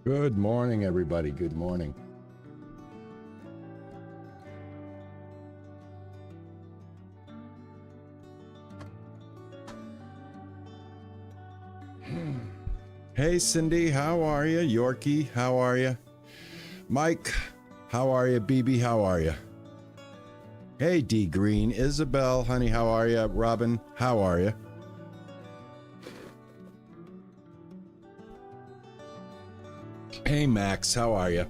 Good morning, everybody. Good morning. Hey, Cindy, how are you? Yorkie, how are you? Mike, how are you? BB, how are you? Hey, D Green, Isabel, honey, how are you? Robin, how are you? Hey, Max, how are you?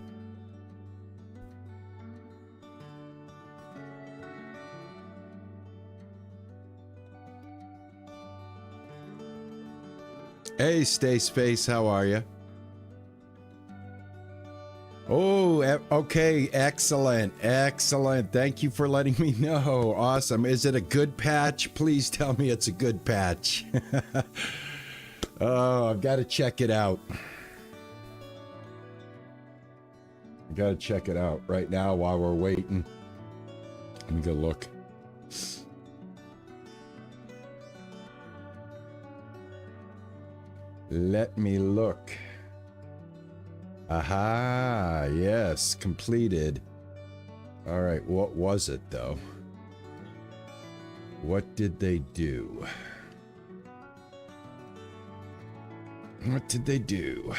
Hey, Stace Face, how are you? Oh, okay, excellent, excellent. Thank you for letting me know. Awesome. Is it a good patch? Please tell me it's a good patch. Oh, I've got to check it out. I gotta check it out right now while we're waiting. Let me go look. Let me look. Aha, yes, completed. All right, what was it though? What did they do? What did they do?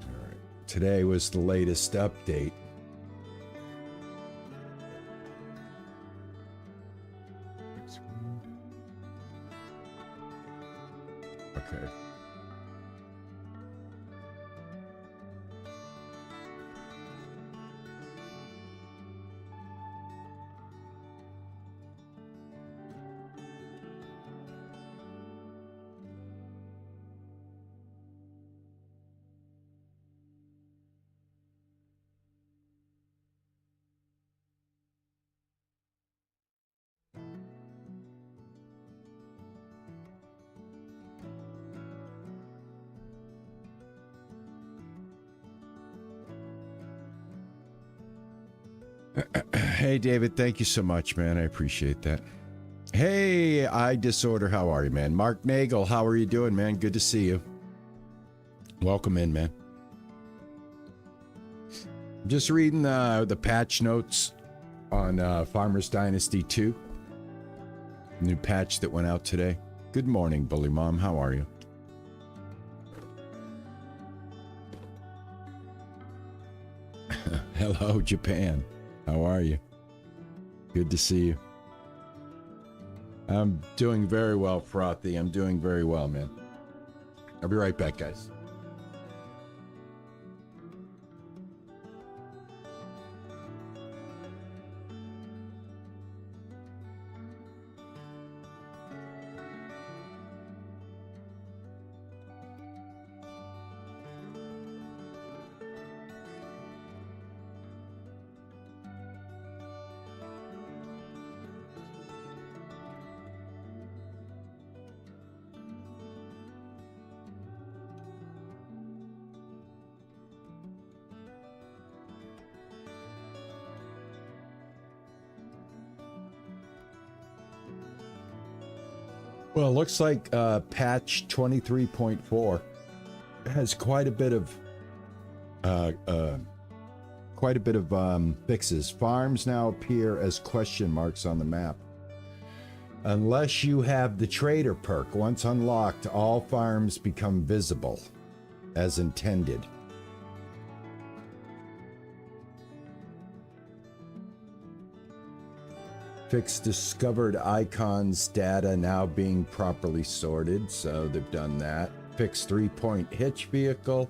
All right, today was the latest update. Okay. Hey, David, thank you so much, man. I appreciate that. Hey, I Disorder, how are you, man? Mark Nagel, how are you doing, man? Good to see you. Welcome in, man. Just reading the patch notes on Farmers Dynasty 2. New patch that went out today. Good morning, Bully Mom. How are you? Hello, Japan. How are you? Good to see you. I'm doing very well, Frothy. I'm doing very well, man. I'll be right back, guys. Well, it looks like patch 23.4 has quite a bit of fixes. Farms now appear as question marks on the map. Unless you have the trader perk, once unlocked, all farms become visible as intended. Fix discovered icons data now being properly sorted, so they've done that. Fix 3-point hitch vehicle.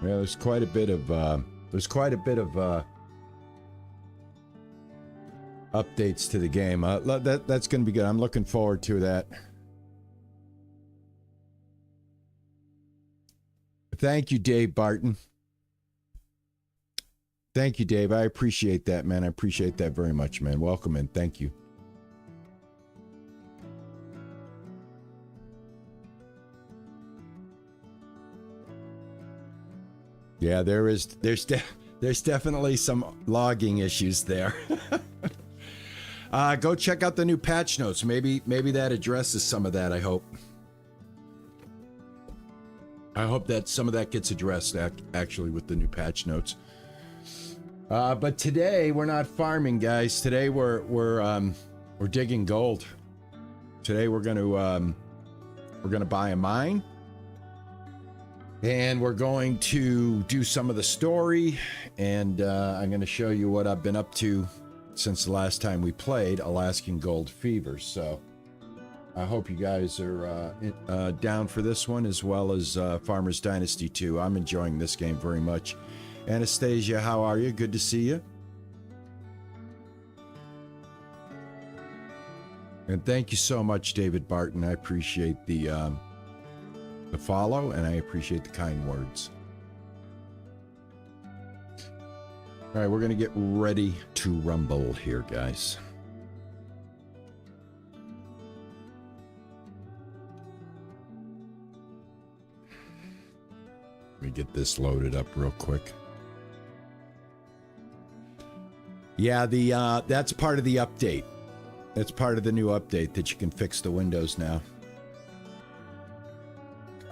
Yeah, there's quite a bit of updates to the game. That's going to be good. I'm looking forward to that. Thank you, Dave Barton. Thank you, Dave. I appreciate that, man. I appreciate that very much, man. Welcome in. Thank you. Yeah, there's definitely some logging issues there. Go check out the new patch notes. Maybe that addresses some of that. I hope that some of that gets addressed actually with the new patch notes. But today we're not farming, guys. Today we're digging gold. Today we're gonna buy a mine, and we're going to do some of the story, and I'm going to show you what I've been up to since the last time we played Alaskan Gold Fever. So I hope you guys are down for this one, as well as Farmers Dynasty 2. I'm enjoying this game very much. Anastasia, how are you? Good to see you. And thank you so much, David Barton. I appreciate the follow, and I appreciate the kind words. All right, we're going to get ready to rumble here, guys. Let me get this loaded up real quick. Yeah, that's part of the update. That's part of the new update that you can fix the windows now.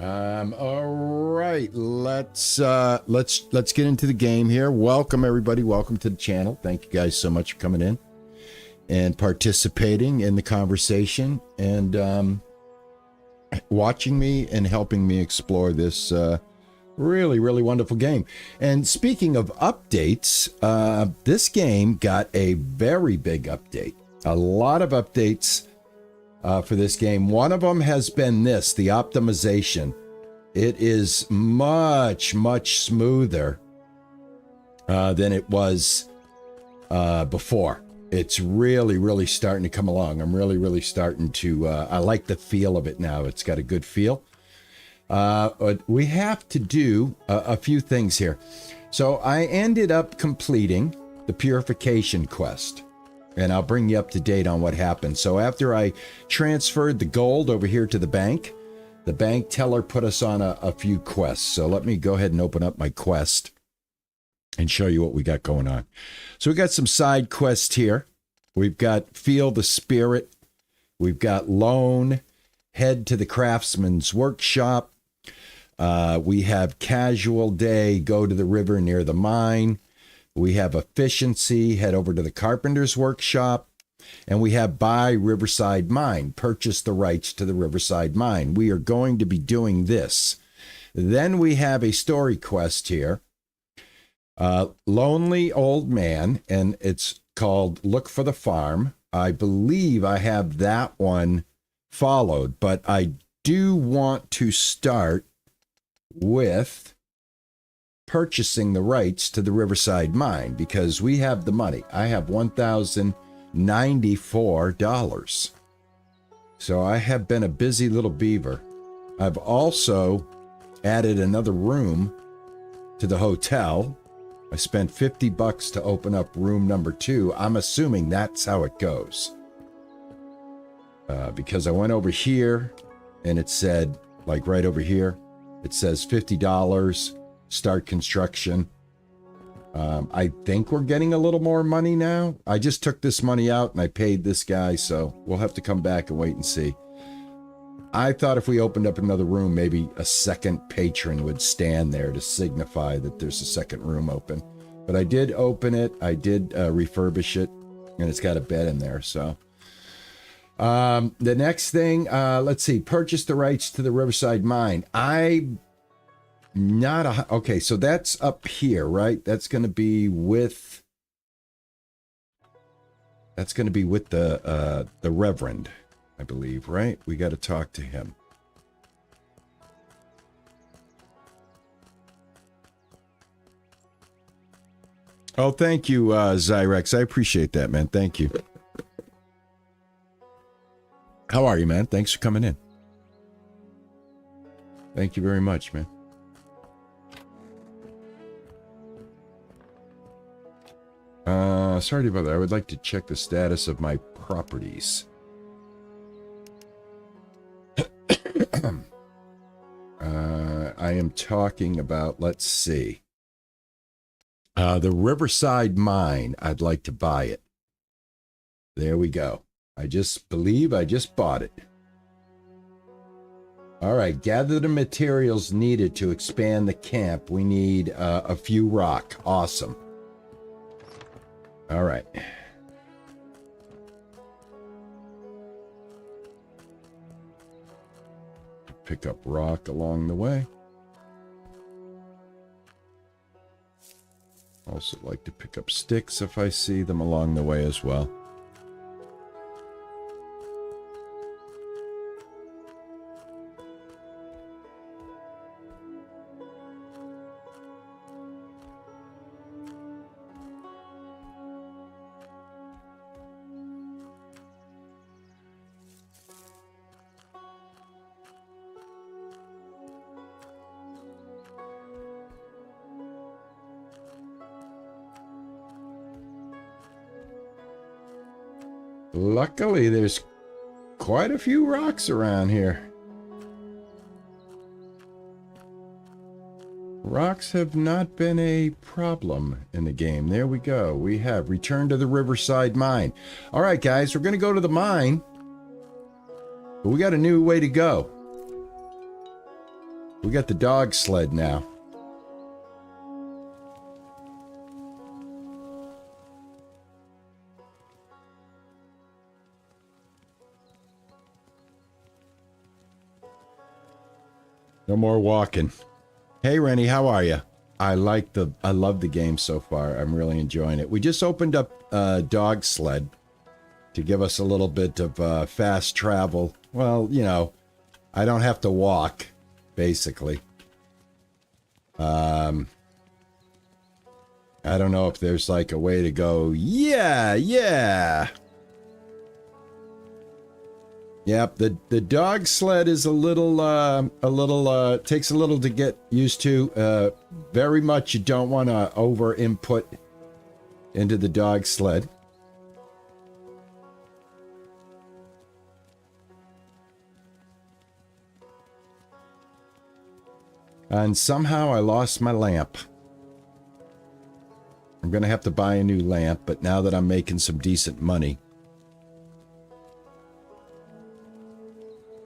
All right, let's get into the game here. Welcome everybody. Welcome to the channel. Thank you guys so much for coming in and participating in the conversation, and watching me and helping me explore this really, really wonderful game. And speaking of updates, this game got a very big update. A lot of updates for this game. One of them has been this, the optimization. It is much, much smoother than it was before. It's really, really starting to come along. I'm really, really starting to, I like the feel of it now. It's got a good feel. We have to do a few things here. So I ended up completing the purification quest, and I'll bring you up to date on what happened. So after I transferred the gold over here to the bank teller put us on a few quests. So let me go ahead and open up my quest and show you what we got going on. So we got some side quests here. We've got Feel the Spirit. We've got Loan, Head to the Craftsman's Workshop. We have Casual Day, Go to the River near the mine. We have Efficiency, Head over to the Carpenter's Workshop. And we have Buy Riverside Mine, Purchase the rights to the Riverside Mine. We are going to be doing this. Then we have a story quest here. Lonely Old Man, and it's called Look for the Farm. I believe I have that one followed, but I do want to start with purchasing the rights to the Riverside Mine, because we have the money. I have $1,094. So I have been a busy little beaver. I've also added another room to the hotel. I spent $50 to open up room number 2. I'm assuming that's how it goes. Because I went over here and it said, like right over here, it says $50, start construction. I think we're getting a little more money now. I just took this money out and I paid this guy, so we'll have to come back and wait and see. I thought if we opened up another room, maybe a second patron would stand there to signify that there's a second room open. But I did open it. I did refurbish it, and it's got a bed in there. So the next thing, let's see, purchase the rights to the Riverside Mine. Okay, so that's up here, right? That's going to be with the Reverend, I believe, right? We got to talk to him. Oh, thank you, Zyrex. I appreciate that, man. Thank you. How are you, man? Thanks for coming in. Thank you very much, man. Sorry about that. I would like to check the status of my properties. I am talking about, let's see. The Riverside Mine. I'd like to buy it. There we go. I just believe I just bought it. All right, gather the materials needed to expand the camp. We need a few rock. Awesome. All right. Pick up rock along the way. Also like to pick up sticks if I see them along the way as well. Luckily, there's quite a few rocks around here. Rocks have not been a problem in the game. There we go. We have returned to the Riverside Mine. All right, guys, we're going to go to the mine. But we got a new way to go. We got the dog sled now. No more walking. Hey, Rennie, how are you? I love the game so far. I'm really enjoying it. We just opened up Dog Sled to give us a little bit of fast travel. Well, you know, I don't have to walk, basically. I don't know if there's like a way to go, yeah. Yep, the dog sled is a little, takes a little to get used to. Very much you don't want to over input into the dog sled. And somehow I lost my lamp. I'm going to have to buy a new lamp, but now that I'm making some decent money.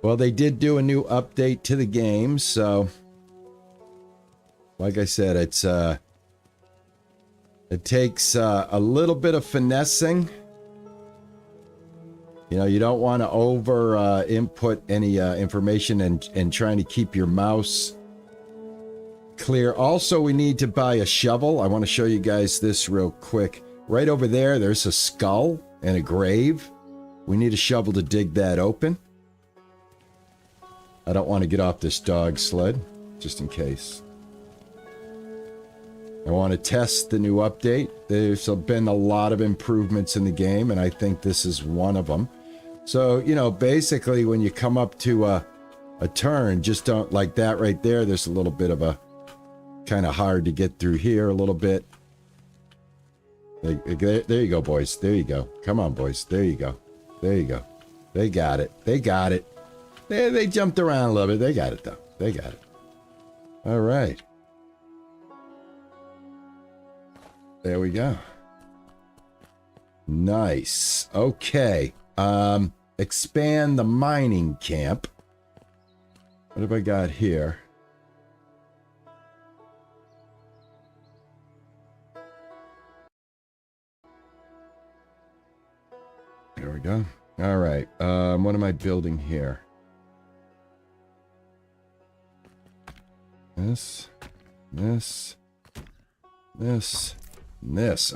Well, they did do a new update to the game, so like I said, it takes a little bit of finessing. You know, you don't want to over input any information and trying to keep your mouse clear. Also, we need to buy a shovel. I want to show you guys this real quick. Right over there, there's a skull and a grave. We need a shovel to dig that open. I don't want to get off this dog sled, just in case. I want to test the new update. There's been a lot of improvements in the game, and I think this is one of them. So, you know, basically when you come up to a turn, just don't, like that right there, there's a little bit of a, kind of hard to get through here a little bit. There you go, boys. There you go. Come on, boys. There you go. There you go. They got it. They got it. They jumped around a little bit. They got it, though. They got it. All right. There we go. Nice. Okay. Expand the mining camp. What have I got here? There we go. All right. What am I building here? This.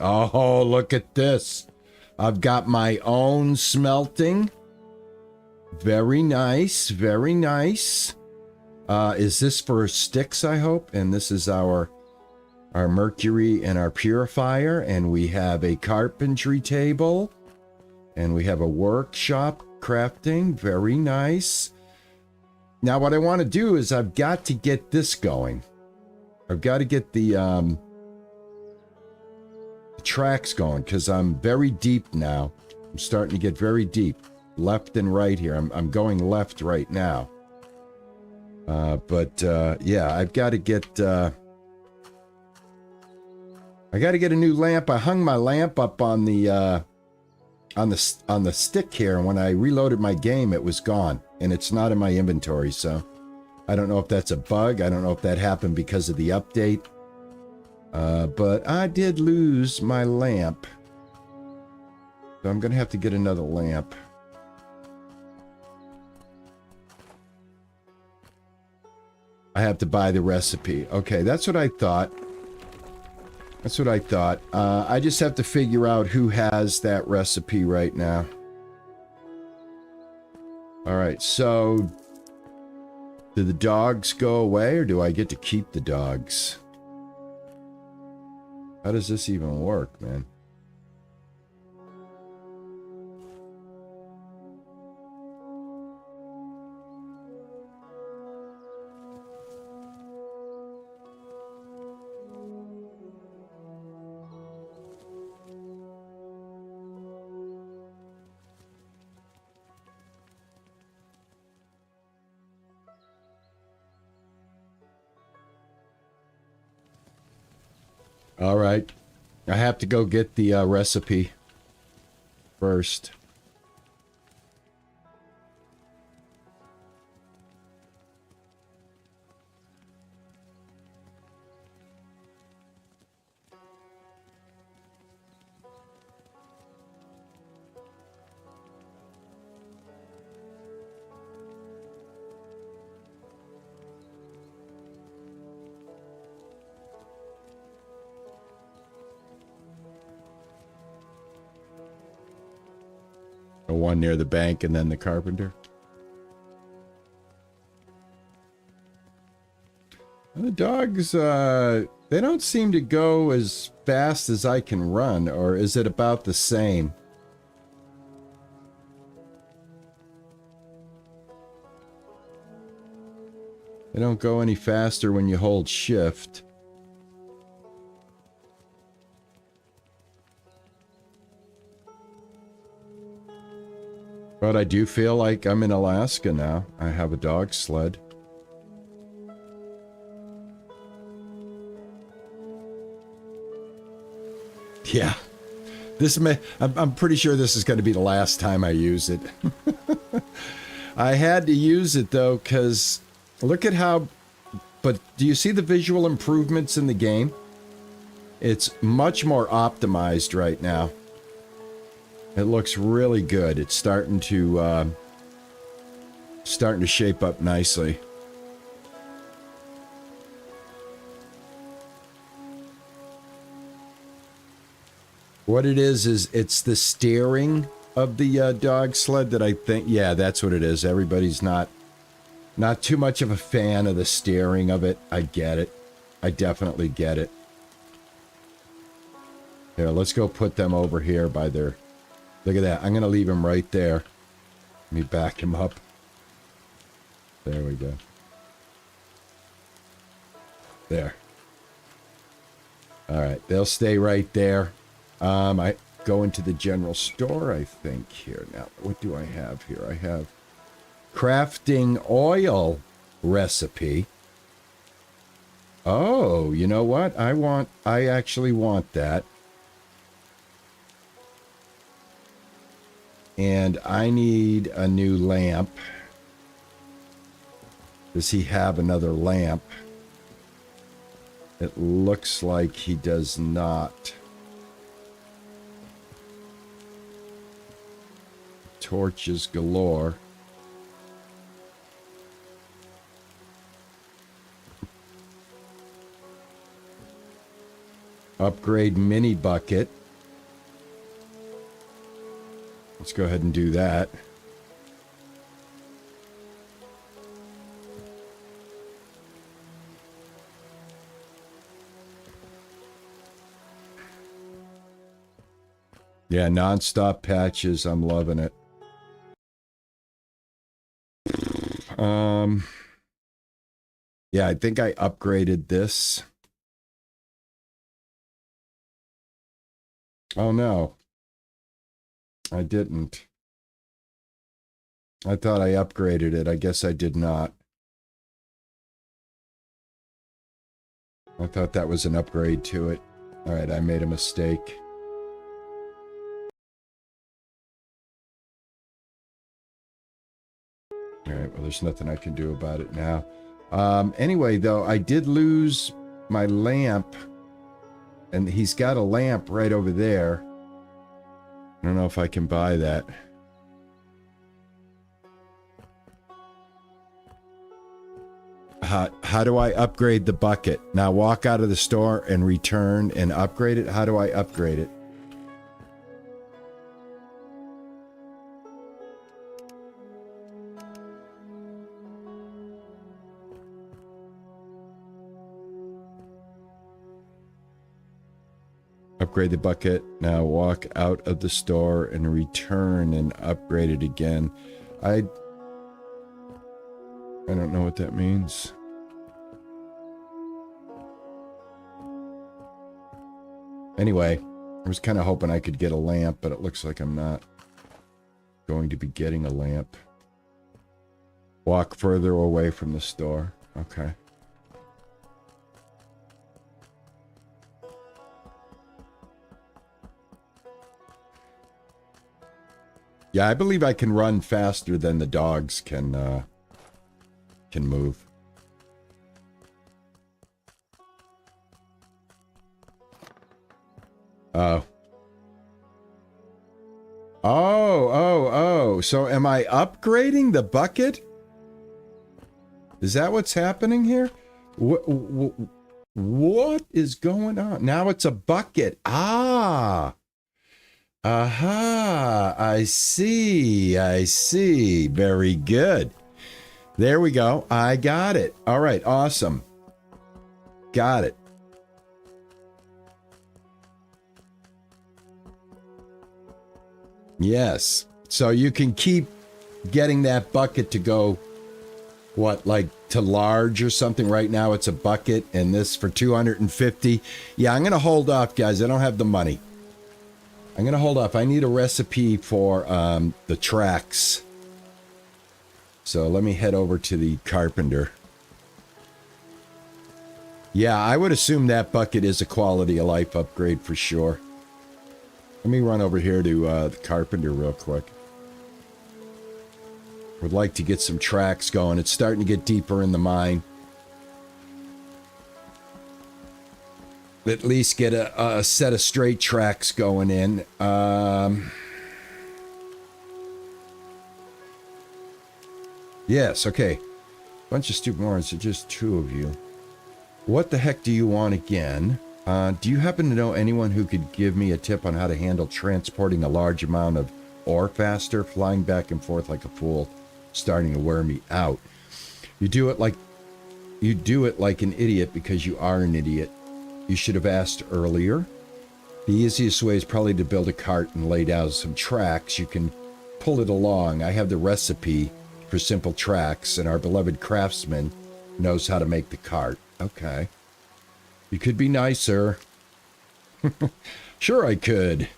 Oh, look at this. I've got my own smelting. Very nice. Very nice. Is this for sticks, I hope? And this is our mercury and our purifier. And we have a carpentry table. And we have a workshop crafting. Very nice. Now, what I want to do is I've got to get this going. I've got to get the tracks going because I'm very deep now. I'm starting to get very deep. Left and right here. I'm going left right now. Yeah, I've got to get I got to get a new lamp. I hung my lamp up on the stick here, and when I reloaded my game, it was gone, and it's not in my inventory. So I don't know if that's a bug. I don't know if that happened because of the update. But I did lose my lamp, so I'm gonna have to get another lamp. I have to buy the recipe. Okay, that's what I thought. That's what I thought. I just have to figure out who has that recipe right now. All right, so do the dogs go away, or do I get to keep the dogs? How does this even work, man? All right. I have to go get the recipe first. The one near the bank and then the carpenter. The dogs, they don't seem to go as fast as I can run, or is it about the same? They don't go any faster when you hold shift. But I do feel like I'm in Alaska now. I have a dog sled. Yeah. I'm pretty sure this is going to be the last time I use it. I had to use it though, because look at how, but do you see the visual improvements in the game? It's much more optimized right now. It looks really good. It's starting to shape up nicely. What it is it's the steering of the dog sled that I think, yeah, that's what it is. Everybody's not too much of a fan of the steering of it. I get it. I definitely get it. Here, let's go put them over here by their... Look at that. I'm going to leave him right there. Let me back him up. There we go. There. All right. They'll stay right there. I go into the general store, I think, here. Now, what do I have here? I have crafting oil recipe. Oh, you know what? I actually want that. And I need a new lamp. Does he have another lamp? It looks like he does not. Torches galore. Upgrade mini bucket. Let's go ahead and do that. Yeah, non-stop patches. I'm loving it. Yeah, I think I upgraded this. Oh no. I didn't. I thought I upgraded it. I guess I did not. I thought that was an upgrade to it. All right, I made a mistake. All right, well, there's nothing I can do about it now. Anyway, though, I did lose my lamp, and he's got a lamp right over there. I don't know if I can buy that. How do I upgrade the bucket? Now walk out of the store and return and upgrade it? How do I upgrade it? Upgrade the bucket. Now walk out of the store and return and upgrade it again. I don't know what that means. Anyway, I was kind of hoping I could get a lamp, but it looks like I'm not going to be getting a lamp. Walk further away from the store. Okay. Yeah, I believe I can run faster than the dogs can move. Oh. Oh. So am I upgrading the bucket? Is that what's happening here? What is going on? Now it's a bucket. Ah. Aha. I see. Very good. There we go. I got it. All right. Awesome. Got it. Yes. So you can keep getting that bucket to go, what, like to large or something? Right now it's a bucket, and this for 250. Yeah, I'm going to hold off, guys. I don't have the money. I'm going to hold off. I need a recipe for the tracks. So let me head over to the carpenter. Yeah, I would assume that bucket is a quality of life upgrade for sure. Let me run over here to the carpenter real quick. Would like to get some tracks going. It's starting to get deeper in the mine. At least get a set of straight tracks going in. Yes, okay. Bunch of stupid morons, so just two of you. What the heck do you want again? Do you happen to know anyone who could give me a tip on how to handle transporting a large amount of ore faster? Flying back and forth like a fool, starting to wear me out. You do it like an idiot because you are an idiot. You should have asked earlier. The easiest way is probably to build a cart and lay down some tracks. You can pull it along. I have the recipe for simple tracks, and our beloved craftsman knows how to make the cart. Okay. You could be nicer. Sure I could.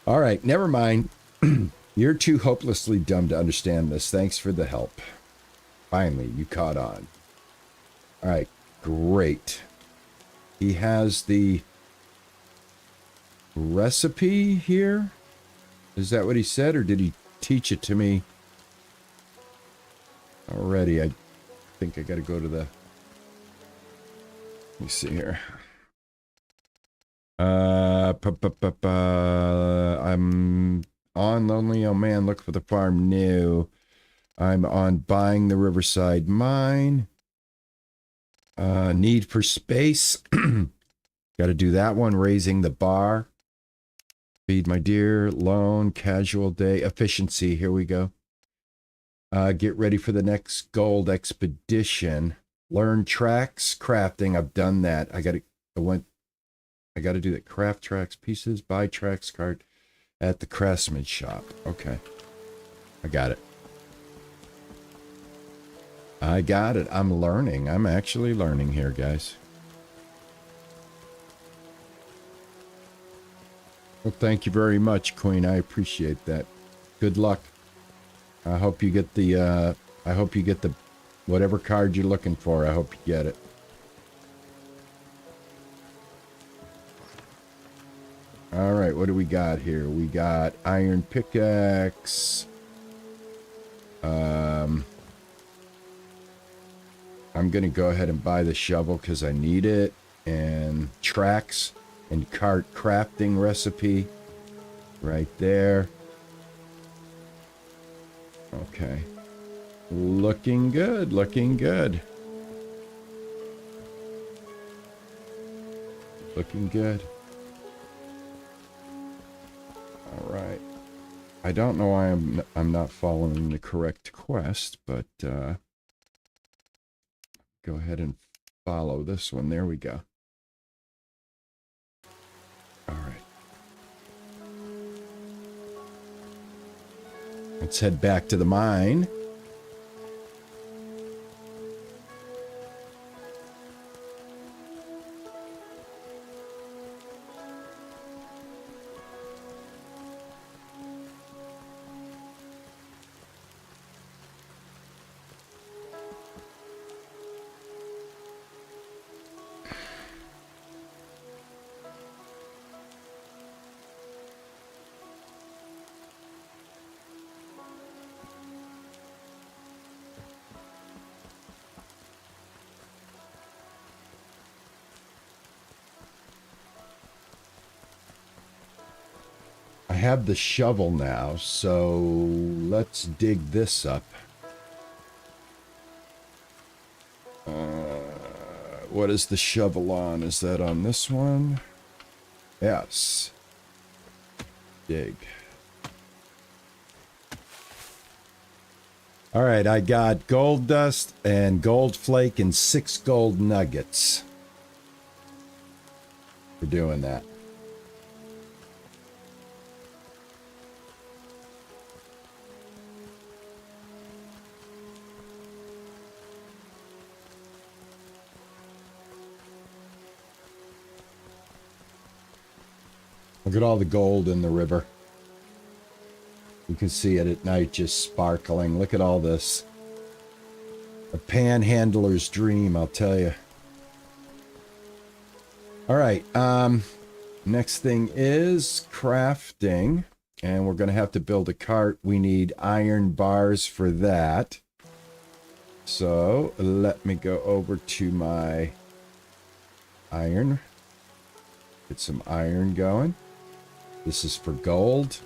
All right, never mind. You're too hopelessly dumb to understand this. Thanks for the help. Finally, you caught on. All right, great. He has the recipe here. Is that what he said, or did he teach it to me already? I think I got to go to the... Let me see here. I'm on Lonely Oh Man, look for the farm new. I'm on buying the Riverside Mine. Need for space. Got to do that one. Raising the bar. Feed my deer. Loan. Casual day. Efficiency. Here we go. Get ready for the next gold expedition. Learn tracks. Crafting. I've done that. I got to do that. Craft tracks. Pieces. Buy tracks card at the craftsman shop. Okay. I got it. I got it. I'm learning. I'm actually learning here, guys. Well, thank you very much, Queen. I appreciate that. Good luck. I hope you get the, whatever card you're looking for. I hope you get it. All right, what do we got here? We got iron pickaxe. I'm going to go ahead and buy the shovel because I need it. And tracks and cart crafting recipe right there. Okay. Looking good, looking good. Looking good. All right. I don't know why I'm not following the correct quest, but go ahead and follow this one. There we go. All right. Let's head back to the mine. I have the shovel now, so let's dig this up. What is the shovel on? Is that on this one? Yes. Dig. All right, I got gold dust and gold flake and 6 gold nuggets for doing that. Look at all the gold in the river. You can see it at night just sparkling. Look at all this. A panhandler's dream, I'll tell you. All right. Next thing is crafting. And we're going to have to build a cart. We need iron bars for that. So let me go over to my iron. Get some iron going. This is for gold.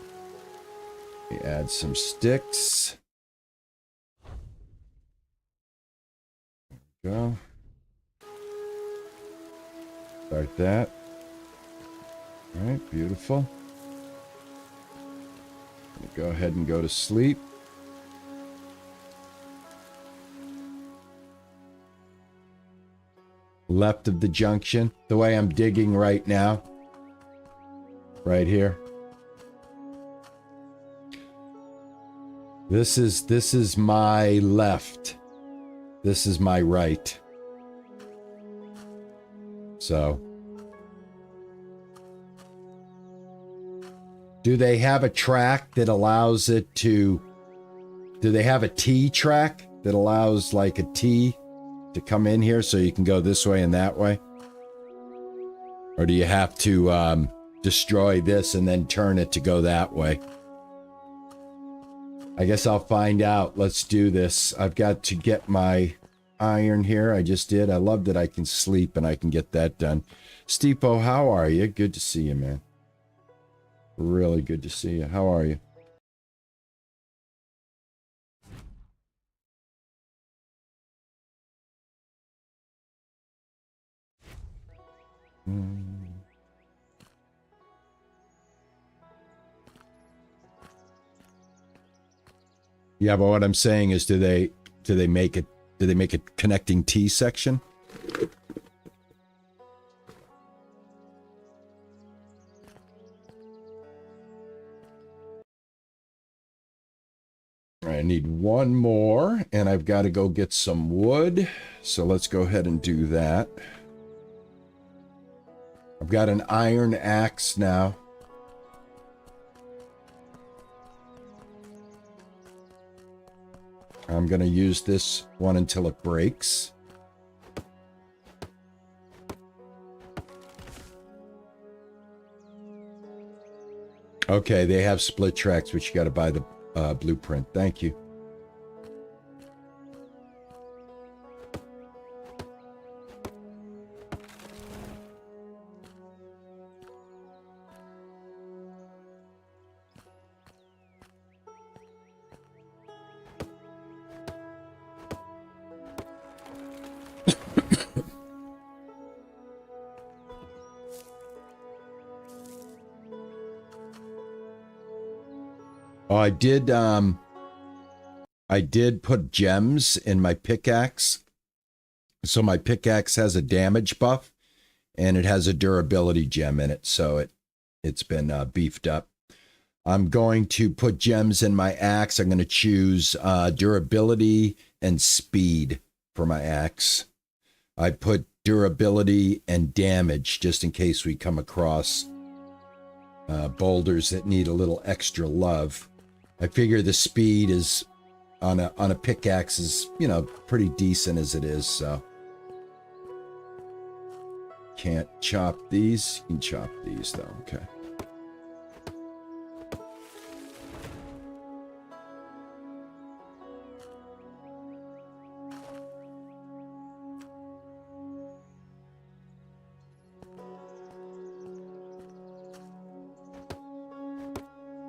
We add some sticks. There we go. Start that. All right, beautiful. Go ahead and go to sleep. Left of the junction, the way I'm digging right now. Right here. This is my left. This is my right. So, do they have a track that allows it to, do they have a T track that allows like a T to come in here so you can go this way and that way? Or do you have to destroy this and then turn it to go that way? I guess I'll find out. Let's do this. I've got to get my iron here. I just did. I love that I can sleep and I can get that done. Steepo, how are you? Good to see you, man. Really good to see you. How are you? Yeah, but what I'm saying is, do they make it? Do they make a connecting T section? I need one more, and I've got to go get some wood. So let's go ahead and do that. I've got an iron axe now. I'm going to use this one until it breaks. Okay, they have split tracks, but you got to buy the blueprint. Thank you. Oh, I did put gems in my pickaxe. So my pickaxe has a damage buff and it has a durability gem in it. So it's been beefed up. I'm going to put gems in my axe. I'm going to choose durability and speed for my axe. I put durability and damage just in case we come across boulders that need a little extra love. I figure the speed is on a pickaxe is, you know, pretty decent as it is, so. Can't chop these. You can chop these though, okay.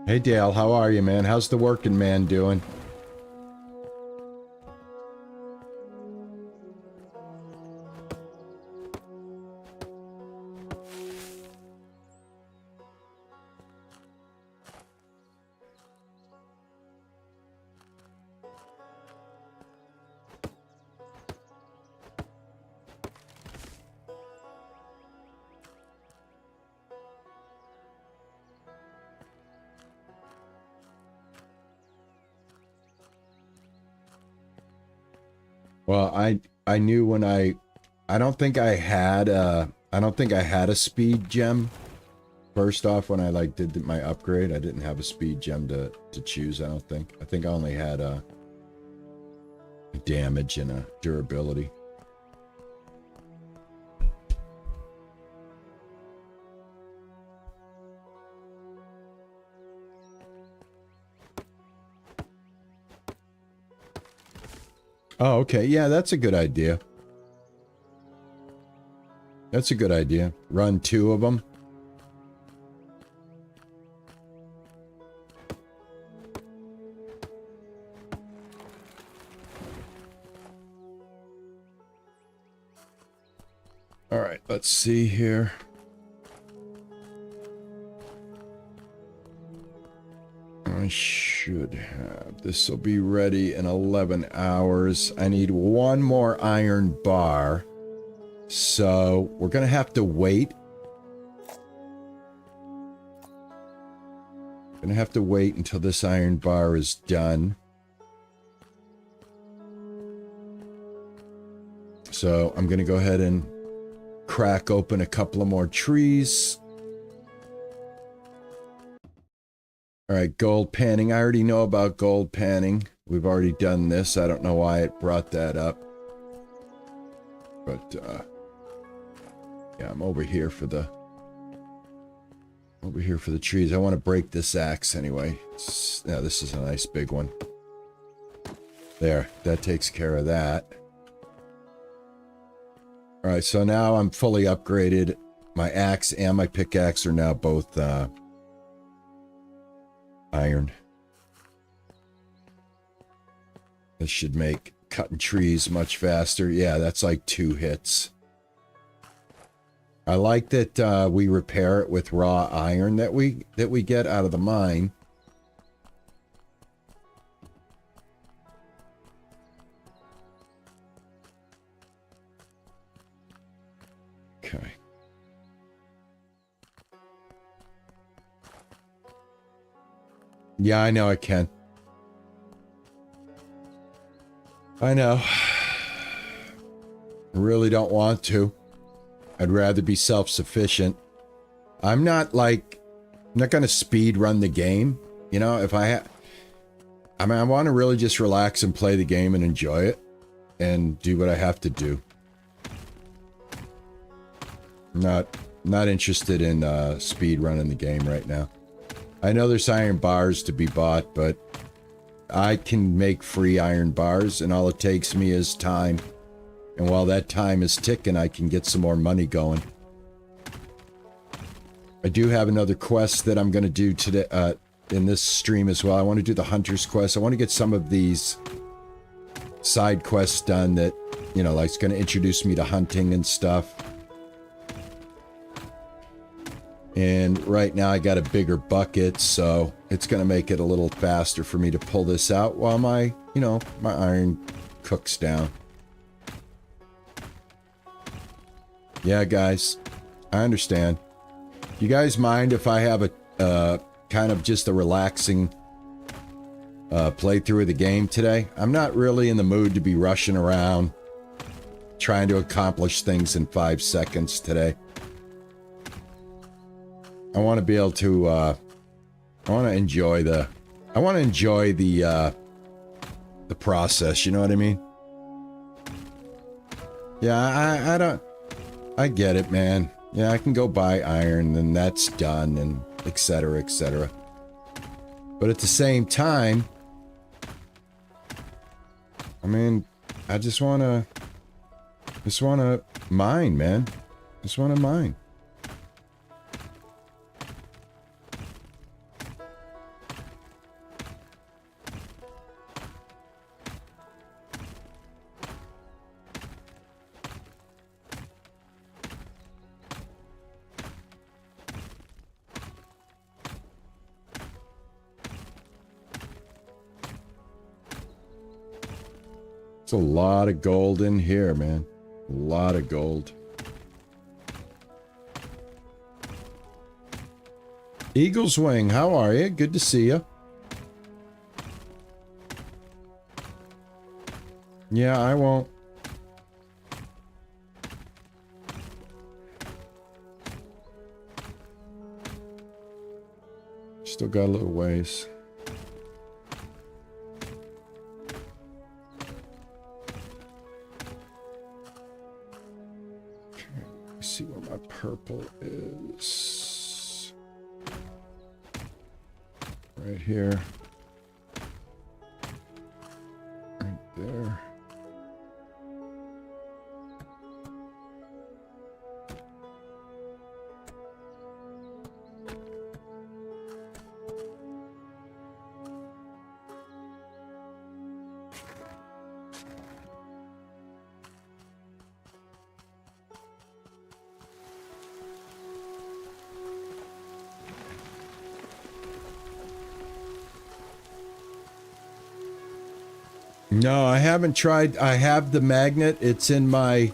Hey Dale, how are you, man? How's the working man doing? Well, I knew when I don't think I had a speed gem. First off, when I like did my upgrade, I didn't have a speed gem to choose, I don't think. I think I only had a damage and a durability. Oh, okay. Yeah, that's a good idea. That's a good idea. Run 2 of them. All right, let's see here. I should have. This will be ready in 11 hours. I need 1 more iron bar. So we're going to have to wait. Going to have to wait until this iron bar is done. So I'm going to go ahead and crack open a couple of more trees. All right, gold panning. I already know about gold panning. We've already done this. I don't know why it brought that up. But, yeah, I'm over here for the trees. I want to break this axe anyway. Yeah, this is a nice big one. There, that takes care of that. All right, so now I'm fully upgraded. My axe and my pickaxe are now both iron. This should make cutting trees much faster. Yeah, that's like 2 hits. I like that we repair it with raw iron that we get out of the mine. Okay. Yeah, I know I can. I know. I really don't want to. I'd rather be self-sufficient. I'm not going to speed run the game. You know, if I want to really just relax and play the game and enjoy it and do what I have to do. Not interested in speed running the game right now. I know there's iron bars to be bought, but I can make free iron bars, and all it takes me is time. And while that time is ticking, I can get some more money going. I do have another quest that I'm going to do today in this stream as well. I want to do the Hunter's Quest. I want to get some of these side quests done that, you know, like it's going to introduce me to hunting and stuff. And right now I got a bigger bucket, so it's going to make it a little faster for me to pull this out while my, you know, my iron cooks down. Yeah, guys, I understand. You guys mind if I have a kind of just a relaxing playthrough of the game today? I'm not really in the mood to be rushing around trying to accomplish things in 5 seconds today. I want to be able to I want to enjoy the process, you know what I mean? Yeah, I get it, man. Yeah, I can go buy iron and that's done and etc., etc. But at the same time, I mean, I just want to mine, man. Just want to mine. A lot of gold in here, man. A lot of gold. Eagle's Wing, how are you? Good to see you. Yeah, I won't. Still got a little ways. See where my purple is. Right here. Right there. No, I haven't tried. I have the magnet. It's in my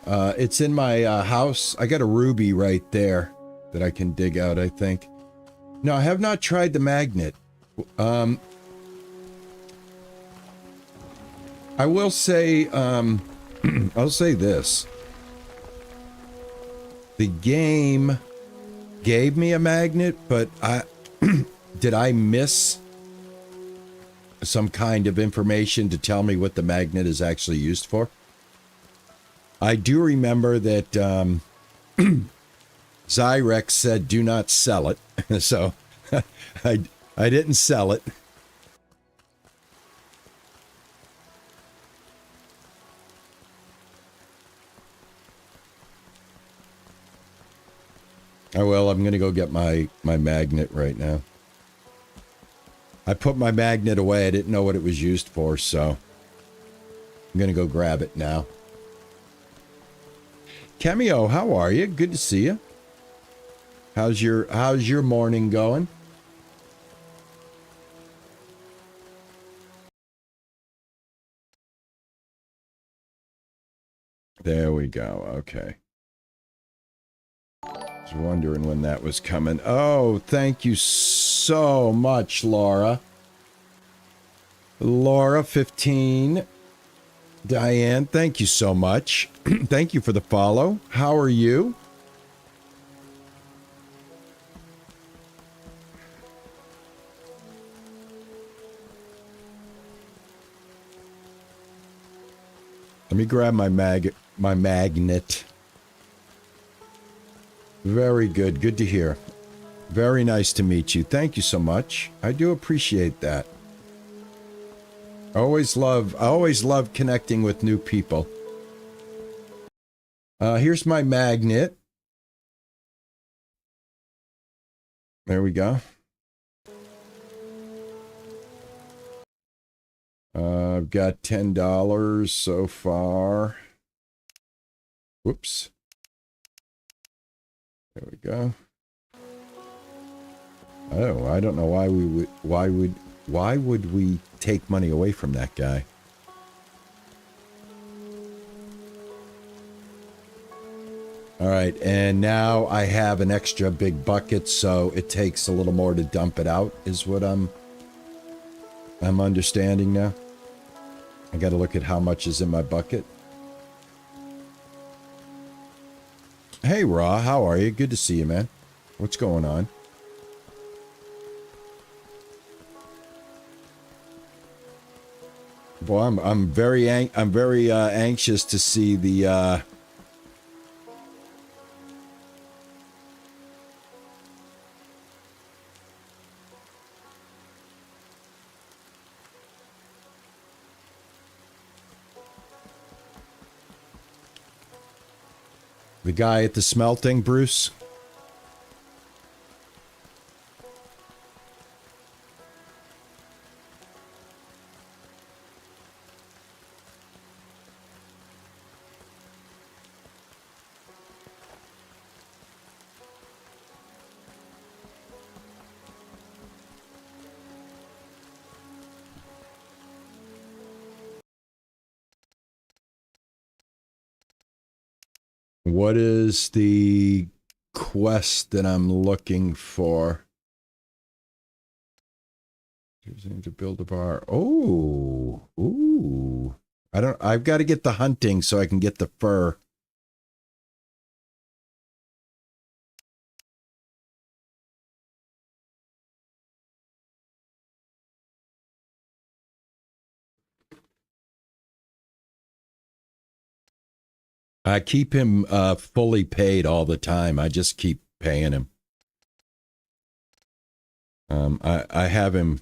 house. I got a ruby right there that I can dig out, I think. No, I have not tried the magnet. I will say, I'll say this. The game gave me a magnet, but did I miss some kind of information to tell me what the magnet is actually used for? I do remember that Zyrex said do not sell it, so I didn't sell it. Oh well, I'm gonna go get my magnet right now. I put my magnet away. I didn't know what it was used for, so I'm gonna go grab it now. Cameo, how are you? Good to see you. How's your morning going? There we go. Okay. I was wondering when that was coming. Oh, thank you so much, Laura. Laura 15. Diane, thank you so much. Thank you for the follow. How are you? Let me grab my magnet. Very good. Good to hear. Very nice to meet you. Thank you so much. I do appreciate that. I always love connecting with new people. Here's my magnet. There we go. I've got $10 so far. Whoops. There we go. Oh, I don't know why would we take money away from that guy? All right, and now I have an extra big bucket, so it takes a little more to dump it out, is what I'm understanding now. I got to look at how much is in my bucket. Hey, Raw, how are you? Good to see you, man. What's going on? Boy, I'm very anxious to see the guy at the smelting, Bruce. What is the quest that I'm looking for? To build a bar. Oh, ooh. I've got to get the hunting so I can get the fur. I keep him fully paid all the time. I just keep paying him. I have him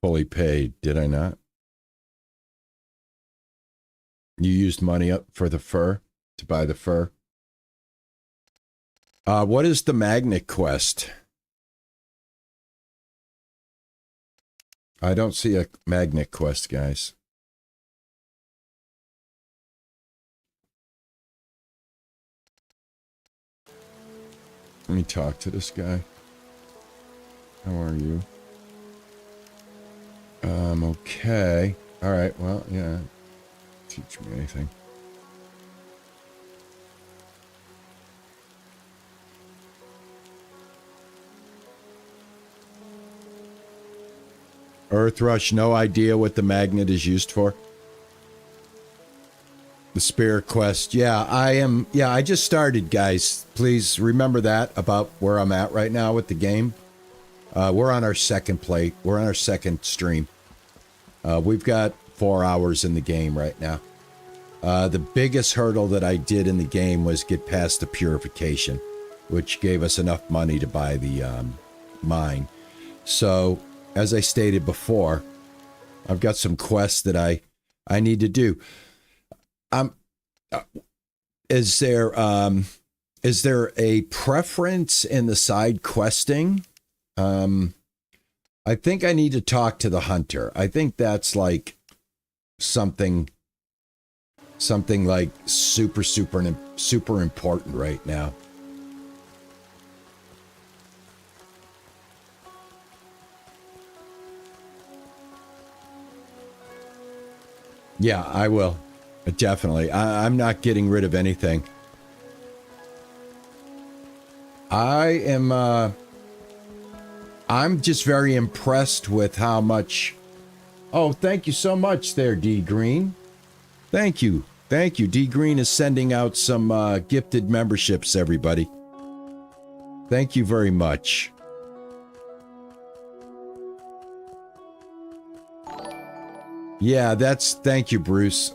fully paid, did I not? You used money up for the fur, to buy the fur? What is the magnet quest? I don't see a magnet quest, guys. Let me talk to this guy. How are you? Okay. All right, well, yeah. Teach me anything. Earthrush, no idea what the magnet is used for. The Spirit Quest. Yeah, I just started, guys. Please remember that about where I'm at right now with the game. We're on our second play. We're on our second stream. We've got 4 hours in the game right now. The biggest hurdle that I did in the game was get past the purification, which gave us enough money to buy the mine. So, as I stated before, I've got some quests that I need to do. Is there a preference in the side questing? I think I need to talk to the hunter. I think that's like something like super important right now. Yeah, I will. Definitely. I'm not getting rid of anything. I'm just very impressed with how much... Oh, thank you so much there, D Green. Thank you. Thank you. D Green is sending out some gifted memberships, everybody. Thank you very much. Yeah, thank you, Bruce.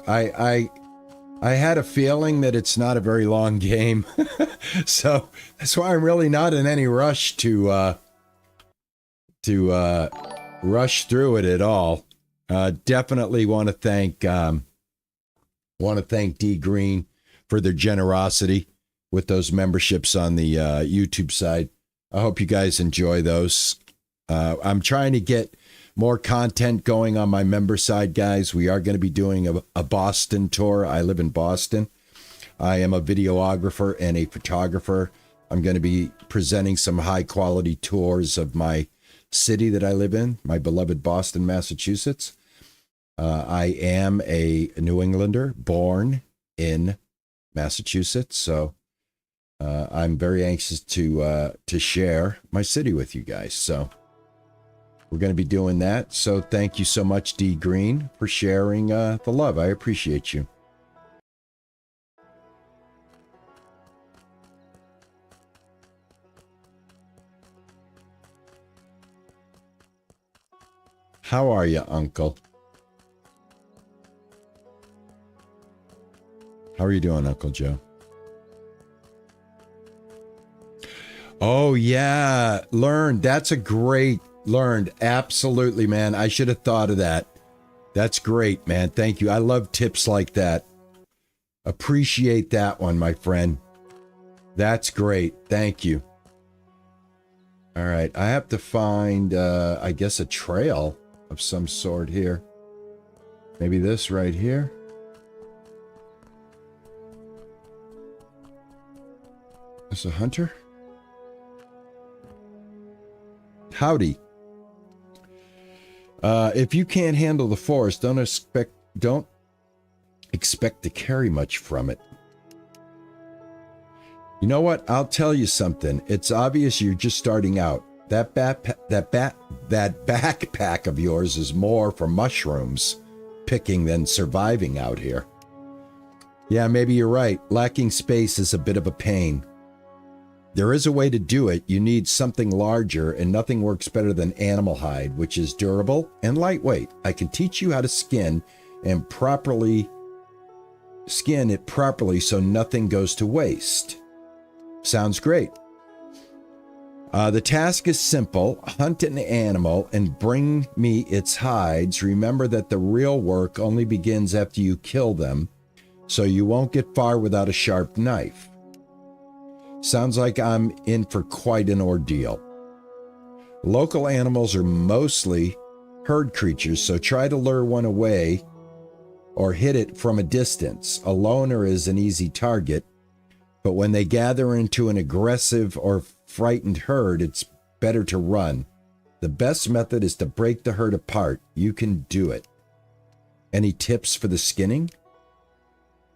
I had a feeling that it's not a very long game. So that's why I'm really not in any rush to rush through it at all. Definitely want to thank D Green for their generosity with those memberships on the YouTube side. I hope you guys enjoy those. I'm trying to get more content going on my member side, guys. We are going to be doing a Boston tour. I live in Boston. I am a videographer and a photographer. I'm going to be presenting some high quality tours of my city that I live in, my beloved Boston, Massachusetts. I am a New Englander born in Massachusetts, so I'm very anxious to share my city with you guys. So we're going to be doing that. So thank you so much, D Green, for sharing the love. I appreciate you. How are you, Uncle? How are you doing, Uncle Joe? Oh, yeah. Learned. That's a great learned. Absolutely, man. I should have thought of that. That's great, man. Thank you. I love tips like that. Appreciate that one, my friend. That's great. Thank you. All right. I have to find, I guess, a trail of some sort here. Maybe this right here. Is a hunter? Howdy. If you can't handle the forest, don't expect to carry much from it. You know what? I'll tell you something. It's obvious you're just starting out. That backpack of yours is more for mushrooms picking than surviving out here. Yeah, maybe you're right. Lacking space is a bit of a pain. There is a way to do it. You need something larger, and nothing works better than animal hide, which is durable and lightweight. I can teach you how to skin it properly so nothing goes to waste. Sounds great. The task is simple. Hunt an animal and bring me its hides. Remember that the real work only begins after you kill them, so you won't get far without a sharp knife. Sounds like I'm in for quite an ordeal. Local animals are mostly herd creatures, so try to lure one away or hit it from a distance. A loner is an easy target, but when they gather into an aggressive or frightened herd, it's better to run. The best method is to break the herd apart. You can do it. Any tips for the skinning?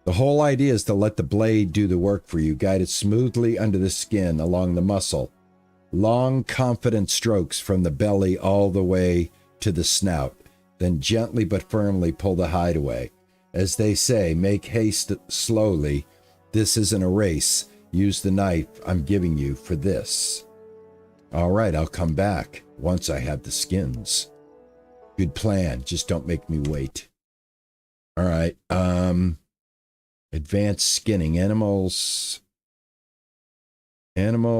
The whole idea is to let the blade do the work for you. Guide it smoothly under the skin, along the muscle. Long, confident strokes from the belly all the way to the snout. Then gently but firmly pull the hide away. As they say, make haste slowly. This isn't a race. Use the knife I'm giving you for this. All right, I'll come back once I have the skins. Good plan. Just don't make me wait. All right. Advanced skinning. Animal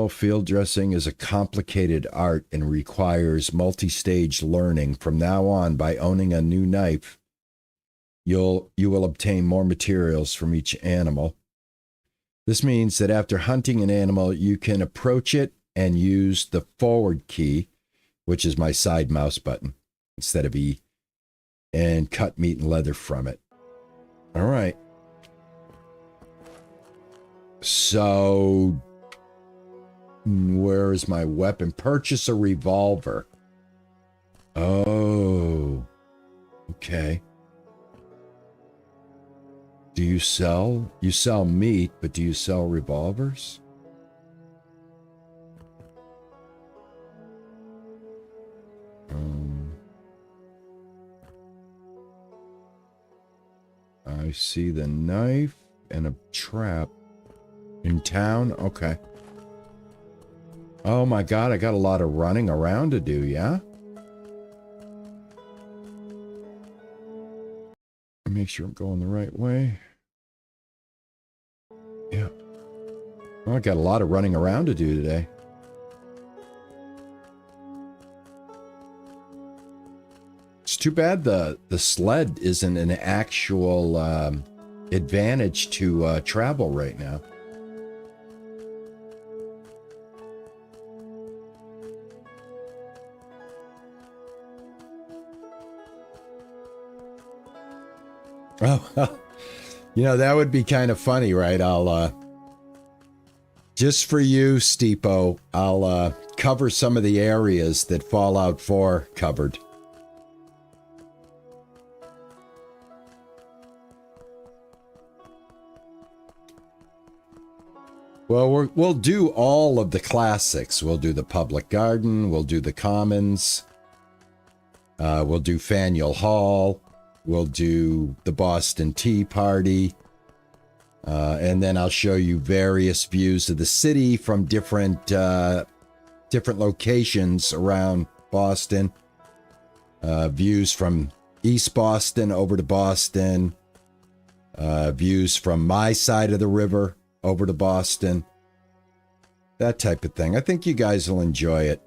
field dressing is a complicated art and requires multi-stage learning. From now on, by owning a new knife, you will obtain more materials from each animal. This means that after hunting an animal, you can approach it and use the forward key, which is my side mouse button, instead of E, and cut meat and leather from it. All right. So, where is my weapon? Purchase a revolver. Oh, okay. Do you sell? You sell meat, but do you sell revolvers? I see the knife and a trap. In town? Okay. Oh my god, I got a lot of running around to do, yeah? Make sure I'm going the right way. Oh, I got a lot of running around to do today. It's too bad the sled isn't an actual advantage to travel right now. Oh, you know, that would be kind of funny, right? I'll, just for you, Steepo, I'll cover some of the areas that Fallout 4 covered. Well, we'll do all of the classics. We'll do the Public Garden. We'll do the Commons. We'll do Faneuil Hall. We'll do the Boston Tea Party. And then I'll show you various views of the city from different locations around Boston. Views from East Boston over to Boston. Views from my side of the river over to Boston. That type of thing. I think you guys will enjoy it.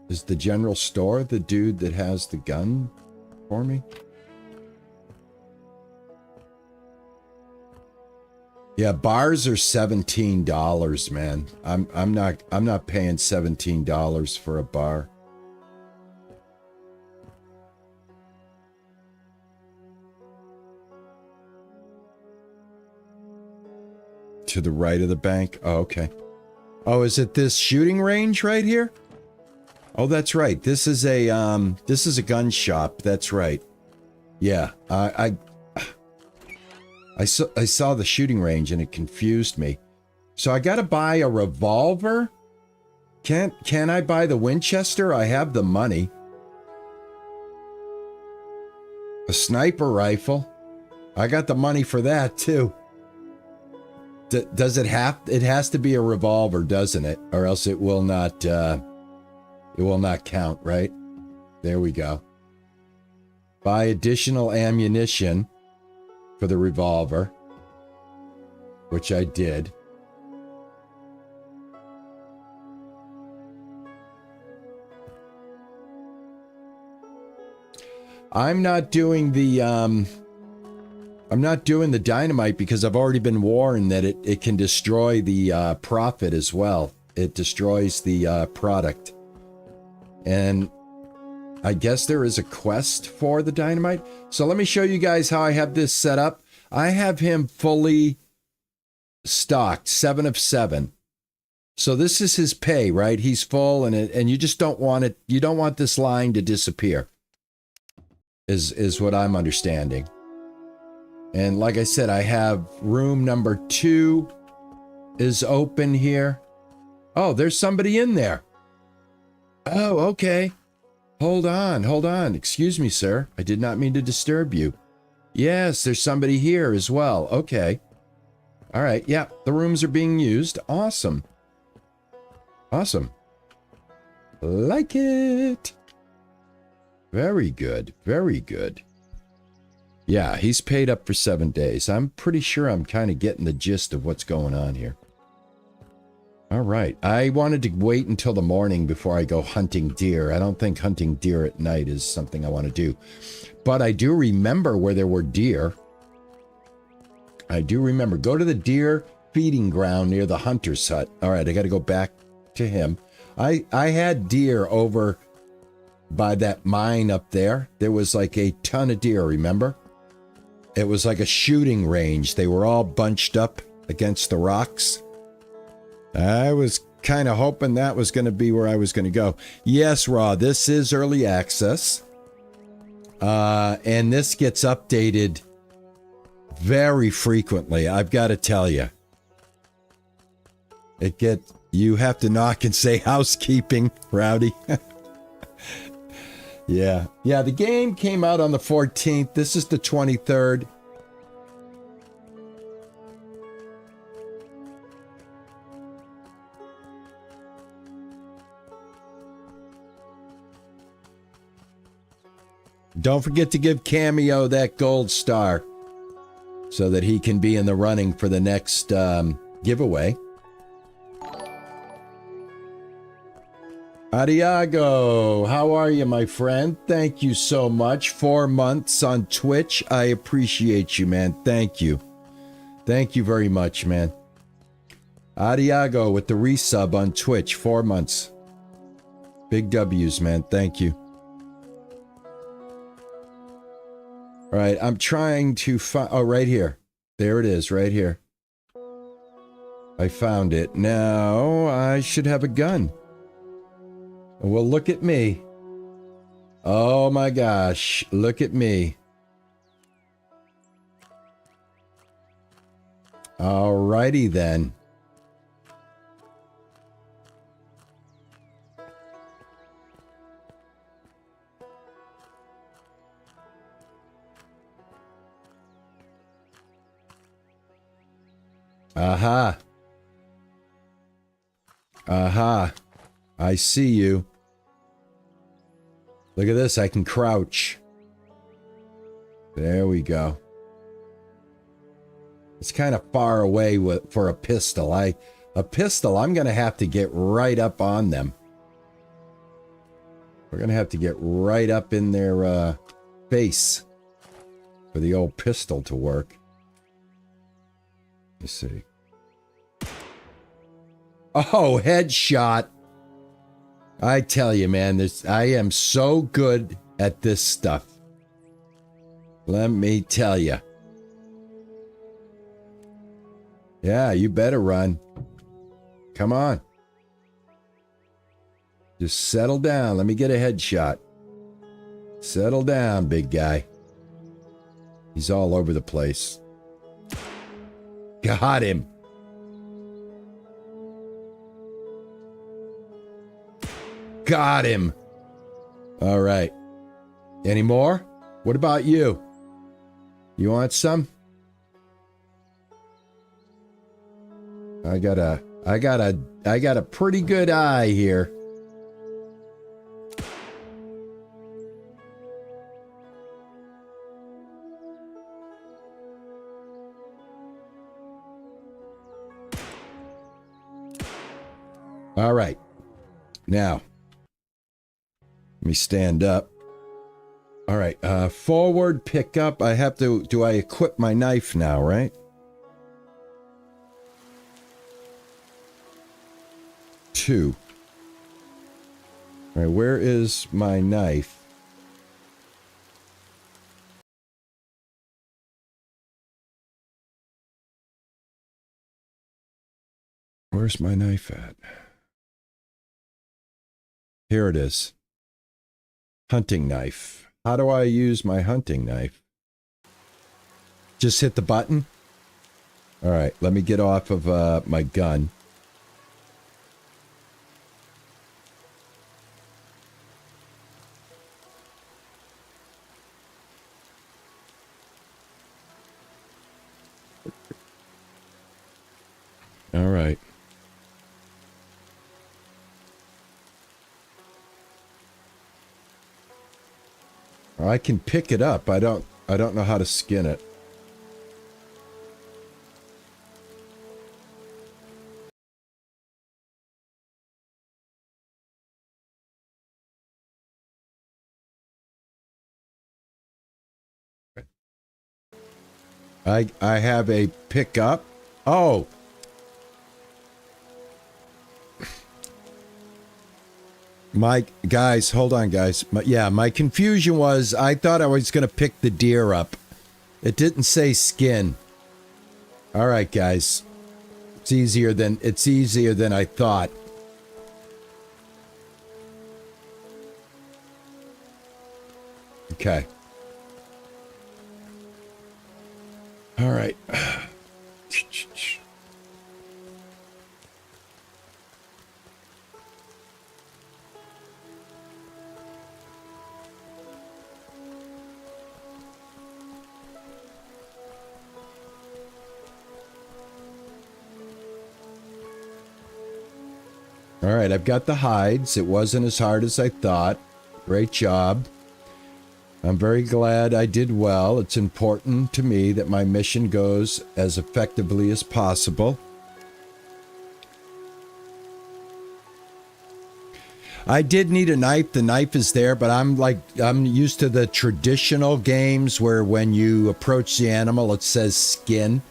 Is the general store the dude that has the gun for me? Yeah, bars are $17, man. I'm not paying $17 for a bar. To the right of the bank. Oh, okay. Oh, is it this shooting range right here? Oh, that's right. This is a gun shop. That's right. Yeah, I saw the shooting range and it confused me. So I got to buy a revolver? Can I buy the Winchester? I have the money. A sniper rifle? I got the money for that too. Does it have? It has to be a revolver, doesn't it? Or else it will not. It will not count, right? There we go. Buy additional ammunition for the revolver, which I did. I'm not doing the dynamite because I've already been warned that it can destroy the profit as well. It destroys the product. And I guess there is a quest for the dynamite. So let me show you guys how I have this set up. I have him fully stocked, 7 of 7. So this is his pay, right? He's full, and you just don't want it. You don't want this line to disappear, is what I'm understanding. And like I said, I have room number 2 is open here. Oh, there's somebody in there. Oh, okay. Hold on. Excuse me, sir. I did not mean to disturb you. Yes, there's somebody here as well. Okay. All right. Yeah, the rooms are being used. Awesome. Like it. Very good. Very good. Yeah, he's paid up for 7 days. I'm pretty sure I'm kind of getting the gist of what's going on here. All right. I wanted to wait until the morning before I go hunting deer. I don't think hunting deer at night is something I want to do. But I do remember where there were deer. I do remember. Go to the deer feeding ground near the hunter's hut. All right, I got to go back to him. I had deer over by that mine up there. There was like a ton of deer, remember? It was like a shooting range. They were all bunched up against the rocks. I was kind of hoping that was going to be where I was going to go. Yes, Raw, this is early access. And this gets updated very frequently, I've got to tell you. You have to knock and say housekeeping, Rowdy. Yeah, the game came out on the 14th. This is the 23rd. Don't forget to give Cameo that gold star. so that he can be in the running for the next giveaway. Adiago, how are you, my friend? Thank you so much. 4 months on Twitch. I appreciate you, man. Thank you. Thank you very much, man. Adiago with the resub on Twitch. 4 months. Big W's, man. Thank you. All right, I'm trying to find... Oh, right here. There it is, right here. I found it. Now, I should have a gun. Well, look at me. Oh my gosh, look at me. Alrighty then. Aha. Aha. I see you. Look at this, I can crouch. There we go. It's kind of far away for a pistol. A pistol, I'm going to have to get right up on them. We're going to have to get right up in their face for the old pistol to work. Let's see. Oh, headshot. I tell you, man, I am so good at this stuff. Let me tell you. Yeah, you better run. Come on. Just settle down. Let me get a headshot. Settle down, big guy. He's all over the place. Got him. Got him. All right. Any more? What about you? You want some? I got a pretty good eye here. All right. Now, let me stand up. All right. Forward, pick up. I have to... Do I equip my knife now, right? Two. All right. Where is my knife? Where's my knife at? Here it is. Hunting knife. How do I use my hunting knife? Just hit the button? All right, let me get off of my gun. All right. I can pick it up. I don't know how to skin it. I have a pickup. Oh. Guys, hold on, guys. My confusion was I thought I was going to pick the deer up. It didn't say skin. All right, guys. It's easier than I thought. Okay. All right. All right, I've got the hides. It wasn't as hard as I thought. Great job. I'm very glad I did well. It's important to me that my mission goes as effectively as possible. I did need a knife. The knife is there, but I'm used to the traditional games where when you approach the animal, it says skin.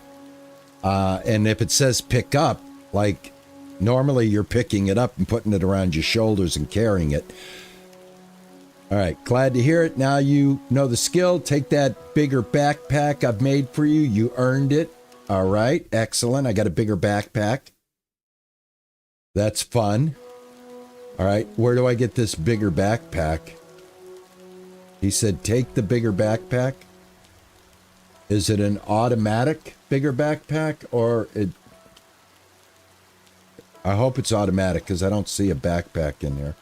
And if it says pick up, like normally you're picking it up and putting it around your shoulders and carrying it. All right, glad to hear it. Now you know the skill. Take that bigger backpack I've made for you. You earned it. All right, excellent. I got a bigger backpack. That's fun. All right, where do I get this bigger backpack? He said take the bigger backpack. Is it an automatic bigger backpack or it... I hope it's automatic because I don't see a backpack in there.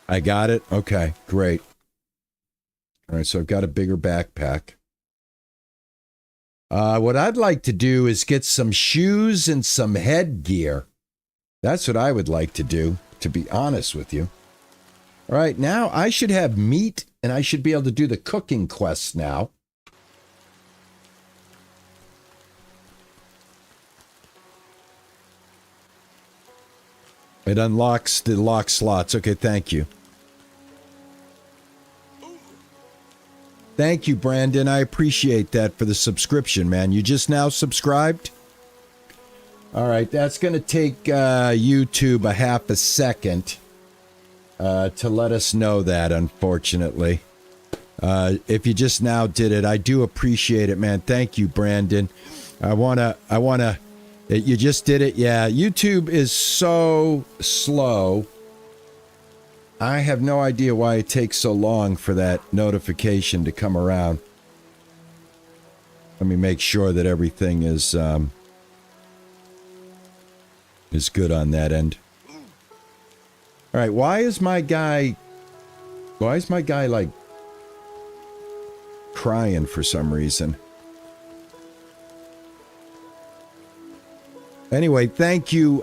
I got it. Okay, great. All right, so I've got a bigger backpack. What I'd like to do is get some shoes and some headgear. That's what I would like to do, to be honest with you. All right, now I should have meat, and I should be able to do the cooking quest now. It unlocks the lock slots. Okay, thank you. Thank you, Brandon. I appreciate that for the subscription, man. You just now subscribed? All right, that's going to take YouTube a half a second to let us know that, unfortunately. If you just now did it, I do appreciate it, man. Thank you, Brandon. You just did it. Yeah, YouTube is so slow. I have no idea why it takes so long for that notification to come around. Let me make sure that everything is good on that end. All right, why is my guy like crying for some reason? Anyway, thank you,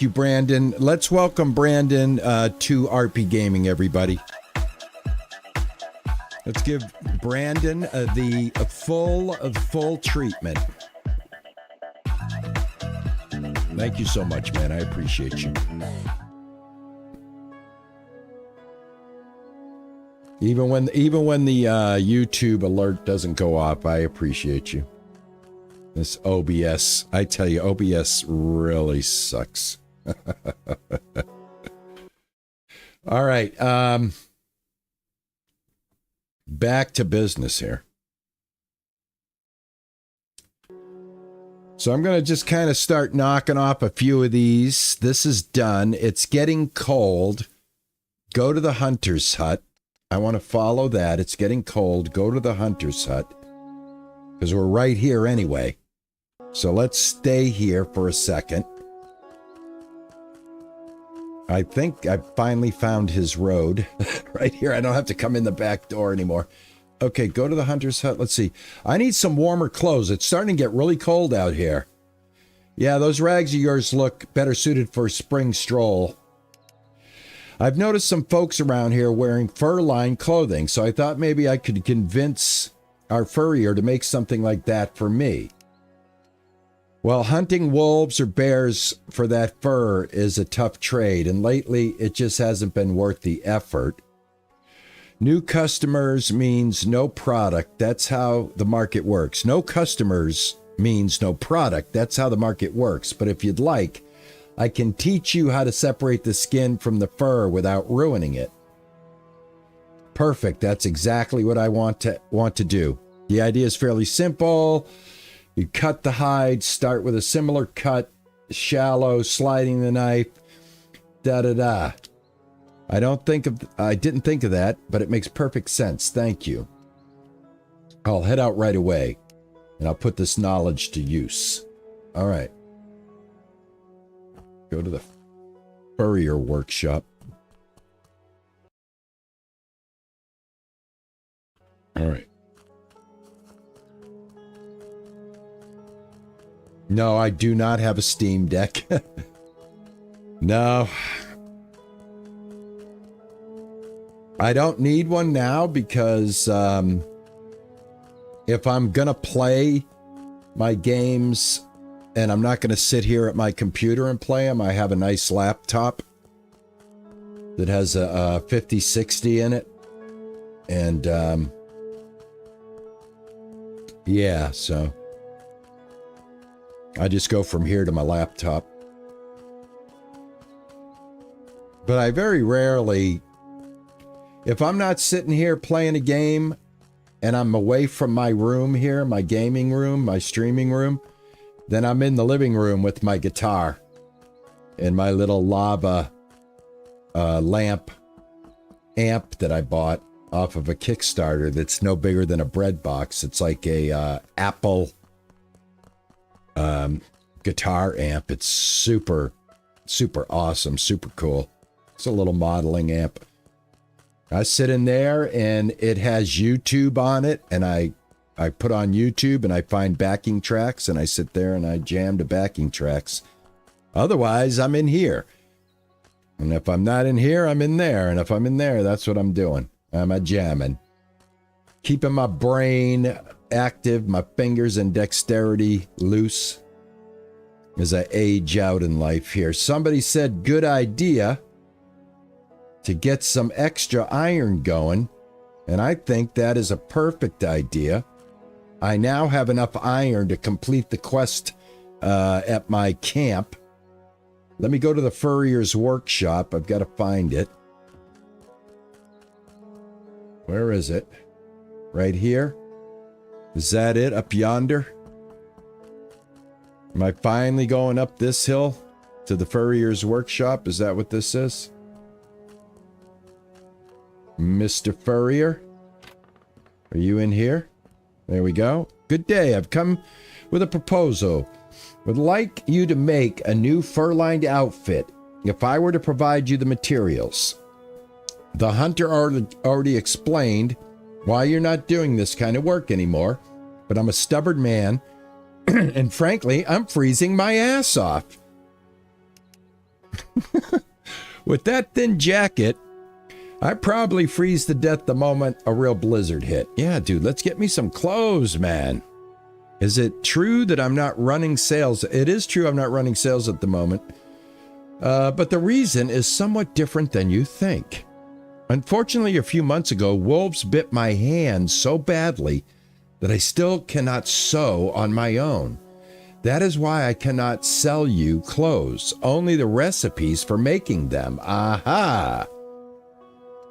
Brandon. Let's welcome Brandon to RP Gaming, everybody. Let's give Brandon the full treatment. Thank you so much, man. I appreciate you. Even when the YouTube alert doesn't go off, I appreciate you. This OBS, I tell you, OBS really sucks. All right, back to business here. So I'm going to just kind of start knocking off a few of these. This is done. It's getting cold. Go to the hunter's hut. I want to follow that. It's getting cold. Go to the hunter's hut. Because we're right here anyway. So let's stay here for a second. I think I finally found his road. Right here. I don't have to come in the back door anymore. Okay, go to the hunter's hut. Let's see. I need some warmer clothes. It's starting to get really cold out here. Yeah, those rags of yours look better suited for a spring stroll. I've noticed some folks around here wearing fur-lined clothing, so I thought maybe I could convince our furrier to make something like that for me. Well, hunting wolves or bears for that fur is a tough trade, and lately it just hasn't been worth the effort. New customers means no product. That's how the market works. No customers means no product. That's how the market works. But if you'd like, I can teach you how to separate the skin from the fur without ruining it. Perfect. That's exactly what I want to do. The idea is fairly simple. You cut the hide, start with a similar cut, shallow, sliding the knife, da-da-da. I didn't think of that, but it makes perfect sense. Thank you. I'll head out right away, and I'll put this knowledge to use. All right. Go to the furrier workshop. All right. No, I do not have a Steam Deck. No. I don't need one now because if I'm going to play my games and I'm not going to sit here at my computer and play them, I have a nice laptop that has a 5060 in it. And yeah, so I just go from here to my laptop. But I very rarely, if I'm not sitting here playing a game and I'm away from my room here, my gaming room, my streaming room, then I'm in the living room with my guitar and my little lava lamp amp that I bought off of a Kickstarter that's no bigger than a bread box. It's like a Apple guitar amp. It's super, super awesome, super cool. It's a little modeling amp. I sit in there and it has YouTube on it, and I put on YouTube and I find backing tracks and I sit there and I jam to backing tracks. Otherwise, I'm in here. And if I'm not in here, I'm in there. And if I'm in there, that's what I'm doing. I'm a jamming. Keeping my brain active, my fingers and dexterity loose as I age out in life here. Somebody said, good idea to get some extra iron going. And I think that is a perfect idea. I now have enough iron to complete the quest at my camp. Let me go to the furrier's workshop. I've got to find it. Where is it? Right here? Is that it? Up yonder? Am I finally going up this hill to the furrier's workshop? Is that what this is? Mr. Furrier? Are you in here? There we go. Good day. I've come with a proposal. Would like you to make a new fur-lined outfit if I were to provide you the materials. The hunter already explained why you're not doing this kind of work anymore, but I'm a stubborn man, and frankly, I'm freezing my ass off. With that thin jacket, I probably freeze to death the moment a real blizzard hit. Yeah, dude, let's get me some clothes, man. Is it true that I'm not running sales? It is true I'm not running sales at the moment. But the reason is somewhat different than you think. Unfortunately, a few months ago, wolves bit my hand so badly that I still cannot sew on my own. That is why I cannot sell you clothes, only the recipes for making them. Aha!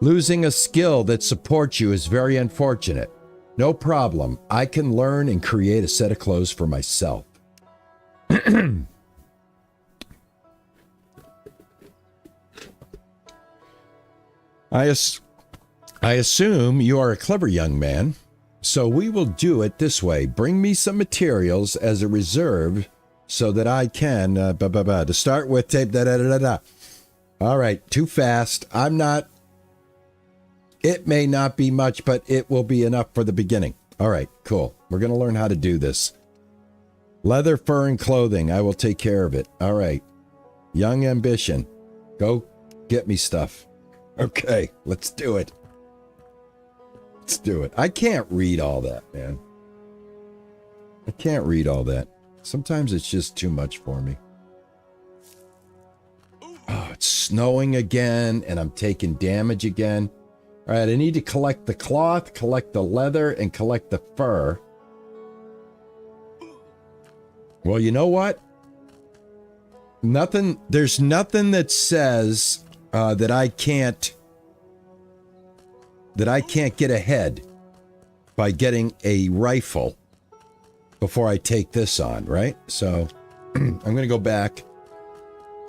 Losing a skill that supports you is very unfortunate. No problem. I can learn and create a set of clothes for myself. I assume you are a clever young man, so we will do it this way. Bring me some materials as a reserve so that I can, to start with, tape, da-da-da-da-da. All right, too fast. It may not be much, but it will be enough for the beginning. All right, cool. We're going to learn how to do this. Leather, fur, and clothing. I will take care of it. All right. Young ambition. Go get me stuff. Okay, let's do it. Let's do it. I can't read all that, man. I can't read all that. Sometimes it's just too much for me. Oh, it's snowing again, and I'm taking damage again. All right, I need to collect the cloth, collect the leather, and collect the fur. Well, you know what? There's nothing that says that I can't get ahead by getting a rifle before I take this on, right? So I'm going to go back.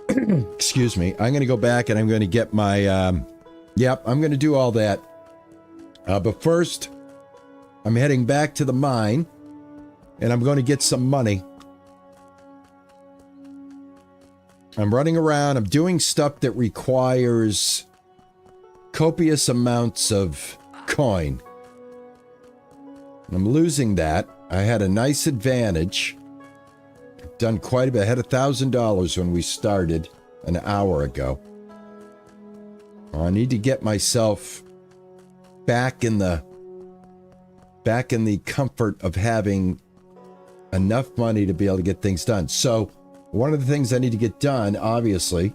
Excuse me. I'm going to go back and I'm going to get my... Yep, I'm going to do all that. But first, I'm heading back to the mine, and I'm going to get some money. I'm running around. I'm doing stuff that requires copious amounts of coin. I'm losing that. I had a nice advantage. Done quite a bit. I had $1,000 when we started an hour ago. I need to get myself back in the comfort of having enough money to be able to get things done. So one of the things I need to get done, obviously,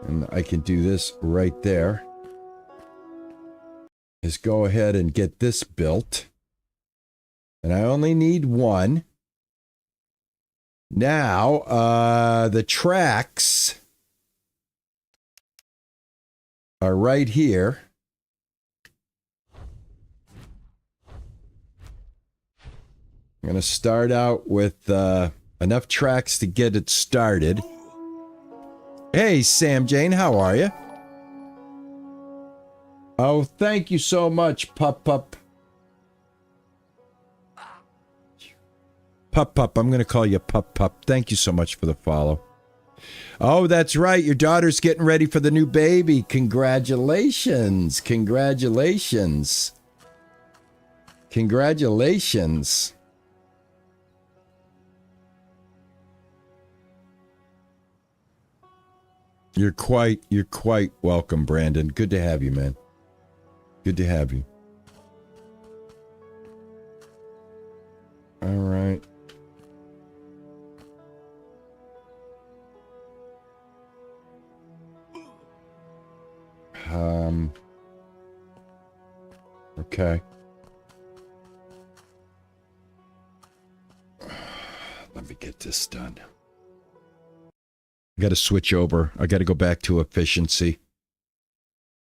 and I can do this right there, is go ahead and get this built. And I only need one. Now, the tracks are right here. I'm going to start out with enough tracks to get it started. Hey, Sam Jane, how are you? Oh, thank you so much, Pup. Pup, I'm going to call you Pup. Thank you so much for the follow. Oh, that's right. Your daughter's getting ready for the new baby. Congratulations. Congratulations. Congratulations. You're quite welcome, Brandon. Good to have you, man. Good to have you. All right. Okay. Let me get this done. I got to switch over. I got to go back to efficiency.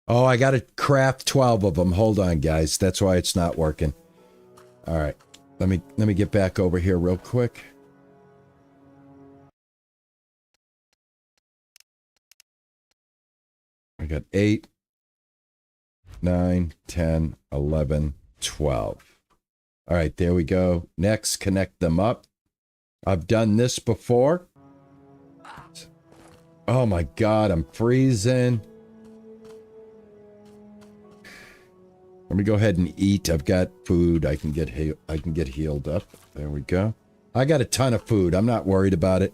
Oh, I got to craft 12 of them. Hold on, guys. That's why it's not working. All right. Let me get back over here real quick. I got 8, 9, 10, 11, 12. All right, there we go. Next, connect them up. I've done this before. Oh my God, I'm freezing. Let me go ahead and eat. I've got food. I can get healed up. There we go. I got a ton of food. I'm not worried about it.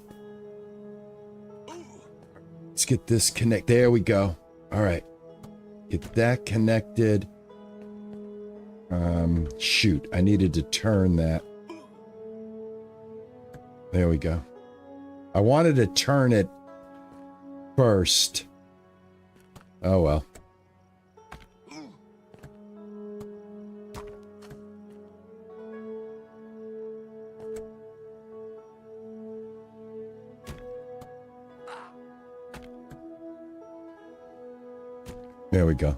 Let's get this connect. There we go. All right. Get that connected. Shoot. I needed to turn that. There we go. I wanted to turn it first. Oh well. There we go.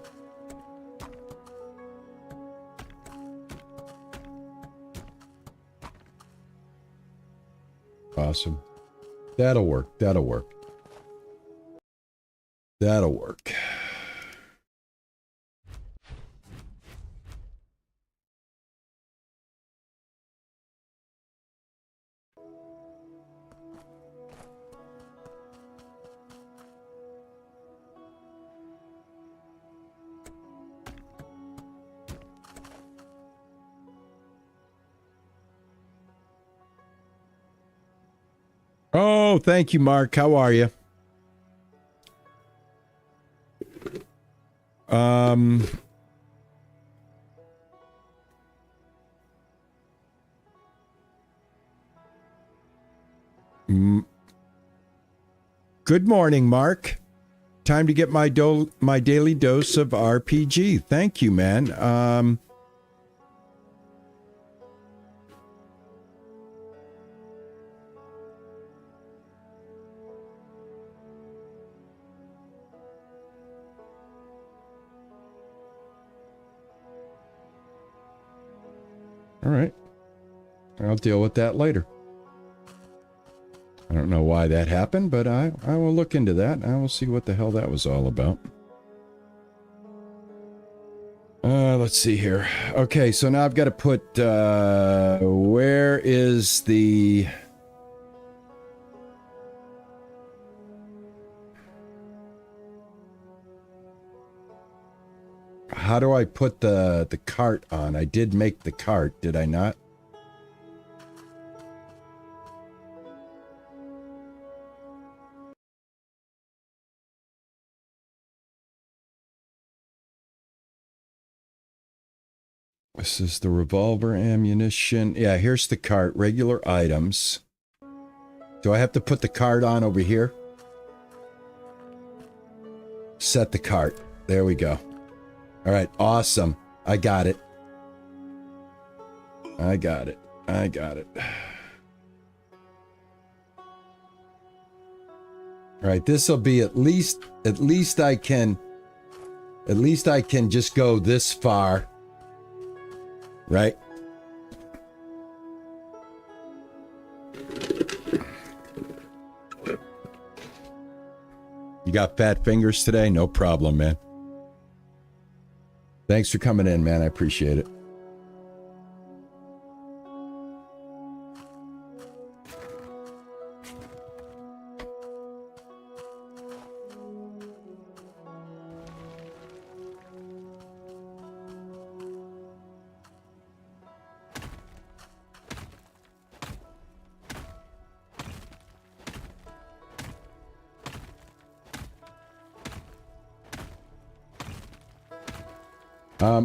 Awesome. That'll work. That'll work. That'll work. Oh, thank you, Mark. How are you? Good morning, Mark. Time to get my daily dose of RPG. Thank you, man. All right. I'll deal with that later. I don't know why that happened, but I will look into that. I will see what the hell that was all about. Let's see here. Okay, so now I've got to put, where is the... How do I put the cart on? I did make the cart, did I not? This is the revolver ammunition. Yeah, here's the cart. Regular items. Do I have to put the cart on over here? Set the cart. There we go. All right, awesome. I got it. I got it. I got it. All right, this will be at least I can just go this far. Right? You got fat fingers today? No problem, man. Thanks for coming in, man. I appreciate it.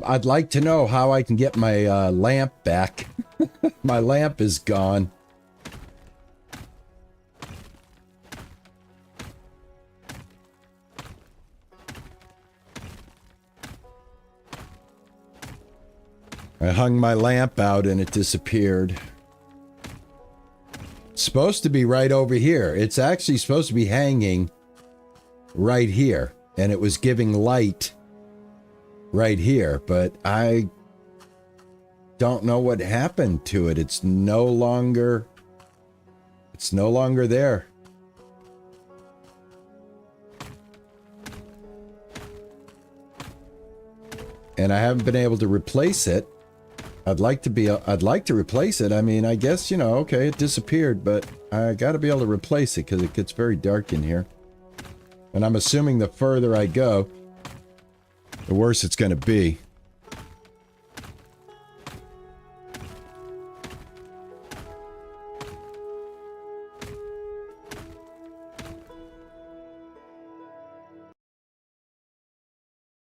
I'd like to know how I can get my lamp back. My lamp is gone. I hung my lamp out and it disappeared. It's supposed to be right over here. It's actually supposed to be hanging right here. And it was giving light right here, but I don't know what happened to it. It's no longer there. And I haven't been able to replace it. I'd like to replace it. I mean, I guess, you know, okay, it disappeared, but I got to be able to replace it because it gets very dark in here. And I'm assuming the further I go, the worse it's going to be.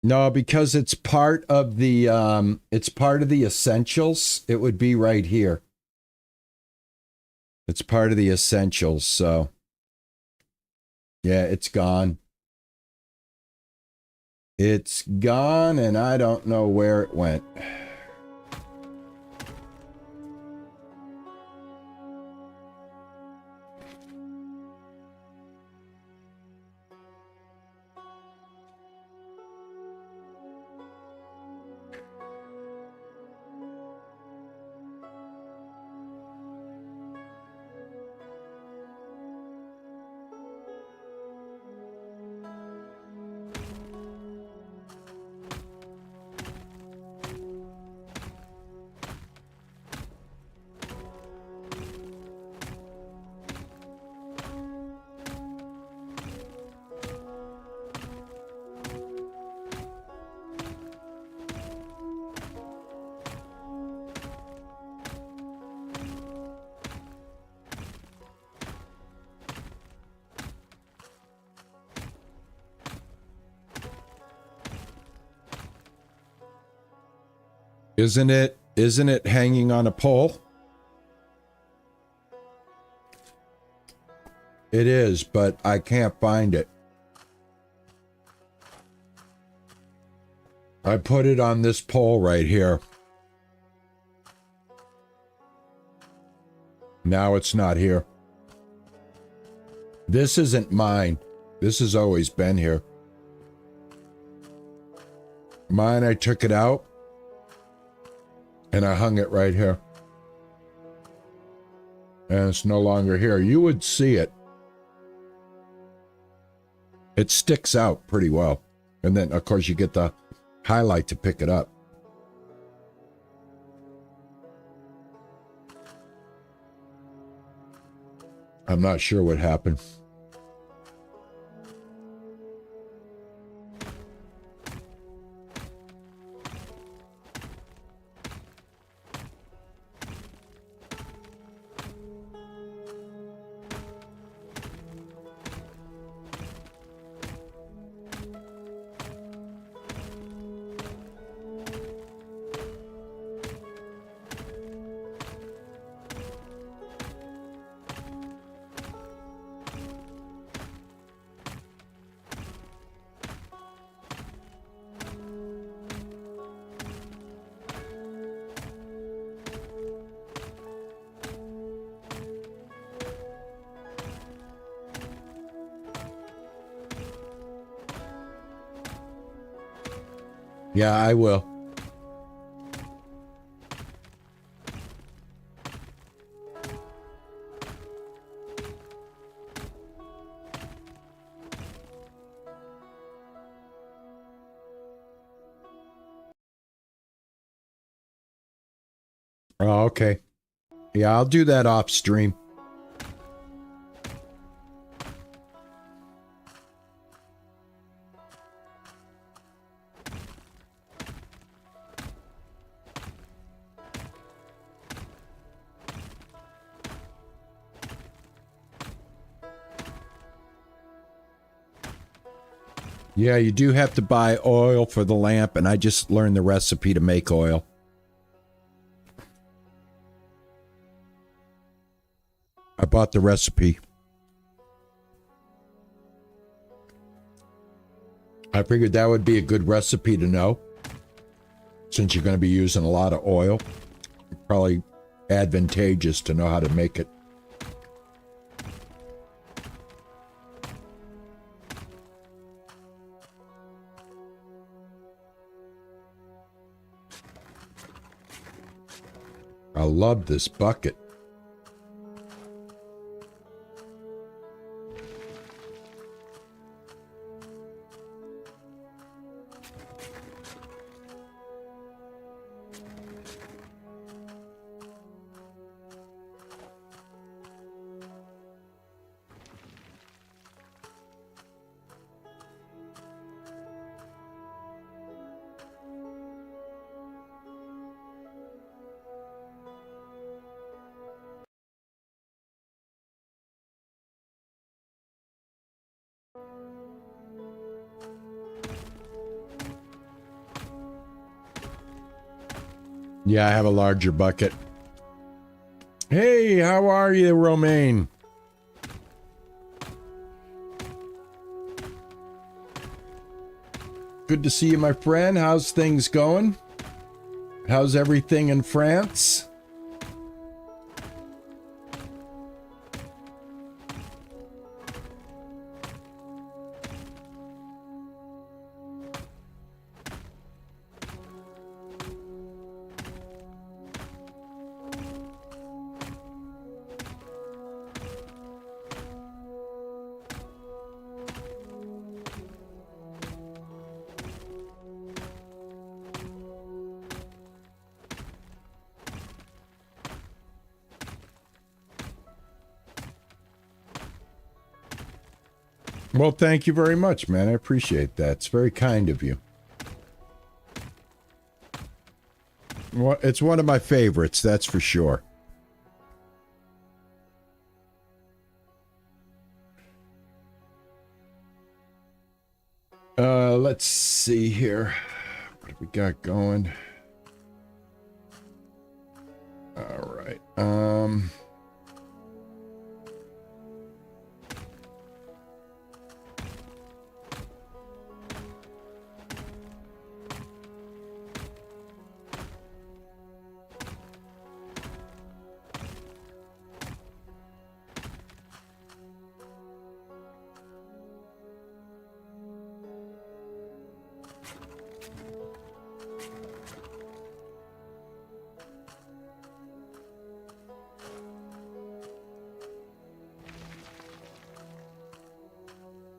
No, because it's part of the essentials. It would be right here. It's part of the essentials, so yeah, it's gone. It's gone, and I don't know where it went. Isn't it hanging on a pole? It is, but I can't find it. I put it on this pole right here. Now it's not here. This isn't mine. This has always been here. Mine, I took it out. And I hung it right here. And it's no longer here. You would see it. It sticks out pretty well. And then, of course, you get the highlight to pick it up. I'm not sure what happened. Yeah, I will. Oh, okay. Yeah, I'll do that off stream. Yeah, you do have to buy oil for the lamp, and I just learned the recipe to make oil. I bought the recipe. I figured that would be a good recipe to know, since you're going to be using a lot of oil. Probably advantageous to know how to make it. I love this bucket. Yeah, I have a larger bucket. Hey, how are you, Romaine? Good to see you, my friend. How's things going? How's everything in France? Well, thank you very much, man. I appreciate that. It's very kind of you. Well, it's one of my favorites, that's for sure. Let's see here. What have we got going? All right.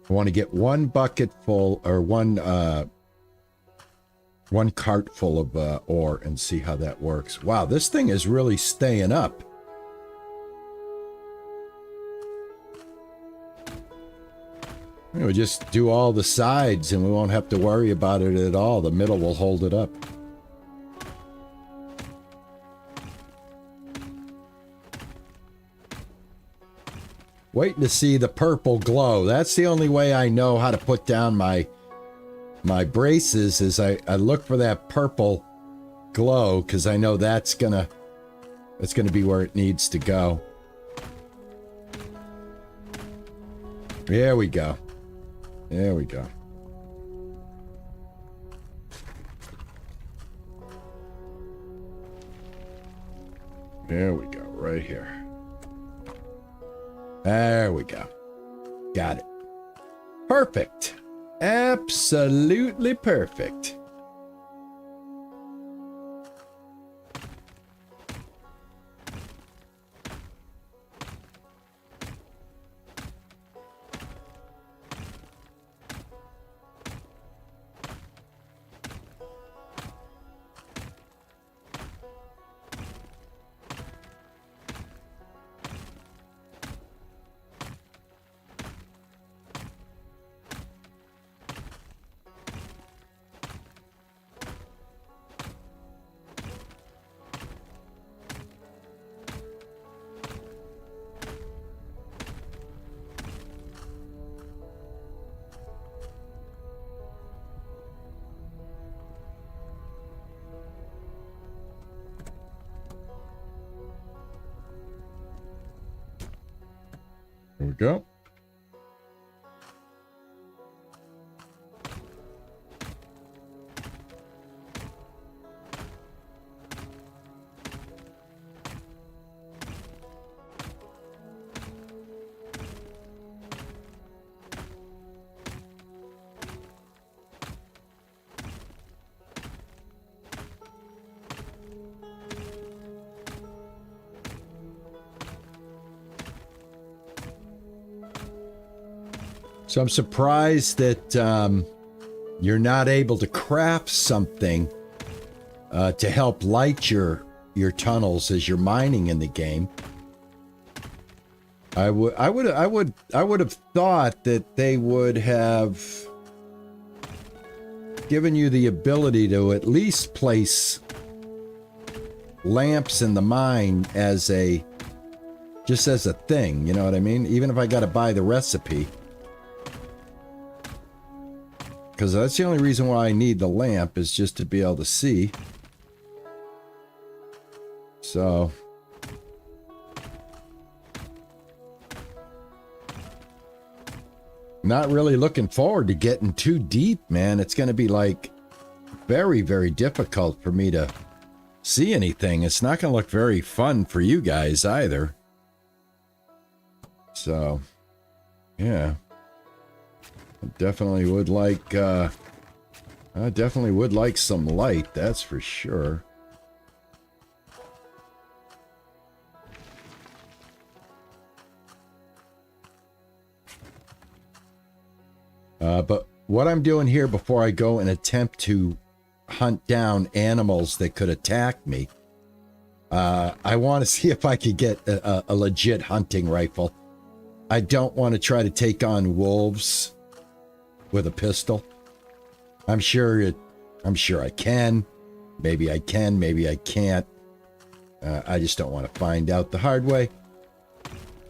I want to get one bucket full, or one cart full of ore and see how that works. Wow, this thing is really staying up. We'll just do all the sides and we won't have to worry about it at all. The middle will hold it up. Waiting to see the purple glow. That's the only way I know how to put down my braces, is I look for that purple glow, because I know that's gonna be where it needs to go. There we go. There we go. There we go, right here. There we go. Got it. Perfect. Absolutely perfect. There we go. So I'm surprised that you're not able to craft something to help light your tunnels as you're mining in the game. I would have thought that they would have given you the ability to at least place lamps in the mine as just as a thing, you know what I mean? Even if I got to buy the recipe. Because that's the only reason why I need the lamp, is just to be able to see. So. Not really looking forward to getting too deep, man. It's going to be like very, very difficult for me to see anything. It's not going to look very fun for you guys either. So, yeah. I definitely would like some light, that's for sure. But what I'm doing here before I go and attempt to hunt down animals that could attack me, I want to see if I could get a legit hunting rifle. I don't want to try to take on wolves with a pistol. I'm sure I can. Maybe I can, maybe I can't. I just don't want to find out the hard way.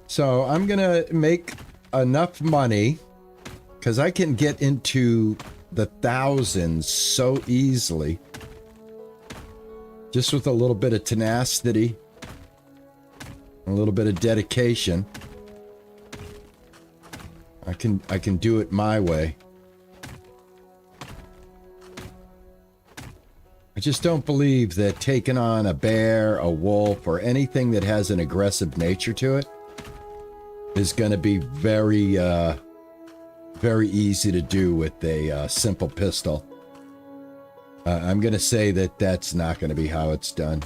So I'm gonna make enough money, because I can get into the thousands so easily. Just with a little bit of tenacity, a little bit of dedication. I can do it my way. I just don't believe that taking on a bear, a wolf, or anything that has an aggressive nature to it is going to be very, very easy to do with a simple pistol. I'm going to say that that's not going to be how it's done.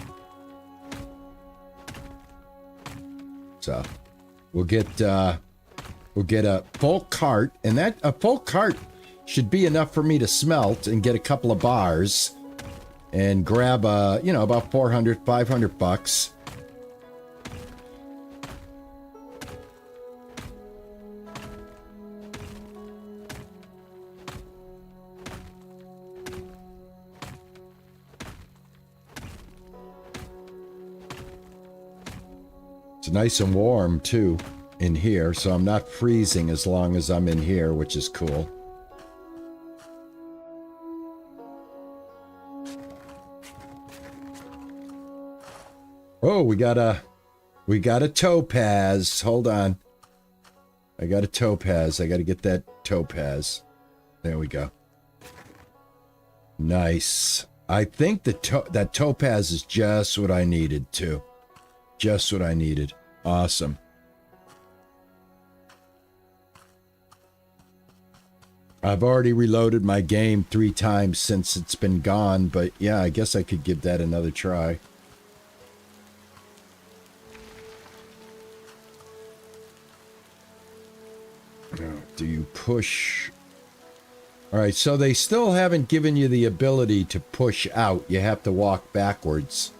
So, we'll get a full cart, and a full cart should be enough for me to smelt and get a couple of bars and grab about 400, 500 bucks. It's nice and warm too in here, so I'm not freezing as long as I'm in here, which is cool. Oh, we got a topaz. Hold on. I got a topaz. I got to get that topaz. There we go. Nice. I think that topaz is just what I needed too. Just what I needed. Awesome. I've already reloaded my game 3 times since it's been gone, but yeah, I guess I could give that another try. Do you push? All right, so they still haven't given you the ability to push out. You have to walk backwards.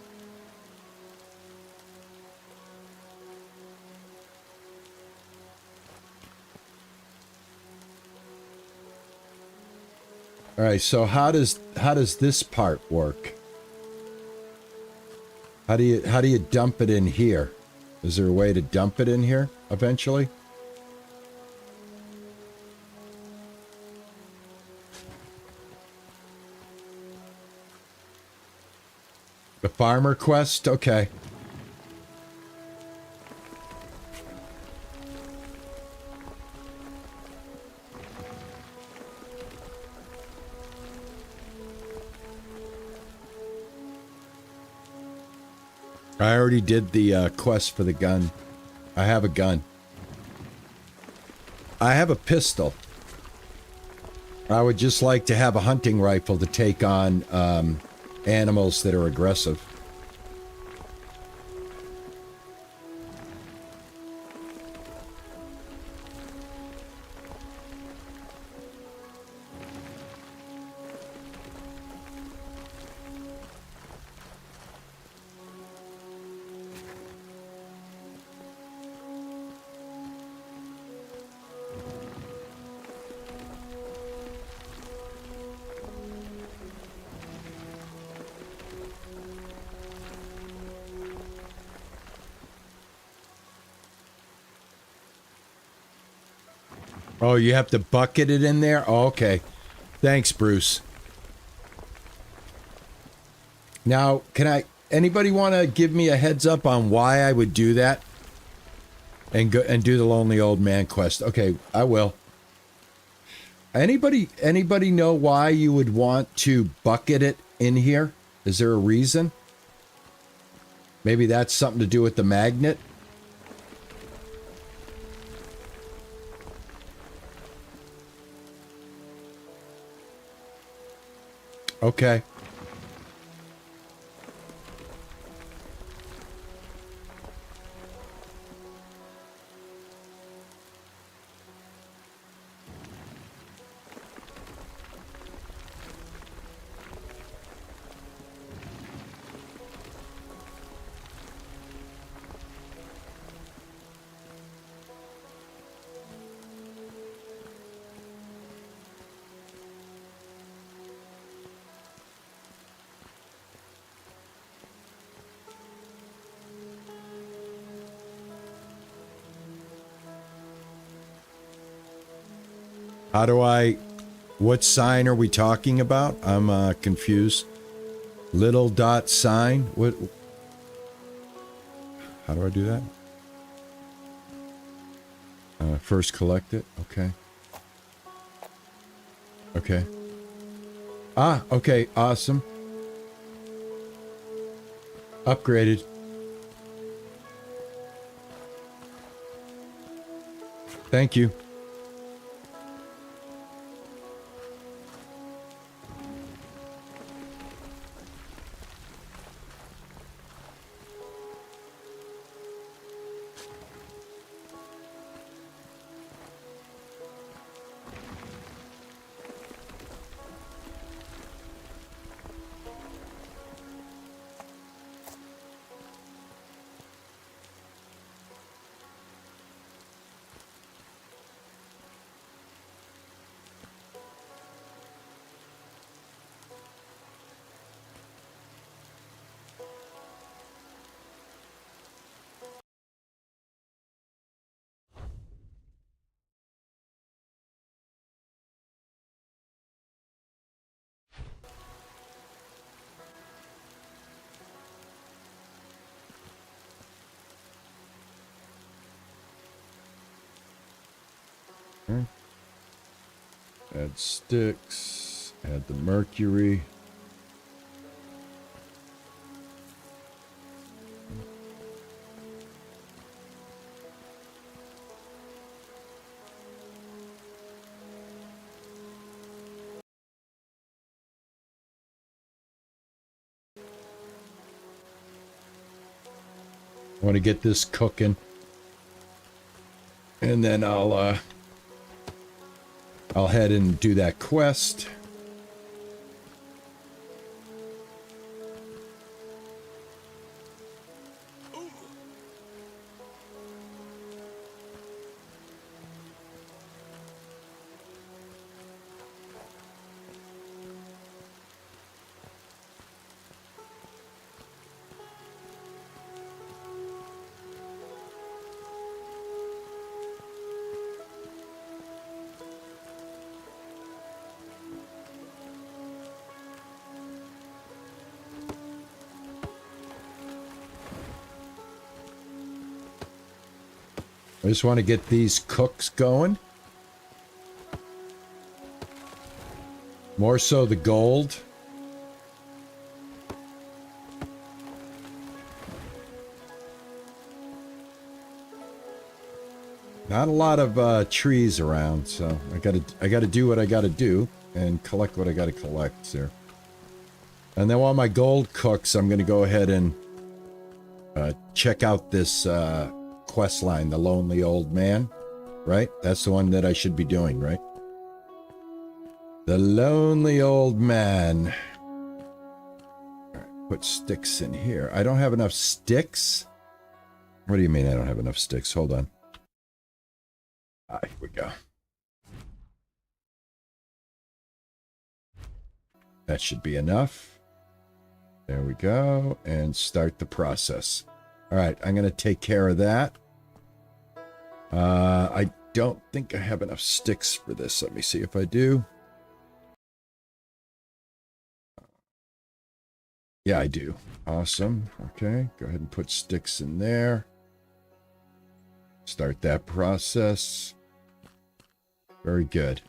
All right, so how does this part work? How do you dump it in here? Is there a way to dump it in here eventually? The farmer quest? Okay. I already did the quest for the gun. I have a gun. I have a pistol. I would just like to have a hunting rifle to take on animals that are aggressive. Oh, you have to bucket it in there? Oh, okay. Thanks, Bruce. Now, anybody want to give me a heads up on why I would do that? And go and do the lonely old man quest. Okay, I will. Anybody know why you would want to bucket it in here? Is there a reason? Maybe that's something to do with the magnet? Okay. What sign are we talking about? I'm confused. Little dot sign? What? How do I do that? First collect it. Okay. Okay. Ah, okay. Awesome. Upgraded. Thank you. Add sticks. Add the mercury. I want to get this cooking. And then I'll head and do that quest. I just want to get these cooks going. More so the gold. Not a lot of trees around, so I gotta do what I gotta do and collect what I gotta collect here. And then while my gold cooks, I'm gonna go ahead and check out this quest line, the Lonely Old Man, right? That's the one that I should be doing, right? The Lonely Old Man. All right, put sticks in here. I don't have enough sticks? What do you mean I don't have enough sticks? Hold on. Ah, here we go. That should be enough. There we go. And start the process. All right, I'm going to take care of that. I don't think I have enough sticks for this. Let me see if I do. Yeah, I do. Awesome. Okay, go ahead and put sticks in there. Start that process. Very good.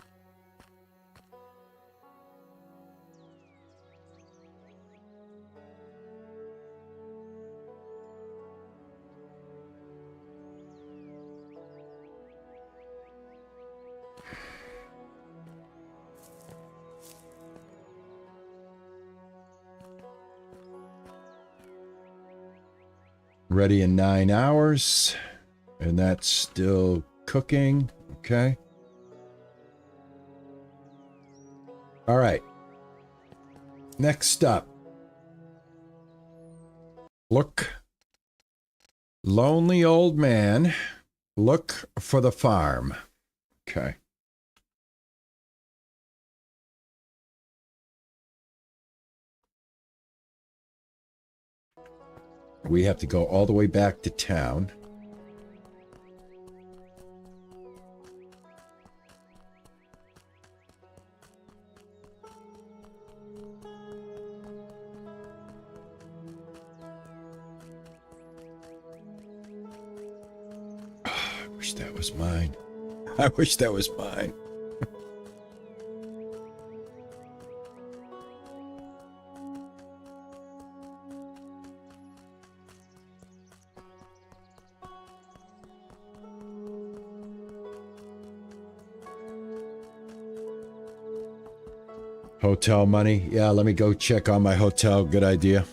Ready in 9 hours. And that's still cooking. Okay. All right. Next up. Look. Lonely Old Man. Look for the farm. Okay. We have to go all the way back to town. I wish that was mine. I wish that was mine. Hotel money. Yeah, let me go check on my hotel. Good idea.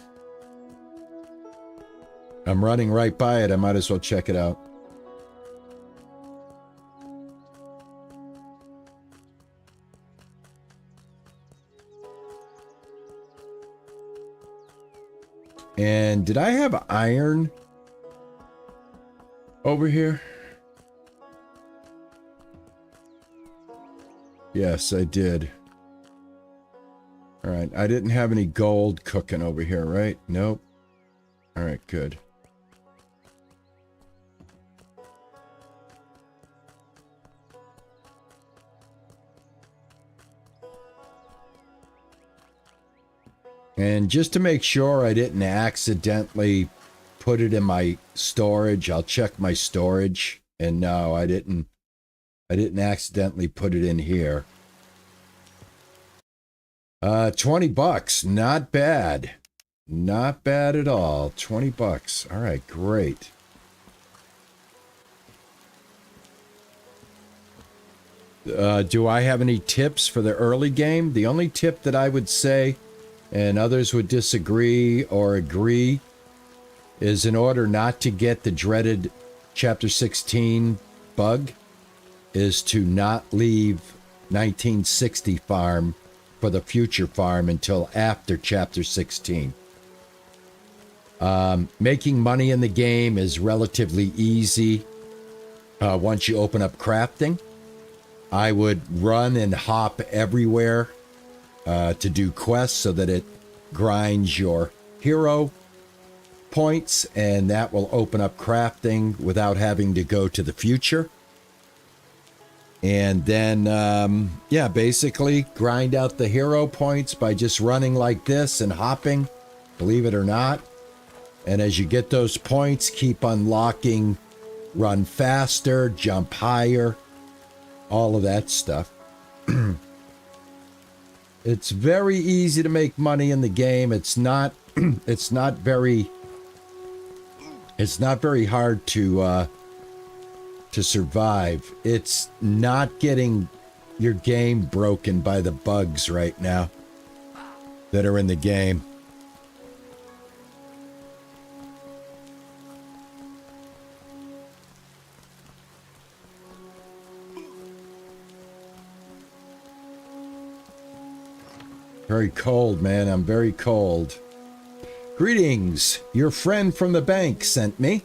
I'm running right by it. I might as well check it out. And did I have iron over here? Yes, I did. All right, I didn't have any gold cooking over here, right? Nope. All right, good. And just to make sure I didn't accidentally put it in my storage, I'll check my storage. And no, I didn't accidentally put it in here. 20 bucks, not bad. Not bad at all. 20 bucks. All right, great. Do I have any tips for the early game? The only tip that I would say, and others would disagree or agree, is in order not to get the dreaded Chapter 16 bug, is to not leave 1960 farm for the future farm until after Chapter 16. Making money in the game is relatively easy once you open up crafting. I would run and hop everywhere to do quests so that it grinds your hero points, and that will open up crafting without having to go to the future. And then, yeah, basically grind out the hero points by just running like this and hopping, believe it or not. And as you get those points, keep unlocking, run faster, jump higher, all of that stuff. It's very easy to make money in the game. It's not very hard to to survive. It's not getting your game broken by the bugs right now that are in the game. Very cold, man. I'm very cold. Greetings. Your friend from the bank sent me.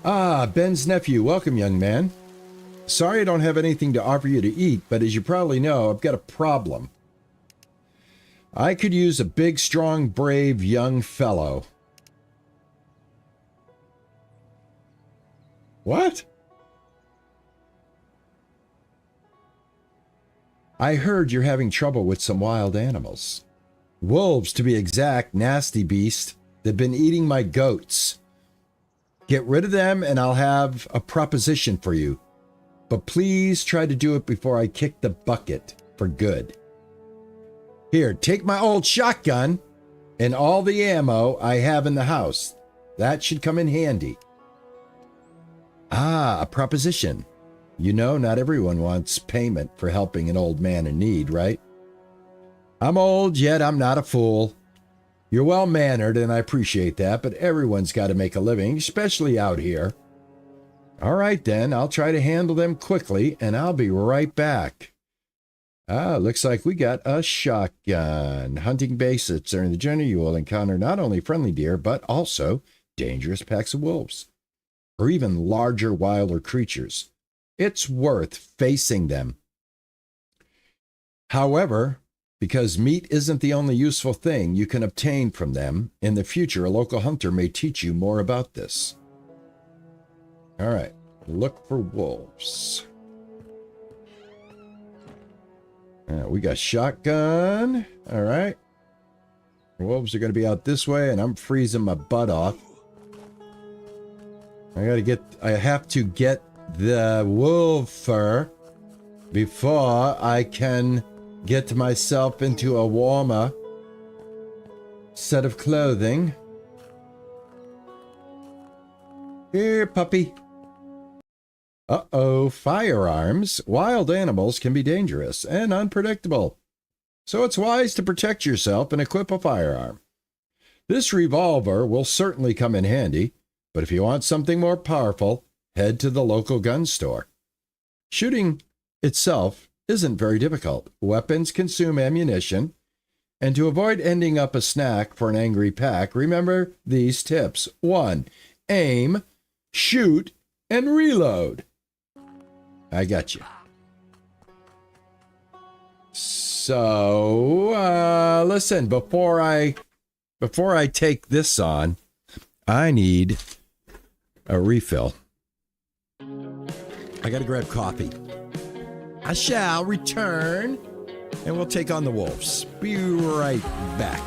Ah, Ben's nephew. Welcome, young man. Sorry I don't have anything to offer you to eat, but as you probably know, I've got a problem. I could use a big, strong, brave young fellow. What? I heard you're having trouble with some wild animals. Wolves, to be exact, nasty beast. They've been eating my goats. Get rid of them and I'll have a proposition for you. But please try to do it before I kick the bucket for good. Here, take my old shotgun and all the ammo I have in the house. That should come in handy. Ah, a proposition. You know, not everyone wants payment for helping an old man in need, right? I'm old, yet I'm not a fool. You're well-mannered, and I appreciate that, but everyone's got to make a living, especially out here. All right, then. I'll try to handle them quickly, and I'll be right back. Ah, looks like we got a shotgun. Hunting basics. During the journey, you will encounter not only friendly deer, but also dangerous packs of wolves, or even larger, wilder creatures. It's worth facing them. However, because meat isn't the only useful thing you can obtain from them, in the future a local hunter may teach you more about this. All right, look for wolves. We got shotgun. All right. Wolves are going to be out this way, and I'm freezing my butt off. I have to get the wolf fur before I can get myself into a warmer set of clothing. Here, puppy. Uh-oh, firearms. Wild animals can be dangerous and unpredictable, so it's wise to protect yourself and equip a firearm. This revolver will certainly come in handy, but if you want something more powerful, head to the local gun store. Shooting itself isn't very difficult. Weapons consume ammunition, and to avoid ending up a snack for an angry pack, remember these tips. 1. Aim, shoot, and reload. I got you. So, listen, before I take this on, I need a refill. I gotta grab coffee. I shall return, and we'll take on the wolves. Be right back.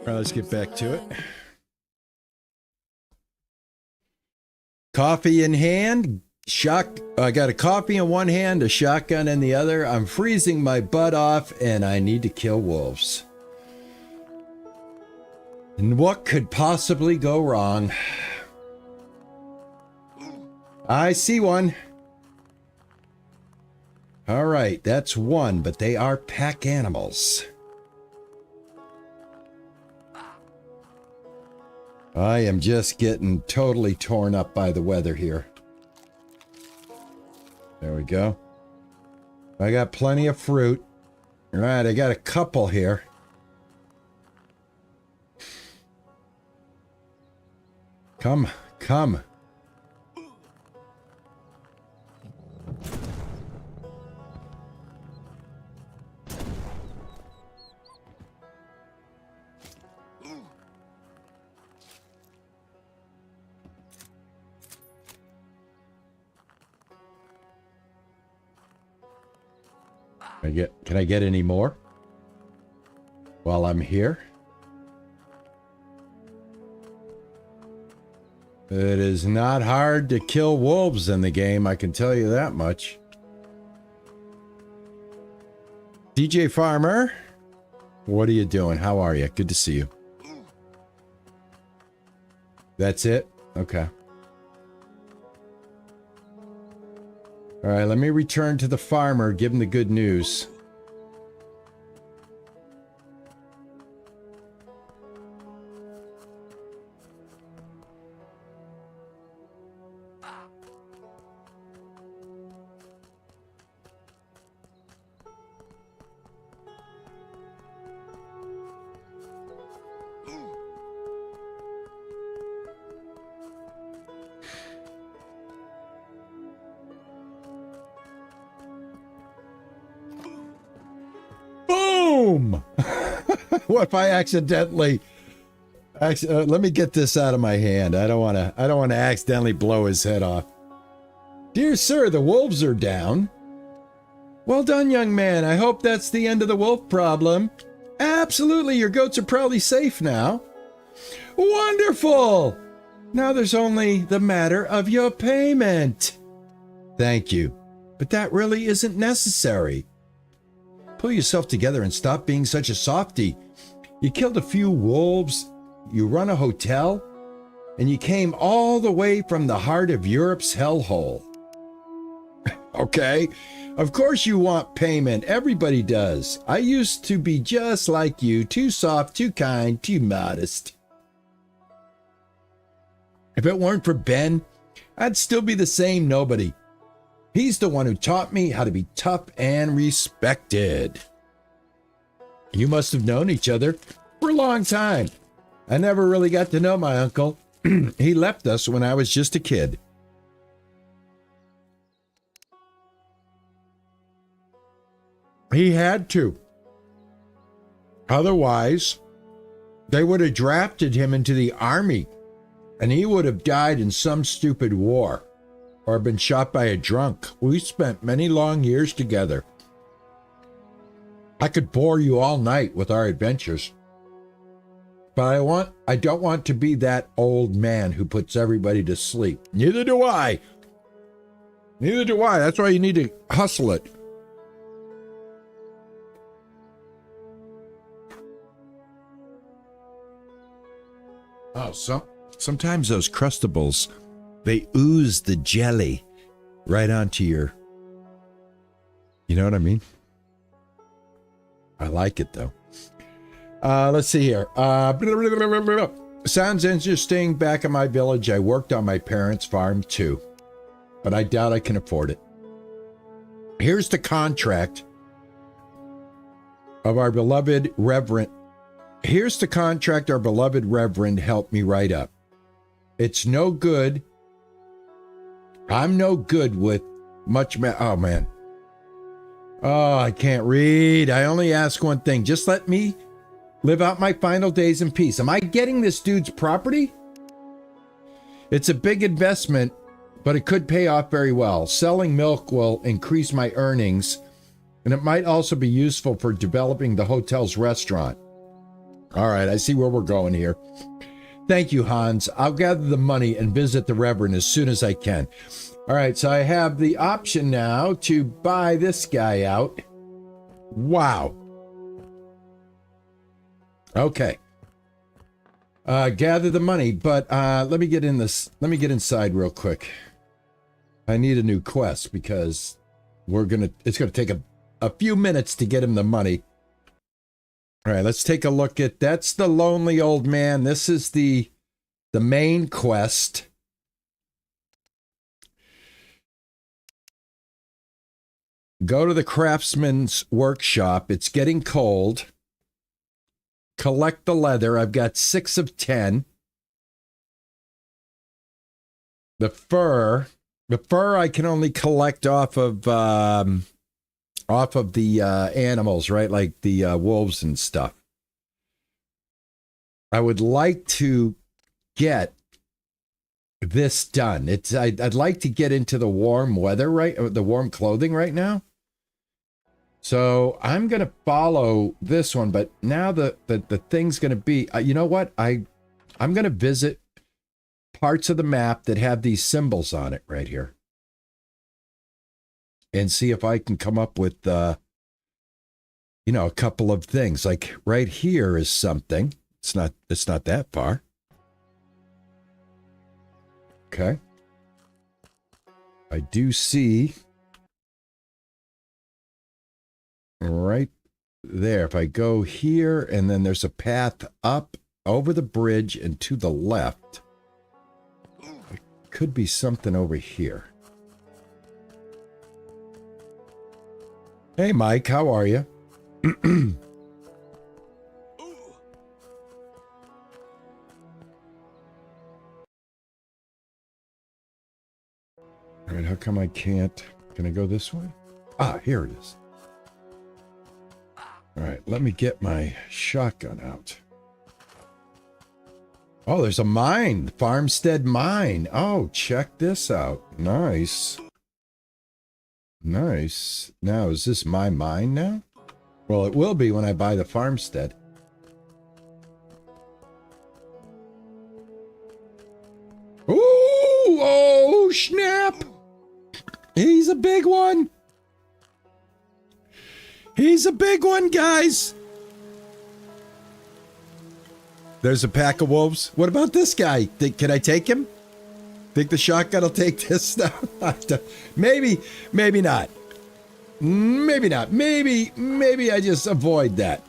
All right, let's get back to it. Coffee in hand. I got a coffee in one hand, a shotgun in the other. I'm freezing my butt off, and I need to kill wolves. And what could possibly go wrong? I see one. All right, that's one, but they are pack animals. I am just getting totally torn up by the weather here. There we go. I got plenty of fruit. All right, I got a couple here. Come, come. Can I get any more while I'm here? It is not hard to kill wolves in the game, I can tell you that much. DJ Farmer, what are you doing? How are you? Good to see you. That's it? Okay. All right, let me return to the farmer, give him the good news. Boom! What if I accidentally... let me get this out of my hand. I don't want to accidentally blow his head off. Dear sir, the wolves are down. Well done, young man. I hope that's the end of the wolf problem. Absolutely, your goats are probably safe now. Wonderful! Now there's only the matter of your payment. Thank you, but that really isn't necessary. Pull yourself together and stop being such a softy. You killed a few wolves, you run a hotel, and you came all the way from the heart of Europe's hellhole. Okay, of course you want payment. Everybody does. I used to be just like you, too soft, too kind, too modest. If it weren't for Ben, I'd still be the same nobody. He's the one who taught me how to be tough and respected. You must have known each other for a long time. I never really got to know my uncle. He left us when I was just a kid. He had to. Otherwise, they would have drafted him into the army, and he would have died in some stupid war or been shot by a drunk. We spent many long years together. I could bore you all night with our adventures. But I don't want to be that old man who puts everybody to sleep. Neither do I. Neither do I. That's why you need to hustle it. Oh, sometimes those Crustables, they ooze the jelly right onto your... You know what I mean? I like it, though. Let's see here. Sounds interesting. Back in my village, I worked on my parents' farm, too. But I doubt I can afford it. Here's the contract of our beloved Reverend. Here's the contract our beloved Reverend helped me write up. It's no good. I'm no good with much. Oh, man. Oh, I can't read. I only ask one thing. Just let me live out my final days in peace. Am I getting this dude's property? It's a big investment, but it could pay off very well. Selling milk will increase my earnings, and it might also be useful for developing the hotel's restaurant. All right, I see where we're going here. Thank you, Hans. I'll gather the money and visit the Reverend as soon as I can. All right, so I have the option now to buy this guy out. Wow. Okay. Gather the money, but let me get in this. Let me get inside real quick. I need a new quest because it's gonna take a few minutes to get him the money. All right, let's take a look at, that's the lonely old man. This is the main quest. Go to the craftsman's workshop. It's getting cold. Collect the leather. I've got 6 of 10. The fur I can only collect off of the animals, right? Like the wolves and stuff. I would like to get this done. I'd like to get into the warm weather, right? The warm clothing right now. So I'm going to follow this one, but now the thing's going to be, you know what? I'm going to visit parts of the map that have these symbols on it right here. And see if I can come up with, a couple of things. Like right here is something. It's not that far. Okay. I do see right there. If I go here and then there's a path up over the bridge and to the left. It could be something over here. Hey, Mike, how are you? All right, how come I can't? Can I go this way? Ah, here it is. All right, let me get my shotgun out. Oh, there's a mine. Farmstead mine. Oh, check this out. Nice. Nice. Now, is this my mine now? Well, it will be when I buy the farmstead. Ooh! Oh, snap! He's a big one! He's a big one, guys! There's a pack of wolves. What about this guy? Can I take him? Think the shotgun will take this now? Maybe, maybe not. Maybe not. Maybe I just avoid that.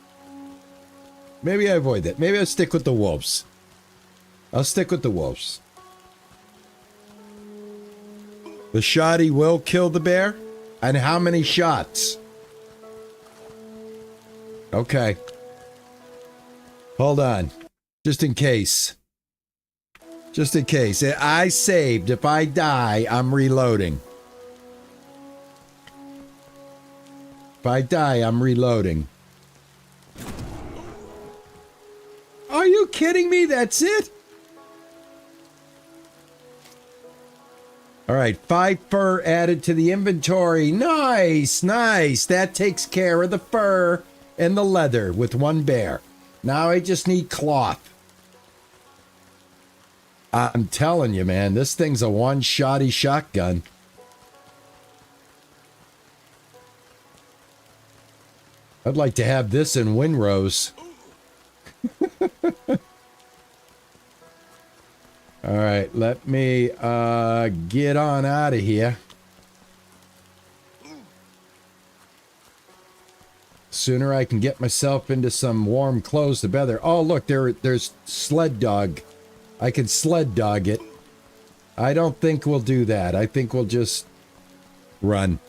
Maybe I avoid that. Maybe I'll stick with the wolves. I'll stick with the wolves. The shotty will kill the bear? And how many shots? Okay. Hold on. Just in case. Just in case. I saved. If I die, I'm reloading. If I die, I'm reloading. Are you kidding me? That's it? All right, 5 fur added to the inventory. Nice, nice. That takes care of the fur and the leather with 1 bear. Now I just need cloth. I'm telling you, man, this thing's a one-shotty shotgun. I'd like to have this in Windrose. All right, let me get on out of here. Sooner I can get myself into some warm clothes, the better. Oh, look, there's sled dog. I can sled dog it. I don't think we'll do that. I think we'll just run.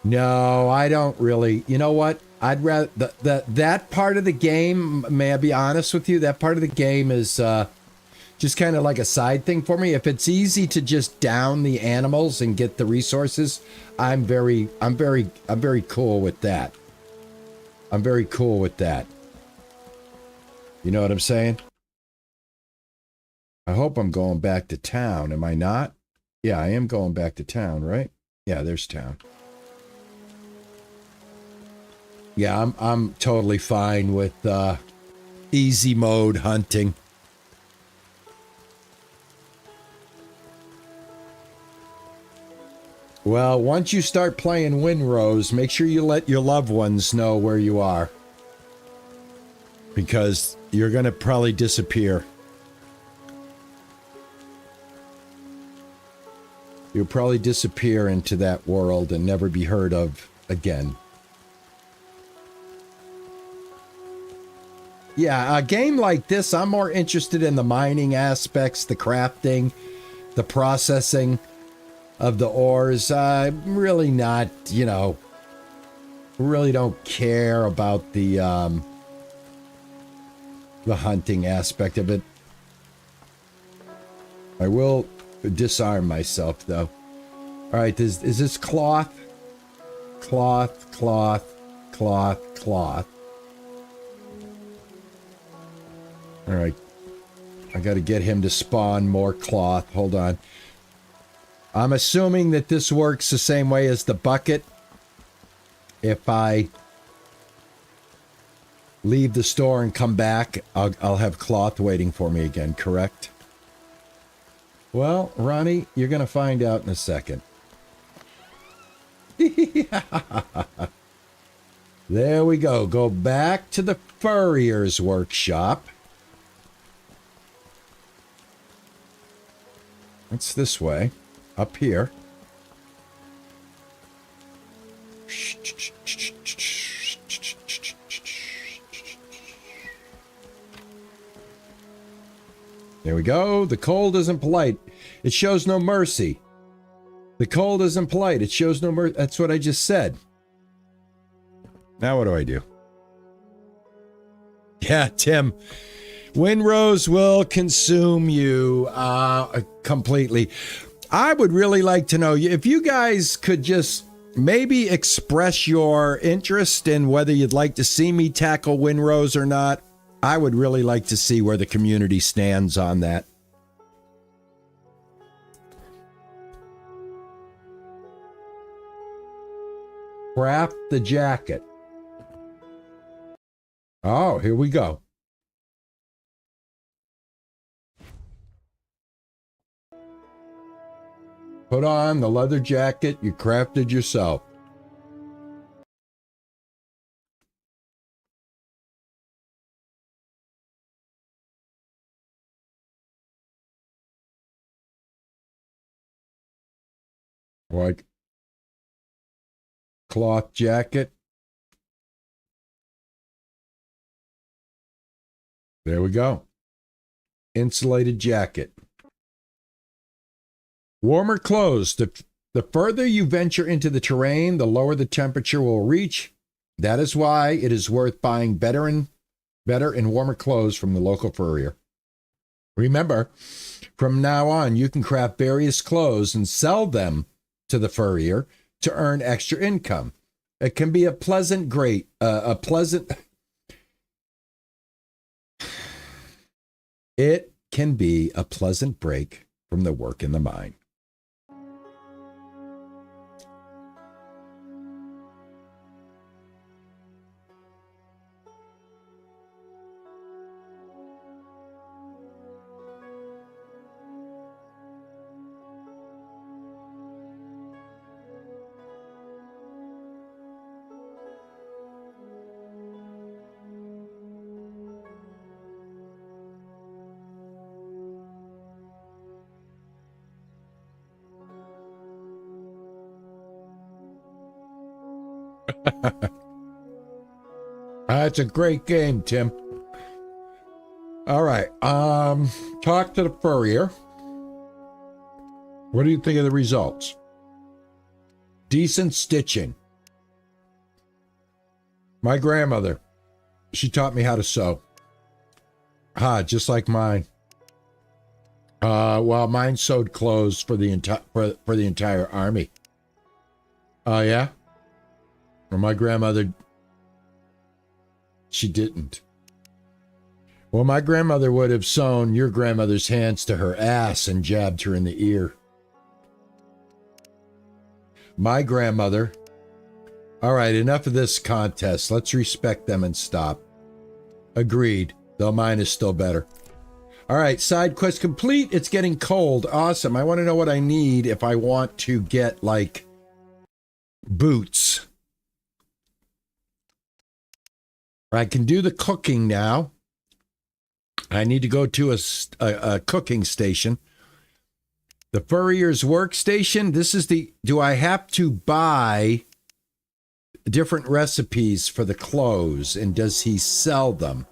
No, I don't really. You know what? I'd rather that part of the game, may I be honest with you, that part of the game is just kind of like a side thing for me. If it's easy to just down the animals and get the resources, I'm very cool with that. I'm very cool with that. You know what I'm saying? I hope I'm going back to town. Am I not? Yeah, I am going back to town, right? Yeah, there's town. Yeah, I'm totally fine with easy mode hunting. Well, once you start playing Windrose, make sure you let your loved ones know where you are. Because you're going to probably disappear. You'll probably disappear into that world and never be heard of again. Yeah, a game like this, I'm more interested in the mining aspects, the crafting, the processing of the ores. I'm really not, you know, really don't care about the hunting aspect of it. I will disarm myself, though. All right, is this cloth? Cloth, cloth, cloth, cloth. All right. I got to get him to spawn more cloth. Hold on. I'm assuming that this works the same way as the bucket. If I leave the store and come back, I'll have cloth waiting for me again, correct? Well, Ronnie, you're going to find out in a second. There we go. Go back to the furrier's workshop. It's this way. Up here. There we go. The cold isn't polite. It shows no mercy. The cold isn't polite. It shows no mercy. That's what I just said. Now what do I do? Yeah, Tim. Windrose will consume you completely. I would really like to know if you guys could just maybe express your interest in whether you'd like to see me tackle Windrose or not. I would really like to see where the community stands on that. Craft the jacket. Oh, here we go. Put on the leather jacket you crafted yourself. Like cloth jacket. There we go. Insulated jacket. Warmer clothes. The further you venture into the terrain, the lower the temperature will reach. That is why it is worth buying better and warmer clothes from the local furrier. Remember, from now on, you can craft various clothes and sell them to the furrier to earn extra income. It can be a pleasant break from the work in the mine. That's a great game, Tim. All right. Talk to the furrier. What do you think of the results? Decent stitching. My grandmother, she taught me how to sew. Just like mine. Well, mine sewed clothes for the entire army. Oh, yeah? Well, my grandmother, she didn't. Well, my grandmother would have sewn your grandmother's hands to her ass and jabbed her in the ear. My grandmother All right, enough of this contest. Let's respect them and stop. Agreed, though mine is still better. All right, side quest complete. It's getting cold. Awesome. I want to know what I need if I want to get, like, boots. I can do the cooking now. I need to go to a cooking station. The furrier's workstation. This is the... Do I have to buy different recipes for the clothes? And does he sell them?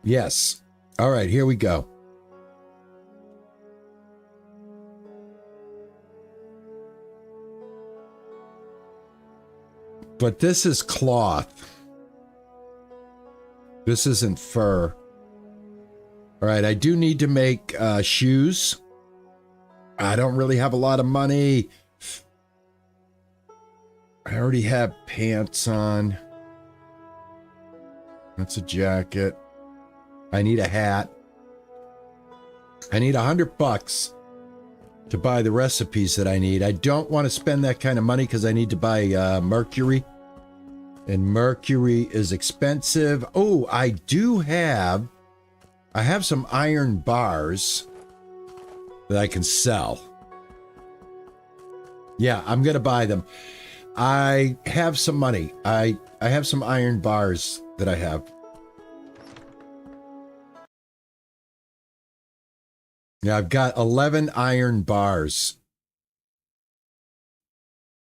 Yes. All right, here we go. But this is cloth. This isn't fur. All right, I do need to make shoes. I don't really have a lot of money. I already have pants on. That's a jacket. I need a hat. I need $100 to buy the recipes that I need. I don't want to spend that kind of money because I need to buy mercury. And mercury is expensive. Oh, I have some iron bars that I can sell. Yeah, I'm going to buy them. I have some money. I have some iron bars that I have. Yeah, I've got 11 iron bars.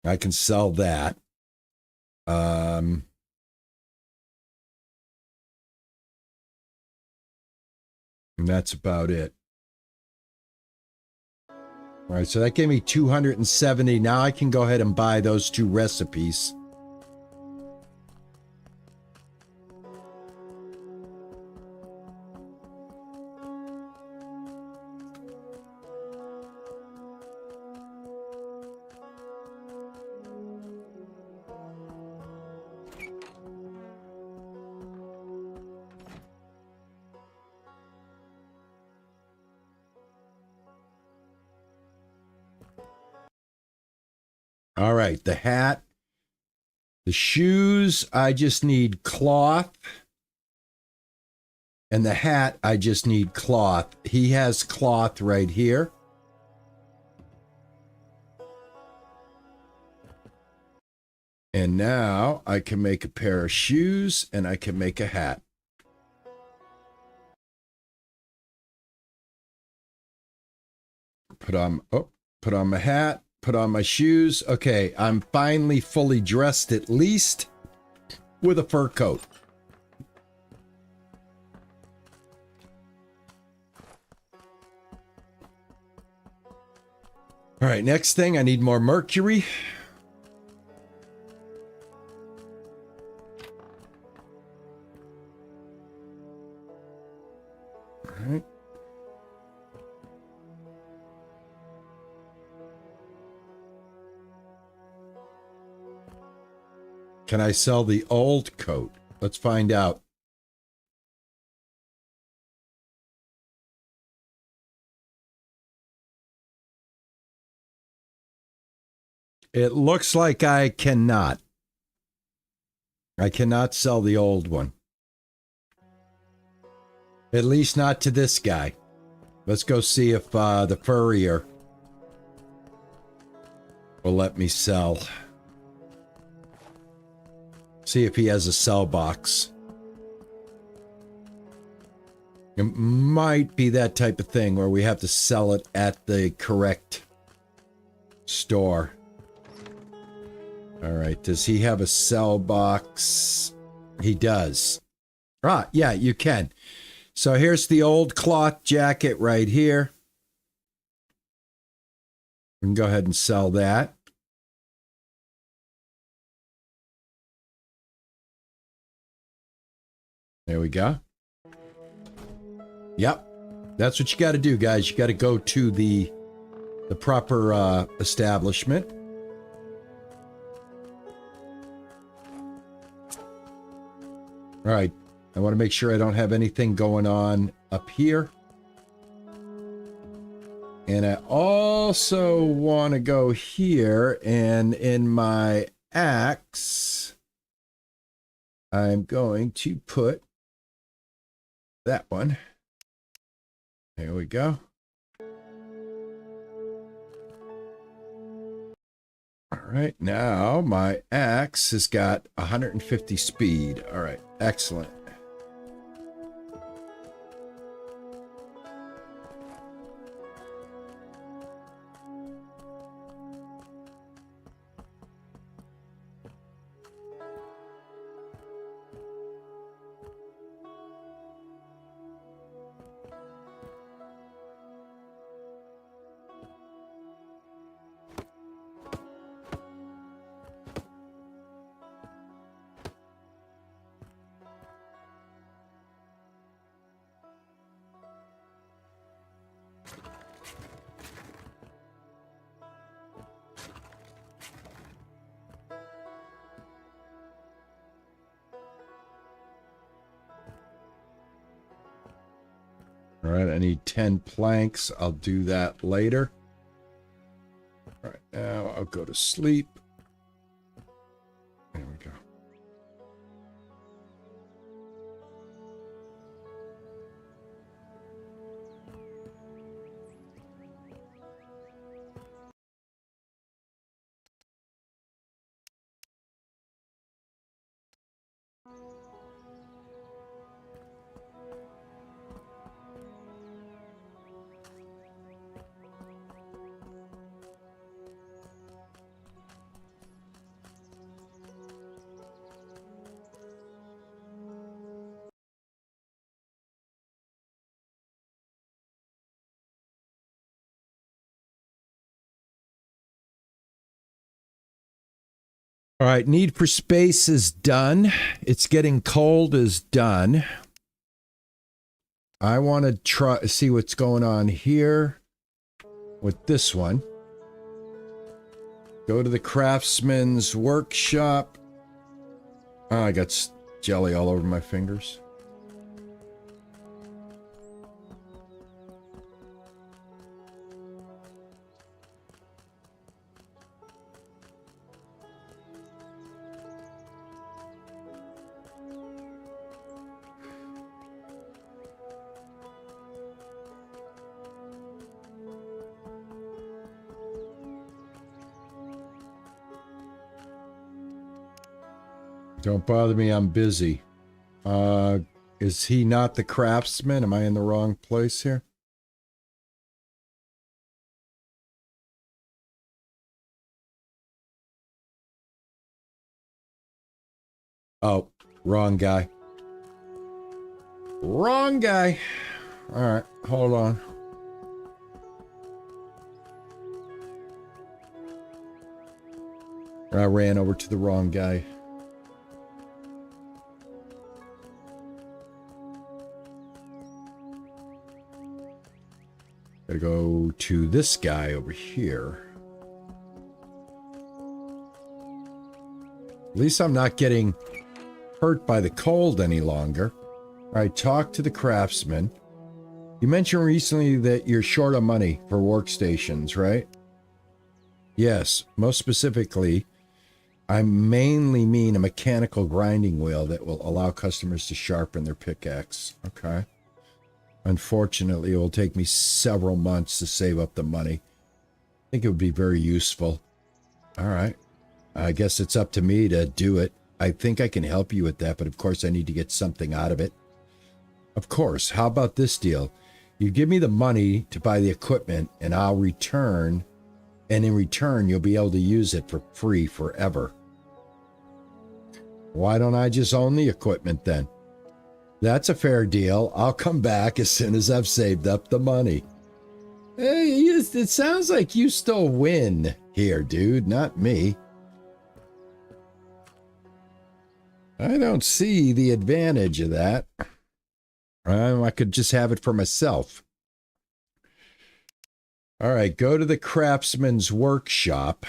I can sell that. And that's about it. All right, so that gave me 270. Now I can go ahead and buy those 2 recipes. All right, the hat, the shoes, I just need cloth. And the hat, I just need cloth. He has cloth right here. And now I can make a pair of shoes and I can make a hat. Put on my hat. Put on my shoes. Okay, I'm finally fully dressed, at least with a fur coat. All right, next thing, I need more mercury. All right. Can I sell the old coat? Let's find out. It looks like I cannot. I cannot sell the old one. At least not to this guy. Let's go see if the furrier will let me sell. See if he has a sell box. It might be that type of thing where we have to sell it at the correct store. All right, does he have a sell box? He does. Ah, yeah, you can. So here's the old cloth jacket right here. We can go ahead and sell that. There we go. Yep. That's what you got to do, guys. You got to go to the proper establishment. All right. I want to make sure I don't have anything going on up here. And I also want to go here and in my axe, I'm going to put that one. There we go. All right, now my axe has got 150 speed. All right, excellent. All right, I need 10 planks. I'll do that later. All right, now I'll go to sleep. There we go. All right, need for space is done. It's getting cold is done. I want to try see what's going on here with this one. Go to the craftsman's workshop. Oh, I got jelly all over my fingers. Don't bother me, I'm busy. Is he not the craftsman? Am I in the wrong place here? Oh, wrong guy. Wrong guy. All right, hold on. I ran over to the wrong guy. Gotta go to this guy over here. At least I'm not getting hurt by the cold any longer. All right, talk to the craftsman. You mentioned recently that you're short on money for workstations, right? Yes, most specifically, I mainly mean a mechanical grinding wheel that will allow customers to sharpen their pickaxe. Okay. Unfortunately, it will take me several months to save up the money. I think it would be very useful. All right. I guess it's up to me to do it. I think I can help you with that, but of course I need to get something out of it. Of course. How about this deal? You give me the money to buy the equipment and I'll return, and in return you'll be able to use it for free forever. Why don't I just own the equipment then? That's a fair deal. I'll come back as soon as I've saved up the money. Hey, it sounds like you still win here, dude, not me. I don't see the advantage of that. I could just have it for myself. All right, go to the craftsman's workshop,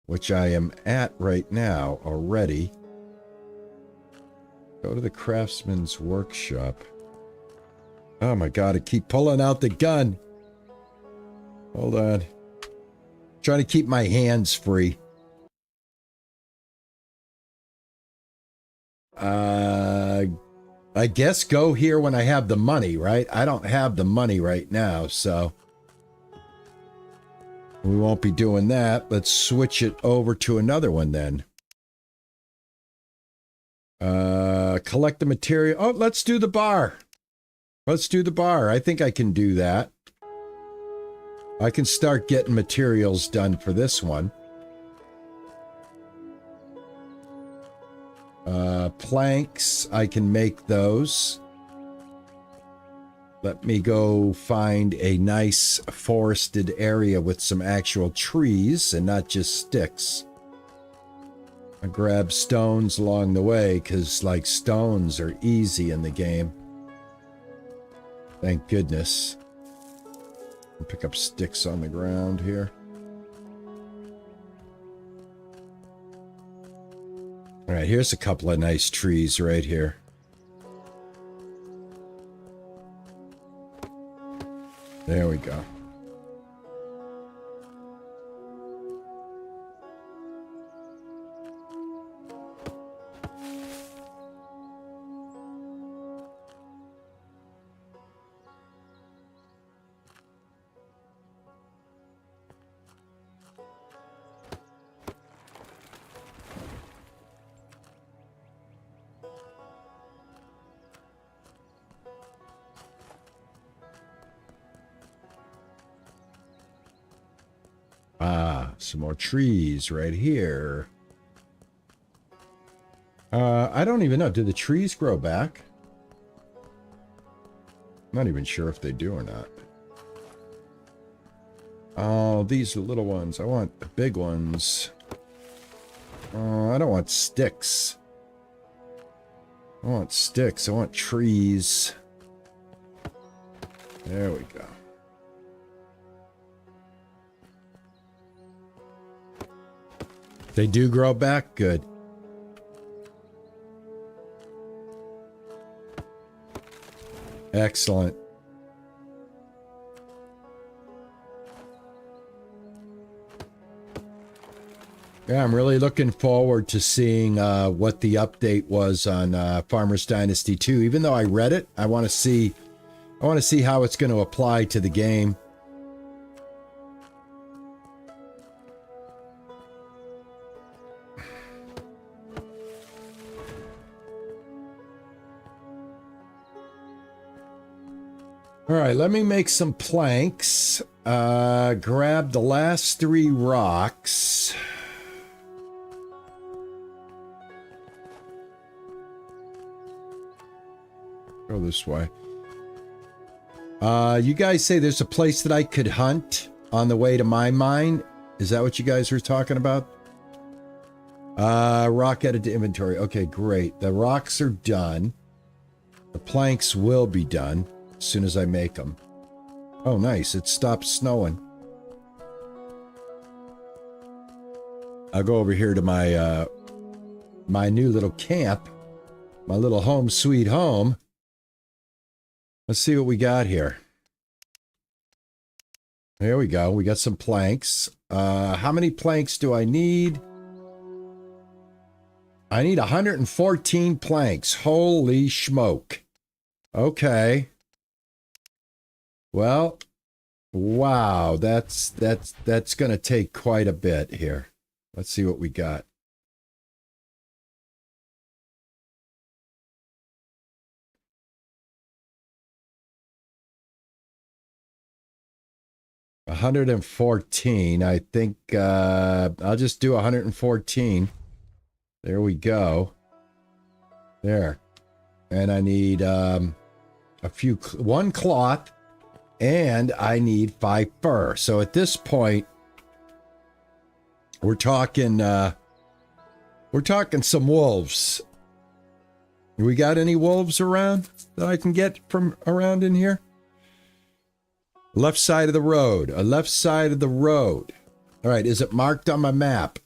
which I am at right now already. Go to the craftsman's workshop. Oh my God, I keep pulling out the gun. Hold on. Trying to keep my hands free. I guess go here when I have the money, right? I don't have the money right now, so we won't be doing that. Let's switch it over to another one then. Collect the material. Oh, let's do the bar. Let's do the bar. I think I can do that. I can start getting materials done for this one. Planks, I can make those. Let me go find a nice forested area with some actual trees and not just sticks. I grab stones along the way because, like, stones are easy in the game. Thank goodness. I'll pick up sticks on the ground here. All right, here's a couple of nice trees right here. There we go. Some more trees right here. I don't even know. Do the trees grow back? I'm not even sure if they do or not. Oh, these are little ones. I want the big ones. I don't want sticks. I want sticks. I want trees. There we go. They do grow back? Good. Excellent. Yeah, I'm really looking forward to seeing what the update was on Farmers Dynasty 2. Even though I read it, I want to see how it's going to apply to the game. All right, let me make some planks. Grab the last 3 rocks. Go this way. You guys say there's a place that I could hunt on the way to my mine. Is that what you guys were talking about? Rock added to inventory. Okay, great. The rocks are done. The planks will be done as soon as I make them. Oh, nice. It stopped snowing. I'll go over here to my my new little camp. My little home sweet home. Let's see what we got here. There we go. We got some planks. How many planks do I need? I need 114 planks. Holy smoke. Okay. Well, wow, that's going to take quite a bit here. Let's see what we got. $114. I think I'll just do 114. There we go. There. And I need one cloth, and I need 5 fur. So at this point, we're talking some wolves. We got any wolves around that I can get from around in here? Left side of the road. A left side of the road. All right, is it marked on my map?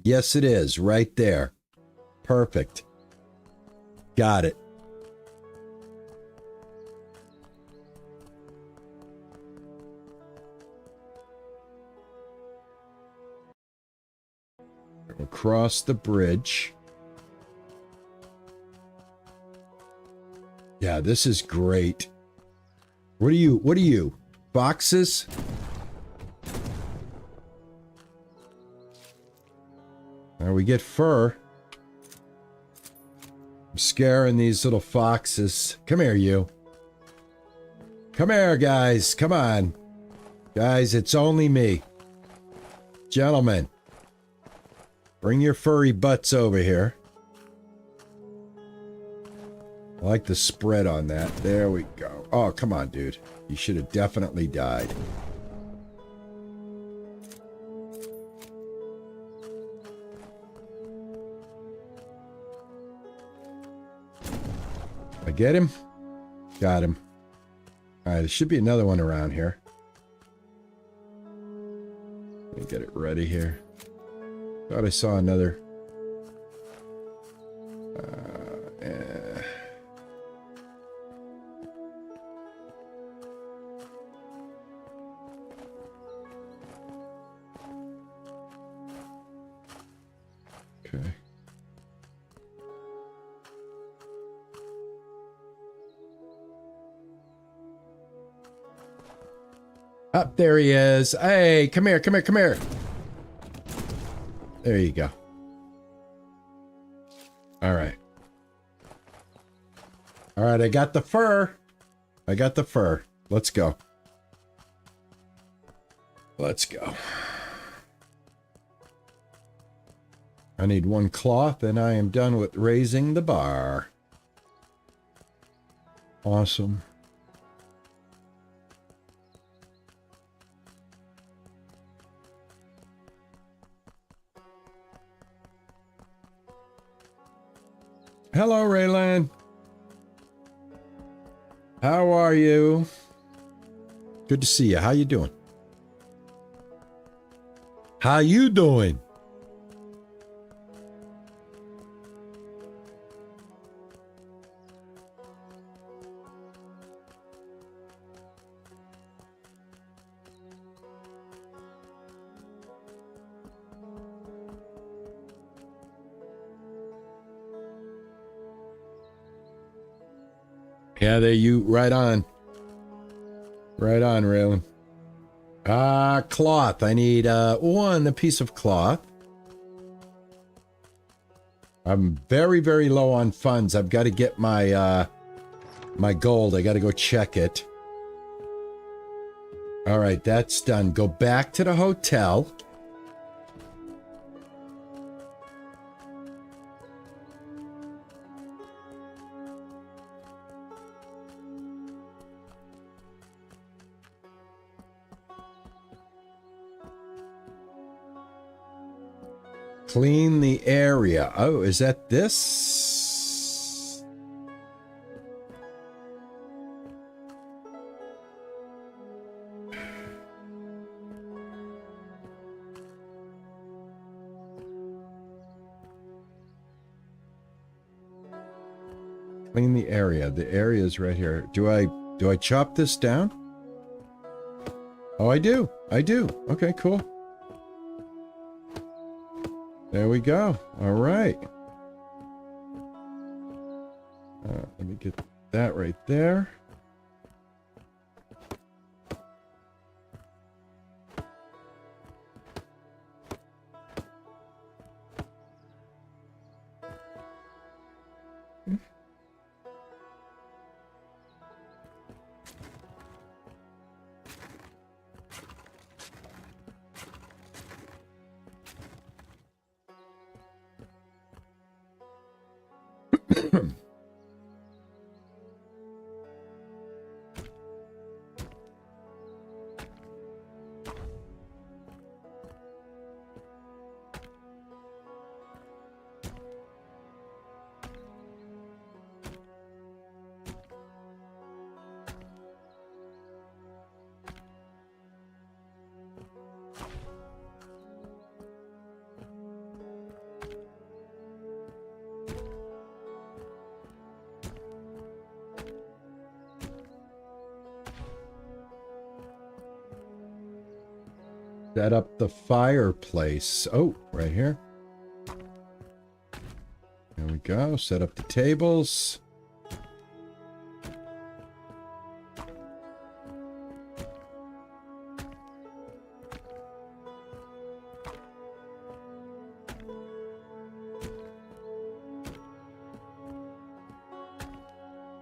Yes, it is. Right there. Perfect. Got it. Across the bridge. Yeah, this is great. What are you? What are you? Foxes? Now we get fur. I'm scaring these little foxes. Come here, you. Come here, guys. Come on. Guys, it's only me. Gentlemen. Bring your furry butts over here. I like the spread on that. There we go. Oh, come on, dude. You should have definitely died. I get him? Got him. Alright, there should be another one around here. Let me get it ready here. Thought I saw another. Okay. Up there he is. Hey, come here, come here, come here. There you go. All right. All right, I got the fur. I got the fur. Let's go. Let's go. I need one cloth and I am done with raising the bar. Awesome. Hello, Raylan. How are you? Good to see you. How you doing? How you doing? Yeah, there you, right on. Right on, Raylan. Cloth. I need, a piece of cloth. I'm very, very low on funds. I've got to get my, my gold. I got to go check it. All right, that's done. Go back to the hotel. Clean the area. Oh, is that this? Clean the area. The area is right here. Do I chop this down? Oh, I do. I do. Okay, cool. There we go. All right. Let me get that right there. Set up the fireplace. Oh, right here. There we go. Set up the tables.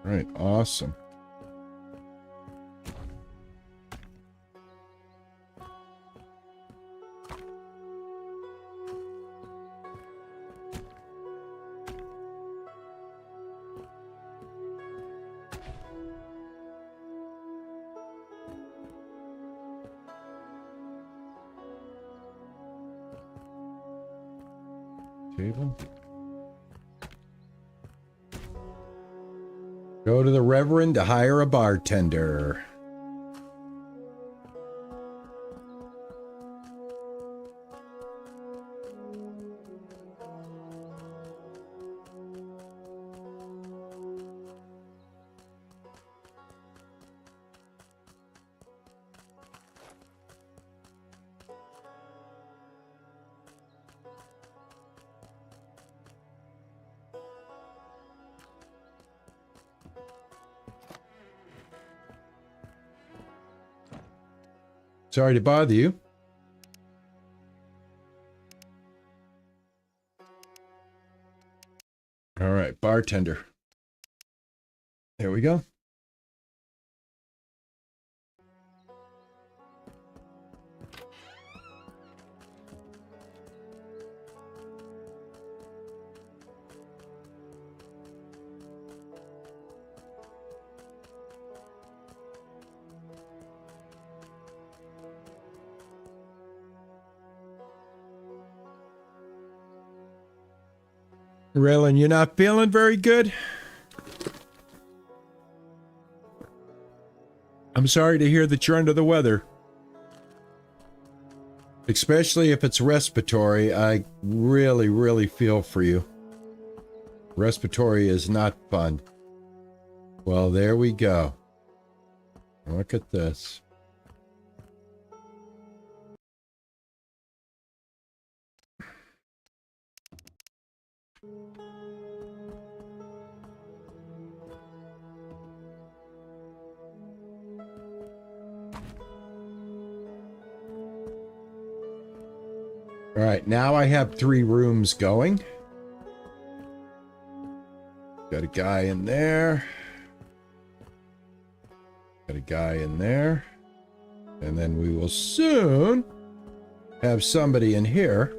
All right, awesome. Table. Go to the Reverend to hire a bartender. Sorry to bother you. All right, bartender. There we go. Raylan, you're not feeling very good? I'm sorry to hear that you're under the weather. Especially if it's respiratory, I really, really feel for you. Respiratory is not fun. Well, there we go. Look at this. All right, now I have 3 rooms going. Got a guy in there. Got a guy in there. And then we will soon have somebody in here,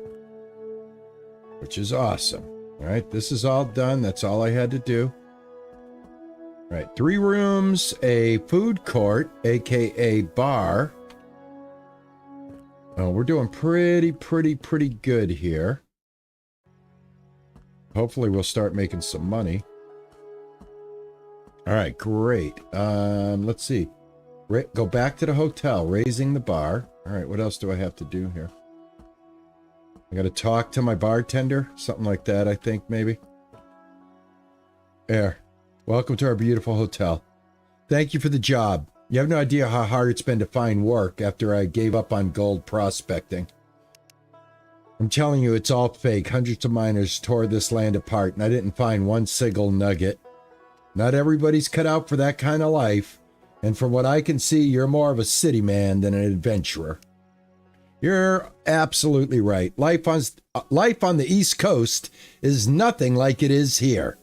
which is awesome. All right, this is all done. That's all I had to do. All right, 3 rooms, a food court, aka bar. Oh, we're doing pretty good here. Hopefully we'll start making some money. All right, great. Let's see. Go back to the hotel, raising the bar. All right, what else do I have to do here? I got to talk to my bartender, something like that, I think, maybe. There. Welcome to our beautiful hotel. Thank you for the job. You have no idea how hard it's been to find work after I gave up on gold prospecting. I'm telling you, it's all fake. Hundreds of miners tore this land apart, and I didn't find one single nugget. Not everybody's cut out for that kind of life, and from what I can see, you're more of a city man than an adventurer. You're absolutely right. Life on the East Coast is nothing like it is here.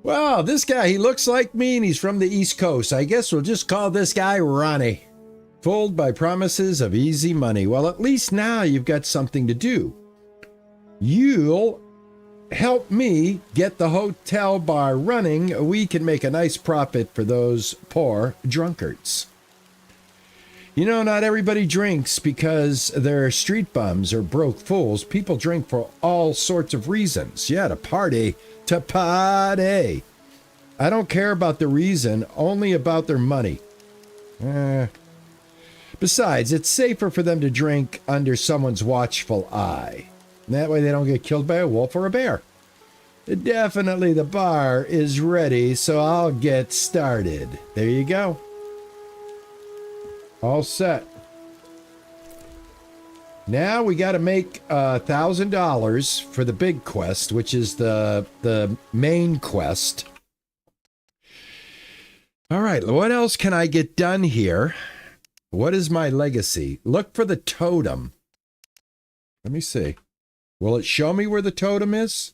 Well, this guy, he looks like me and he's from the East Coast. I guess we'll just call this guy Ronnie. Fooled by promises of easy money. Well, at least now you've got something to do. You'll help me get the hotel bar running. We can make a nice profit for those poor drunkards. You know, not everybody drinks because they're street bums or broke fools. People drink for all sorts of reasons. Yeah, to party. To party. I don't care about the reason, only about their money. Besides, it's safer for them to drink under someone's watchful eye. That way they don't get killed by a wolf or a bear. Definitely the bar is ready, so I'll get started. There you go. All set. Now we got to make $1,000 for the big quest, which is the main quest. All right, what else can I get done here? What is my legacy? Look for the totem. Let me see. Will it show me where the totem is?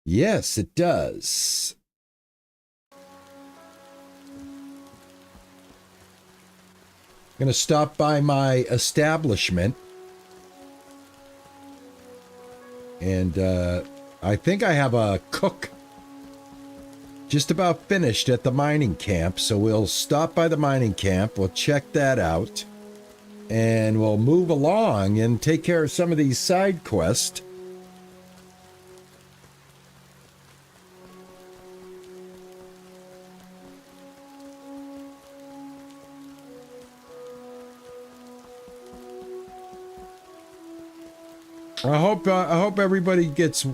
Yes, it does. I'm going to stop by my establishment. And I think I have a cook just about finished at the mining camp. So we'll stop by the mining camp. We'll check that out. And we'll move along and take care of some of these side quests. I hope everybody gets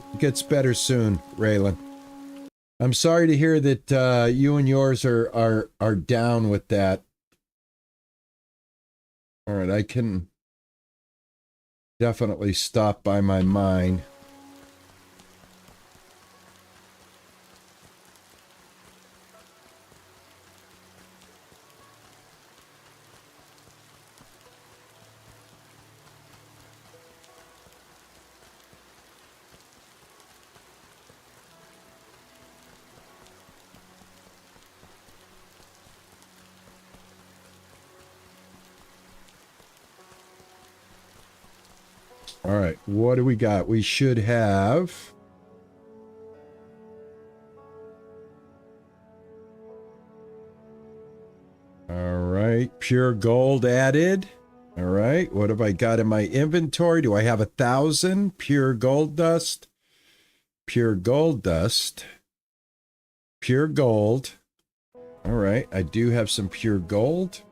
better soon, Raylan. I'm sorry to hear that you and yours are down with that. All right, I can definitely stop by my mine. All right, what do we got? We should have... All right, pure gold added. All right, what have I got in my inventory? Do I have 1,000 pure gold dust? Pure gold dust. Pure gold. All right, I do have some pure gold.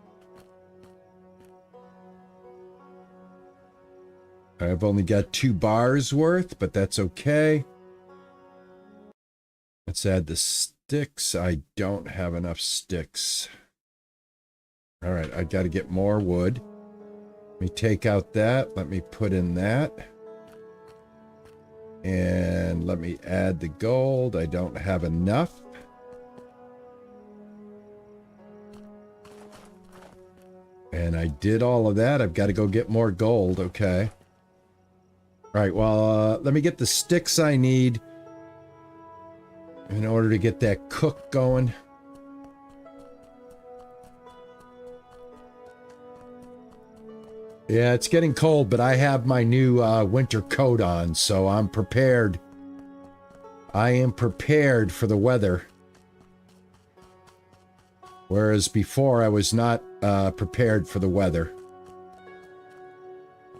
I've only got 2 bars worth, but that's okay. Let's add the sticks. I don't have enough sticks. All right, I got to get more wood. Let me take out that. Let me put in that. And let me add the gold. I don't have enough. And I did all of that. I've got to go get more gold. Okay. All right, well, let me get the sticks I need in order to get that cook going. Yeah, it's getting cold, but I have my new winter coat on, so I'm prepared. I am prepared for the weather. Whereas before, I was not prepared for the weather.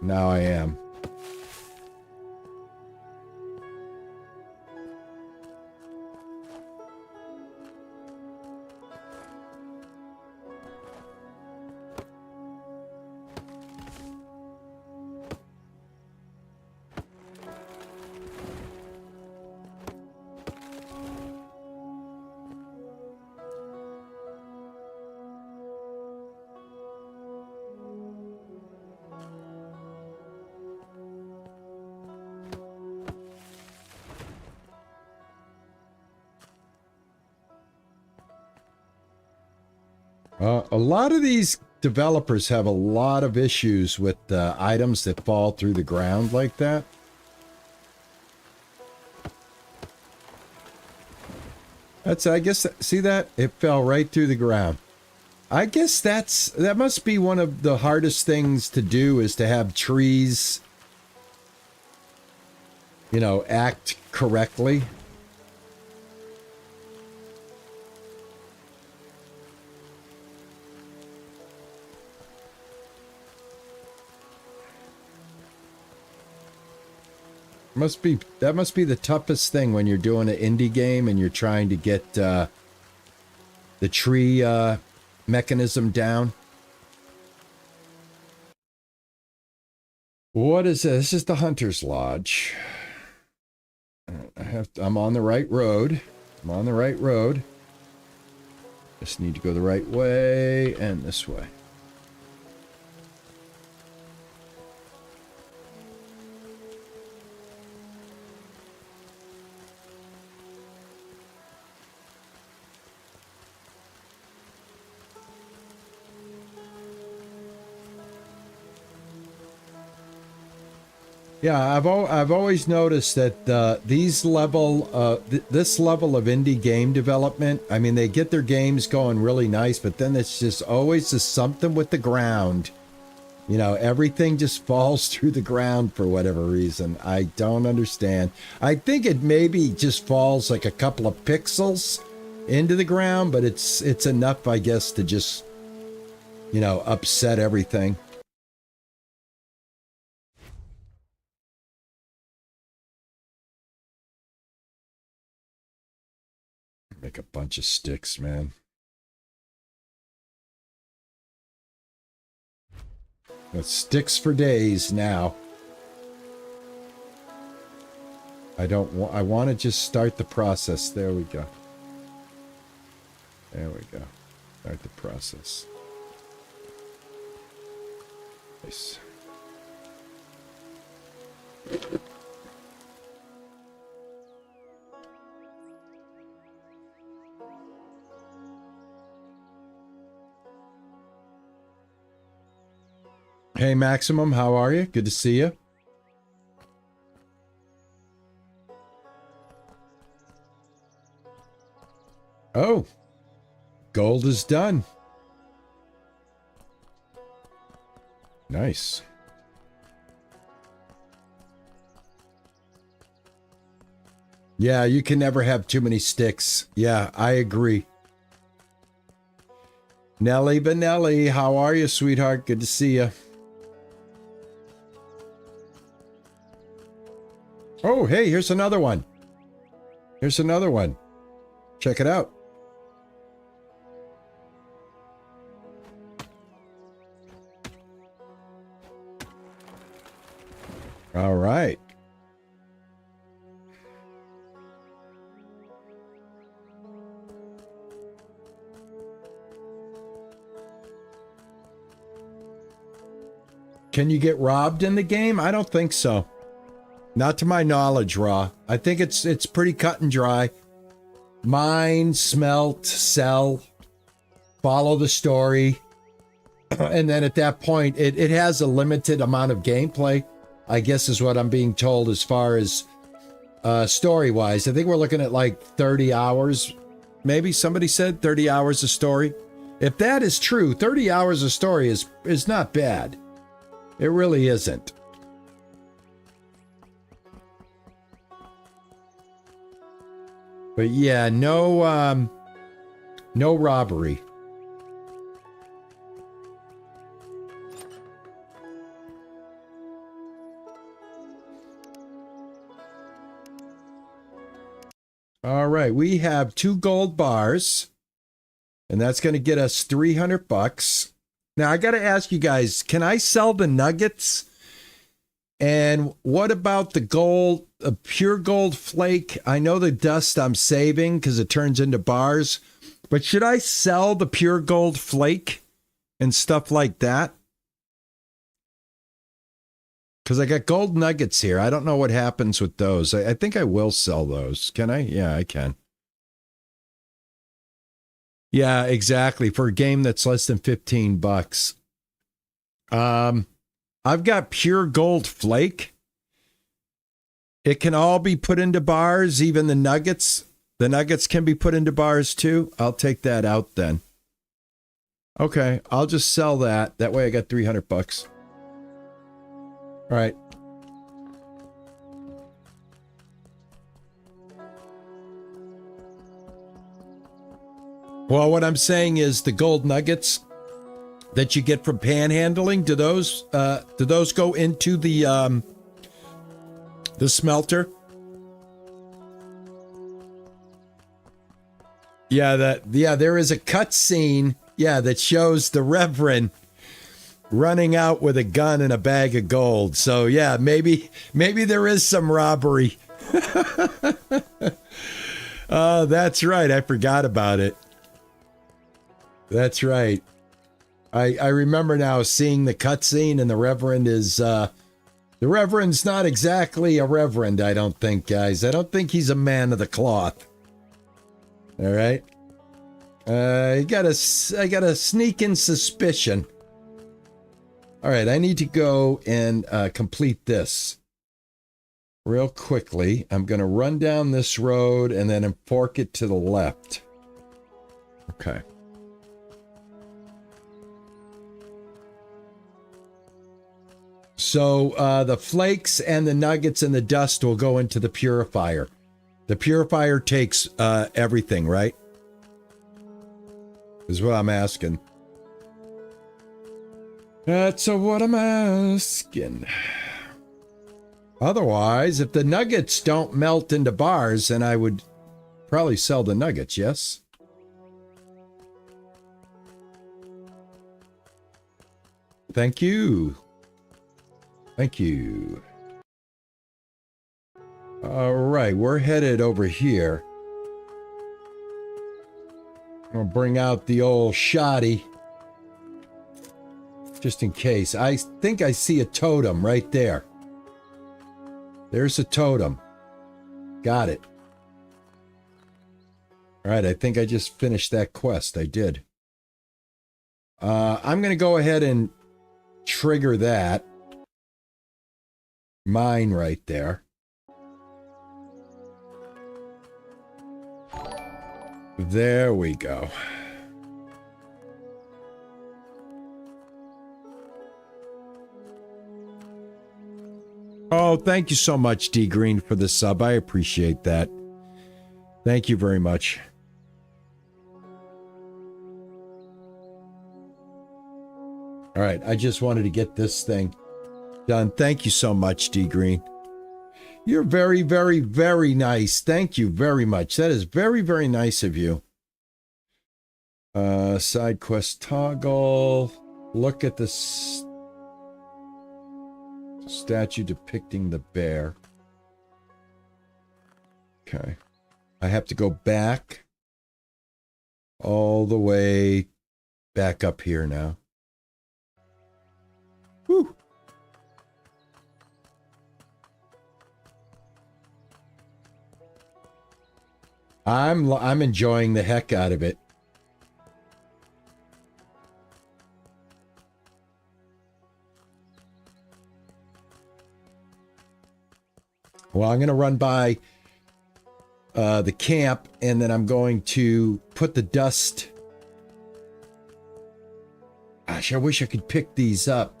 Now I am. A lot of these developers have a lot of issues with items that fall through the ground like that. I guess, see that? It fell right through the ground. I guess that must be one of the hardest things to do, is to have trees, you know, act correctly. That must be the toughest thing when you're doing an indie game and you're trying to get the tree mechanism down. What is this? This is the Hunter's Lodge. I'm on the right road. I'm on the right road. Just need to go the right way and this way. Yeah, I've always noticed that this level of indie game development, I mean, they get their games going really nice, but then it's just always just something with the ground. You know, everything just falls through the ground for whatever reason. I don't understand. I think it maybe just falls like a couple of pixels into the ground, but it's enough, I guess, to just, you know, upset everything. Make a bunch of sticks, man. That sticks for days now. I want to just start the process. There we go. There we go. Start the process. Nice. Hey, Maximum, how are you? Good to see you. Oh, gold is done. Nice. Yeah, you can never have too many sticks. Yeah, I agree. Nelly Benelli, how are you, sweetheart? Good to see you. Oh, hey, here's another one. Here's another one. Check it out. All right. Can you get robbed in the game? I don't think so. Not to my knowledge, Raw. I think it's pretty cut and dry. Mine, smelt, sell, follow the story. And then at that point, it has a limited amount of gameplay, I guess is what I'm being told as far as story-wise. I think we're looking at like 30 hours. Maybe somebody said 30 hours of story. If that is true, 30 hours of story is not bad. It really isn't. But yeah, no robbery. All right, we have 2 gold bars, and that's going to get us 300 bucks. Now, I got to ask you guys, can I sell the nuggets? And what about the gold, a pure gold flake? I know the dust I'm saving because it turns into bars, but should I sell the pure gold flake and stuff like that? Because I got gold nuggets here. I don't know what happens with those. I think I will sell those. Can I? Yeah, I can. Yeah, exactly. For a game that's less than 15 bucks. I've got pure gold flake. It can all be put into bars, even the nuggets. The nuggets can be put into bars too. I'll take that out then. Okay, I'll just sell that. That way I got 300 bucks. All right. Well, what I'm saying is the gold nuggets that you get from panhandling, do those go into the smelter? Yeah, there is a cut scene, that shows the Reverend running out with a gun and a bag of gold. So yeah, maybe there is some robbery. Oh, that's right. I forgot about it. That's right. I remember now seeing the cutscene, and the Reverend's not exactly a reverend, I don't think, guys. I don't think he's a man of the cloth. All right. I got a sneaking suspicion. All right, I need to go and complete this. real quickly. I'm going to run down this road and then fork it to the left. Okay. So the flakes and the nuggets and the dust will go into the purifier. The purifier takes everything, right? Is what I'm asking. That's what I'm asking. Otherwise, if the nuggets don't melt into bars, then I would probably sell the nuggets, yes? Thank you. Thank you. All right, we're headed over here. I'll bring out the old shoddy. Just in case. I think I see a totem right there. There's a totem. Got it. All right, I think I just finished that quest. I did. I'm going to go ahead and trigger that. Mine right there. There we go. Oh, thank you so much, D Green, for the sub. I appreciate that. Thank you very much. All right, I just wanted to get this thing done. Thank you so much, D Green. You're very, very, very nice. Thank you very much. That is very, very nice of you. Side quest toggle. Look at the statue depicting the bear. Okay. I have to go back all the way back up here now. Whew. I'm enjoying the heck out of it. Well, I'm going to run by the camp, and then I'm going to put the dust. Gosh, I wish I could pick these up.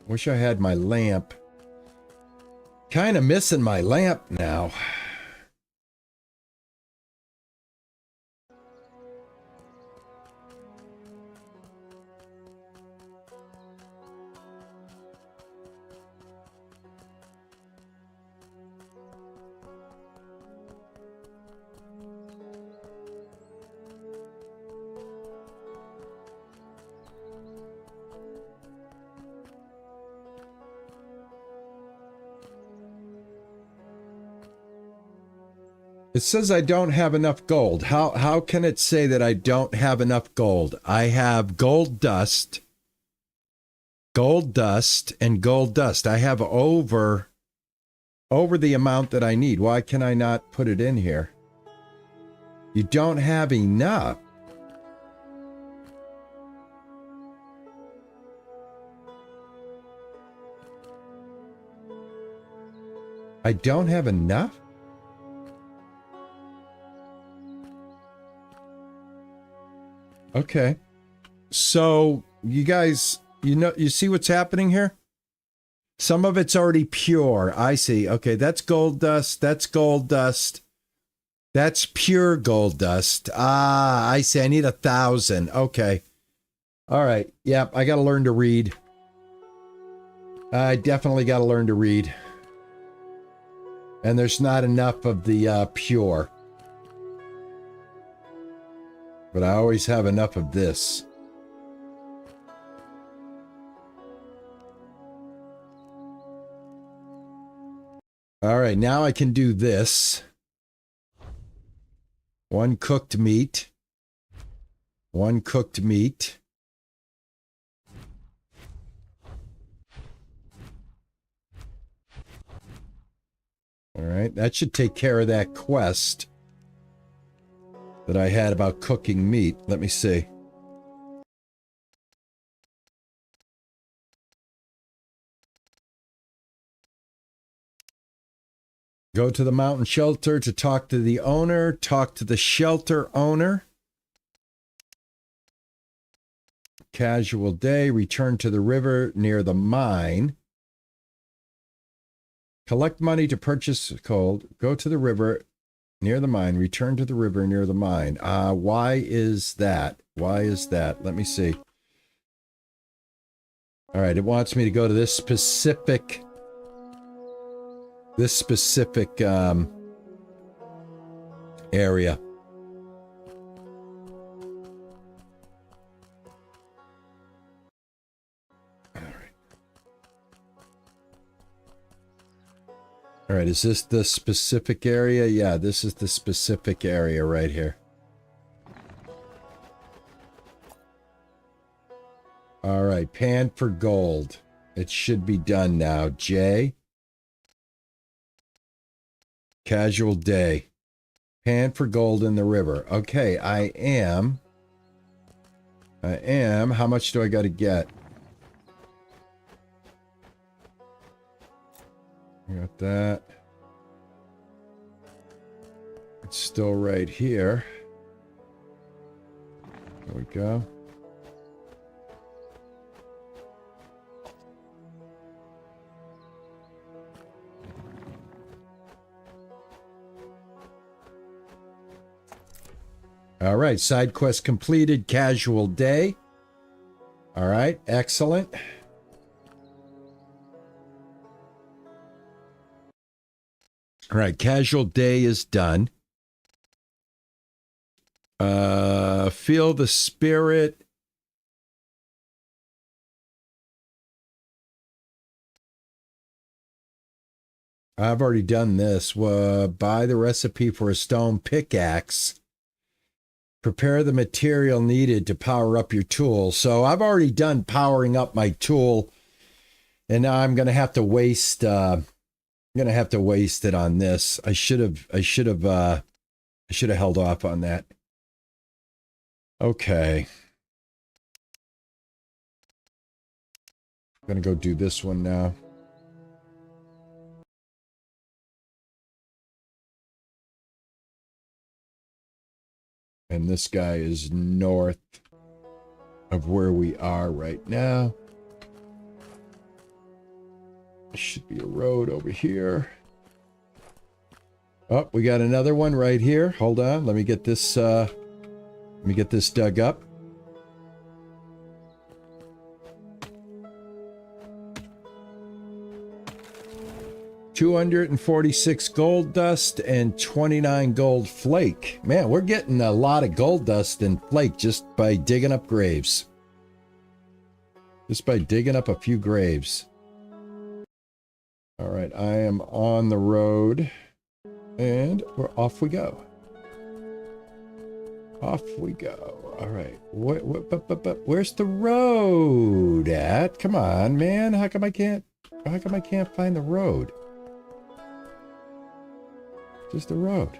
Wish I had my lamp. Kind of missing my lamp now. It says I don't have enough gold. How can it say that I don't have enough gold? I have gold dust, and gold dust. I have over the amount that I need. Why can I not put it in here? You don't have enough. I don't have enough? Okay. So, you guys, you see what's happening here? Some of it's already pure. I see. Okay, that's gold dust. That's gold dust. That's pure gold dust. Ah, I see. I need 1,000. Okay. All right. Yep, I got to learn to read. I definitely got to learn to read. And there's not enough of the pure. But I always have enough of this. All right, now I can do this. One cooked meat. One cooked meat. All right, that should take care of that quest that I had about cooking meat. Let me see. Go to the mountain shelter to talk to the owner. Talk to the shelter owner. Casual day. Return to the river near the mine. Collect money to purchase coal. Go to the river near the mine. Return to the river near the mine. Why is that? Why is that? Let me see. All right, it wants me to go to this specific area. All right, is this the specific area? Yeah, this is the specific area right here. All right, pan for gold. It should be done now. J. Casual day. Pan for gold in the river. Okay, I am. How much do I got to get? I got that. It's still right here. There we go. All right, side quest completed. Casual day. All right, excellent. All right, casual day is done. Feel the spirit. I've already done this. Buy the recipe for a stone pickaxe. Prepare the material needed to power up your tool. So I've already done powering up my tool, and now I'm going to have to waste. I'm going to have to waste it on this. I should have held off on that. Okay. I'm going to go do this one now. And this guy is north of where we are right now. There should be a road over here. Oh, we got another one right here. Hold on. Let me get this dug up. $246 gold dust and 29 gold flake. Man, we're getting a lot of gold dust and flake just by digging up graves. Just by digging up a few graves. All right, I am on the road. And we're off we go. Off we go. All right. Where's the road at? Come on, man. How come I can't find the road? Just the road.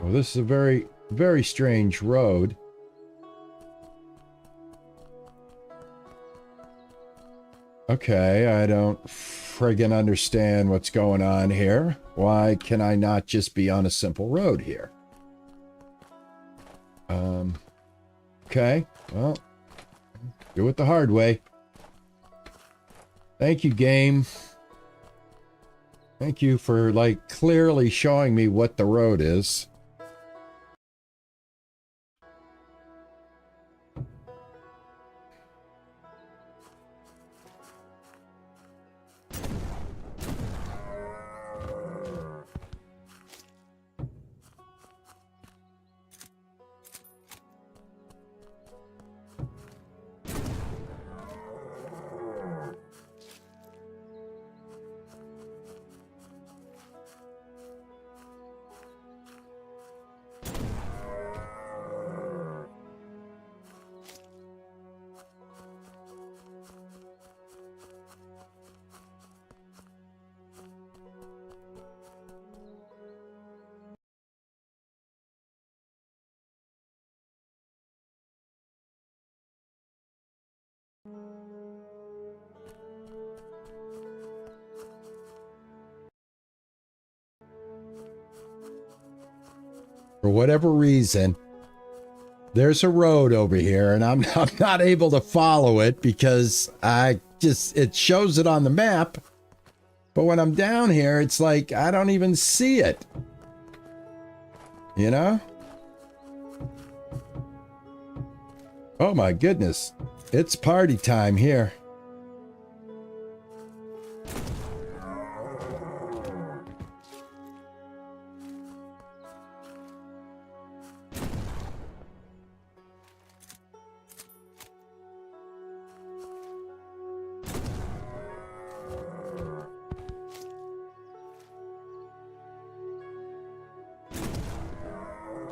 Well, this is a very, very strange road. Okay, I don't friggin' understand what's going on here. Why can I not just be on a simple road here? Okay, well, do it the hard way. Thank you, game. Thank you for, like, clearly showing me what the road is. whatever reason, there's a road over here, and I'm not able to follow it because it shows it on the map. But when I'm down here, it's like I don't even see it. You know? Oh my goodness. It's party time here.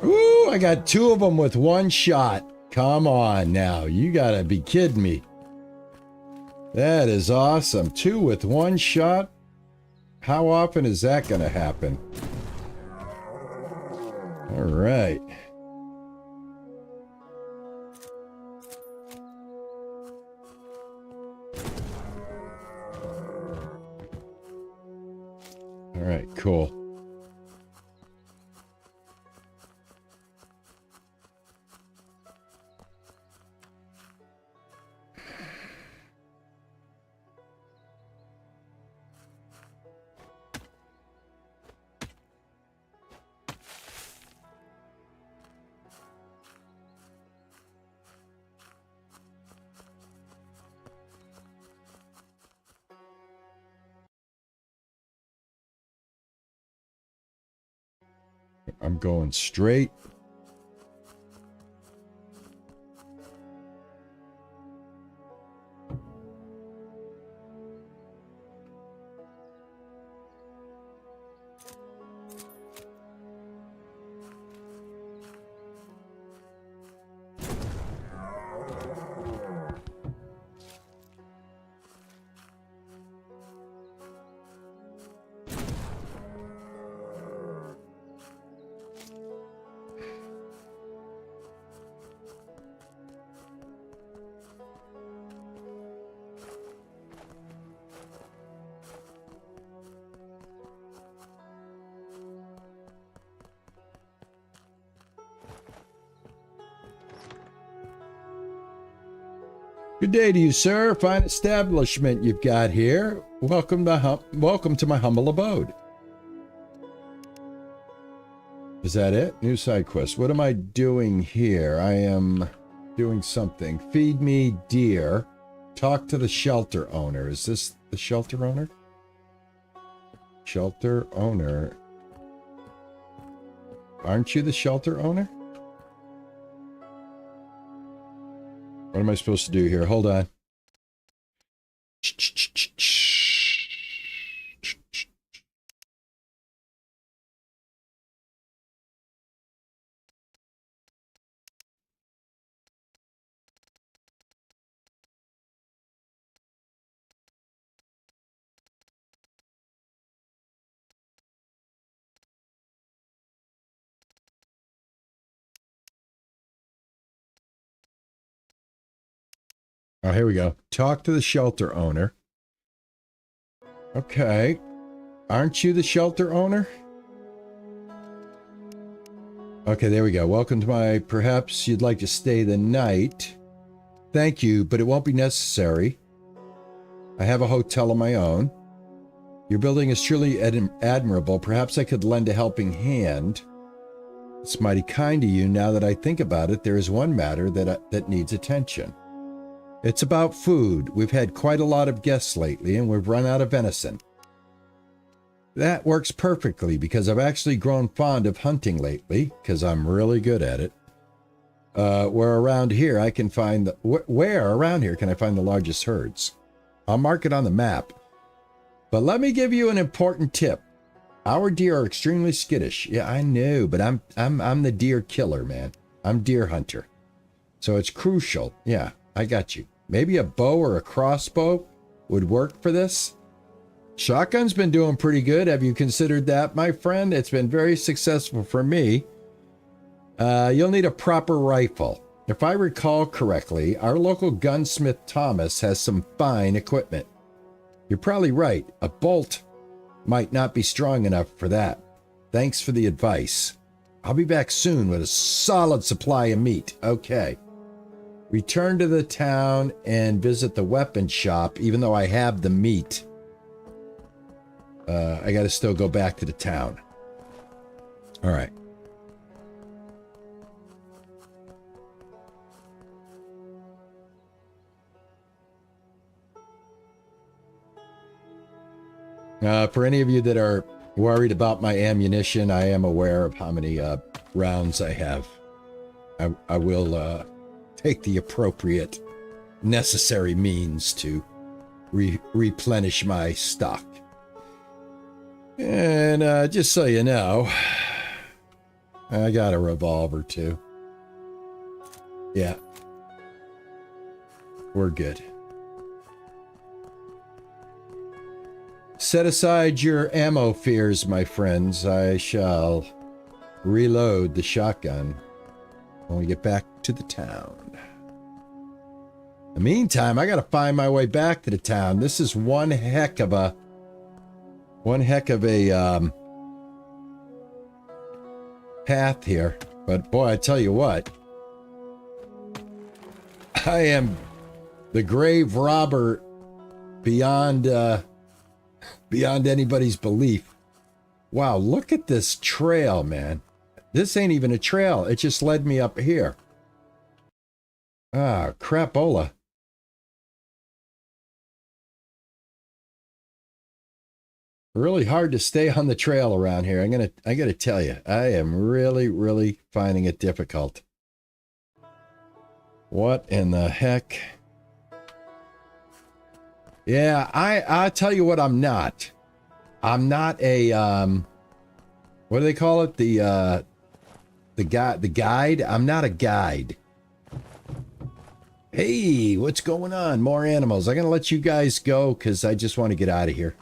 Ooh, I got 2 of them with 1 shot. Come on now. You gotta be kidding me. That is awesome. 2 with 1 shot? How often is that gonna happen? All right. All right, cool. I'm going straight. Good day to you, sir. Fine establishment you've got here. Welcome to my humble abode. Is that it? New side quest. What am I doing here? I am doing something. Feed me deer. Talk to the shelter owner. Is this the shelter owner? Shelter owner. Aren't you the shelter owner? What am I supposed to do here? Hold on. Oh, here we go. Talk to the shelter owner. Okay. Aren't you the shelter owner? Okay, there we go. Welcome to my... Perhaps you'd like to stay the night. Thank you, but it won't be necessary. I have a hotel of my own. Your building is truly admirable. Perhaps I could lend a helping hand. It's mighty kind of you. Now that I think about it, there is one matter that needs attention. It's about food. We've had quite a lot of guests lately, and we've run out of venison. That works perfectly, because I've actually grown fond of hunting lately, because I'm really good at it. Where around here can I find the largest herds? I'll mark it on the map. But let me give you an important tip. Our deer are extremely skittish. Yeah, I know, but I'm the deer killer, man. I'm deer hunter. So it's crucial. Yeah, I got you. Maybe a bow or a crossbow would work for this. Shotgun's been doing pretty good. Have you considered that, my friend? It's been very successful for me. You'll need a proper rifle. If I recall correctly, our local gunsmith Thomas has some fine equipment. You're probably right. A bolt might not be strong enough for that. Thanks for the advice. I'll be back soon with a solid supply of meat. Okay. Return to the town and visit the weapon shop, even though I have the meat. I got to still go back to the town. All right. For any of you that are worried about my ammunition, I am aware of how many rounds I have. I will take the appropriate necessary means to replenish my stock. And just so you know, I got a revolver too. Yeah. We're good. Set aside your ammo fears, my friends. I shall reload the shotgun when we get back to the town. In the meantime, I gotta find my way back to the town. This is one heck of a path here. But boy, I tell you what, I am the grave robber beyond anybody's belief. Wow, look at this trail, man. This ain't even a trail. It just led me up here. Ah, crapola. Really hard to stay on the trail around here. I gotta tell you, I am really finding it difficult. What in the heck? Yeah, I tell you what, I'm not. I'm not a what do they call it? The guide. I'm not a guide. Hey, what's going on? More animals. I'm gonna let you guys go because I just want to get out of here.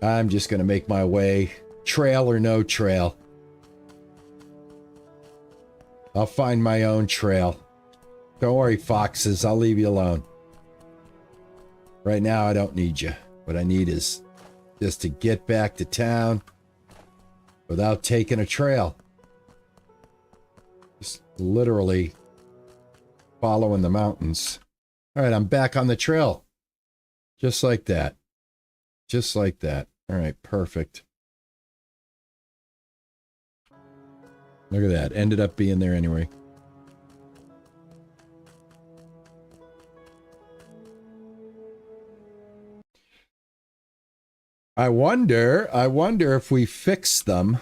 I'm just gonna make my way, trail or no trail. I'll find my own trail. Don't worry, foxes. I'll leave you alone. Right now, I don't need you. What I need is just to get back to town without taking a trail. Just literally following the mountains. All right, I'm back on the trail. Just like that. Just like that. All right, perfect. Look at that. Ended up being there anyway. I wonder if we fix them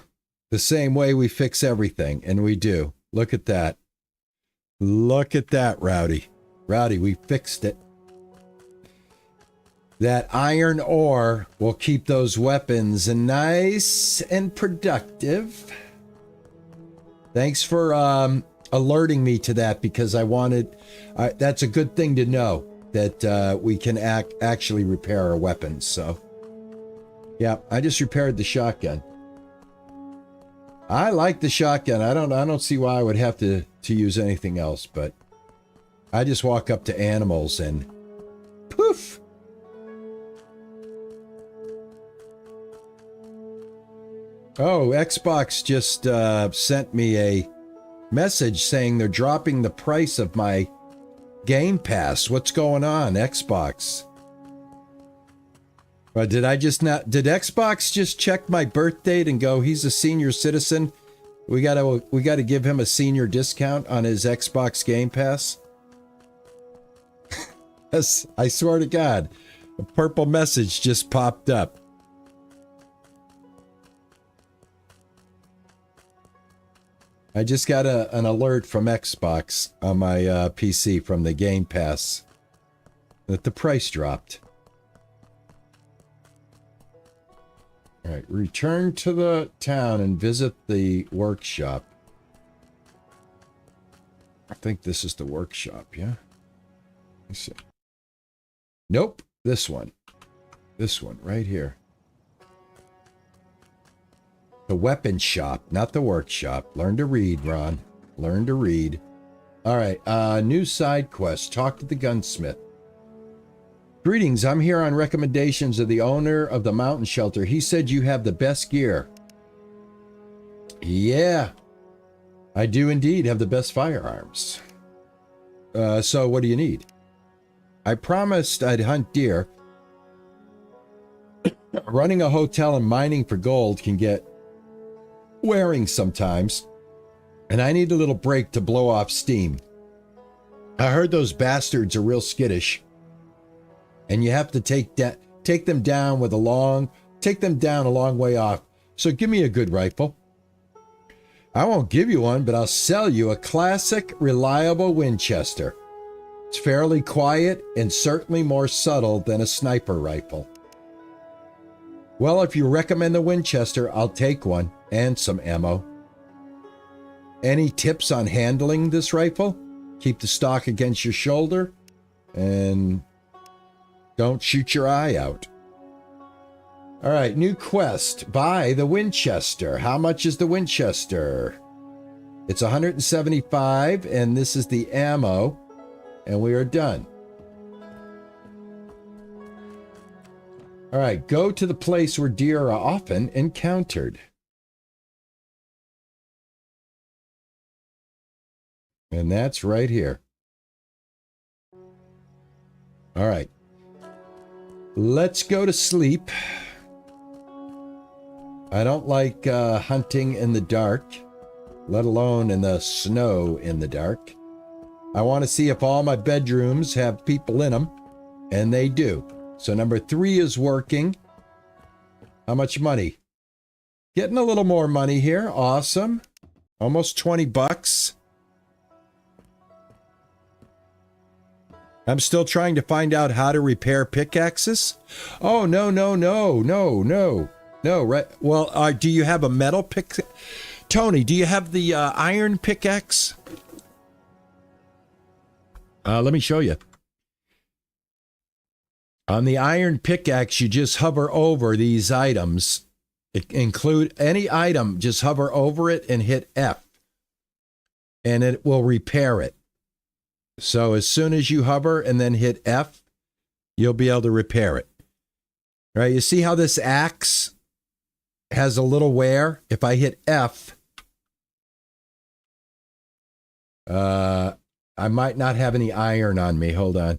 the same way we fix everything, and we do. Look at that. Look at that, Rowdy. Rowdy, we fixed it. That iron ore will keep those weapons nice and productive. Thanks for alerting me to that, because I wanted... that's a good thing to know, that we can actually repair our weapons, so... Yeah, I just repaired the shotgun. I like the shotgun. I don't see why I would have to use anything else, but I just walk up to animals and poof. Oh, Xbox just sent me a message saying they're dropping the price of my Game Pass. What's going on, Xbox? But did Xbox just check my birth date and go, he's a senior citizen? We gotta give him a senior discount on his Xbox Game Pass? Yes, I swear to God, a purple message just popped up. I just got an alert from Xbox on my PC from the Game Pass that the price dropped. All right, return to the town and visit the workshop. I think this is the workshop, yeah? Let's see. Nope, this one. This one, right here. The weapon shop, not the workshop. Learn to read, Ron. Learn to read. All right, new side quest. Talk to the gunsmith. Greetings, I'm here on recommendations of the owner of the mountain shelter. He said you have the best gear. Yeah, I do indeed have the best firearms. So what do you need? I promised I'd hunt deer. Running a hotel and mining for gold can get wearing sometimes, and I need a little break to blow off steam. I heard those bastards are real skittish, and you have to take them down a long way off. So give me a good rifle. I won't give you one, but I'll sell you a classic, reliable Winchester. It's fairly quiet and certainly more subtle than a sniper rifle. Well, if you recommend the Winchester, I'll take one and some ammo. Any tips on handling this rifle? Keep the stock against your shoulder and don't shoot your eye out. All right, new quest. Buy the Winchester. How much is the Winchester? It's 175, and this is the ammo, and we are done. All right, go to the place where deer are often encountered. And that's right here. All right. Let's go to sleep. I don't like hunting in the dark, let alone in the snow in the dark. I want to see if all my bedrooms have people in them, and they do. So number 3 is working. How much money? Getting a little more money here. Awesome. Almost 20 bucks. I'm still trying to find out how to repair pickaxes. Oh, no. Right. Well, do you have a metal pick? Tony, do you have the iron pickaxe? Let me show you. On the iron pickaxe, you just hover over these items. Include any item, just hover over it and hit F, and it will repair it. So as soon as you hover and then hit F, you'll be able to repair it. Right? You see how this axe has a little wear? If I hit F, I might not have any iron on me. Hold on.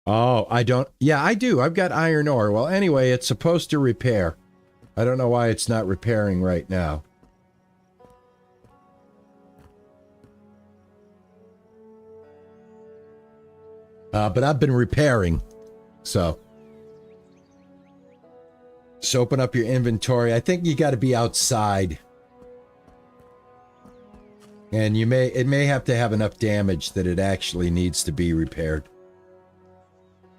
Oh, I don't. Yeah, I do. I've got iron ore. Well, anyway, it's supposed to repair. I don't know why it's not repairing right now. But I've been repairing. So just open up your inventory. I think you got to be outside. And it may have to have enough damage that it actually needs to be repaired.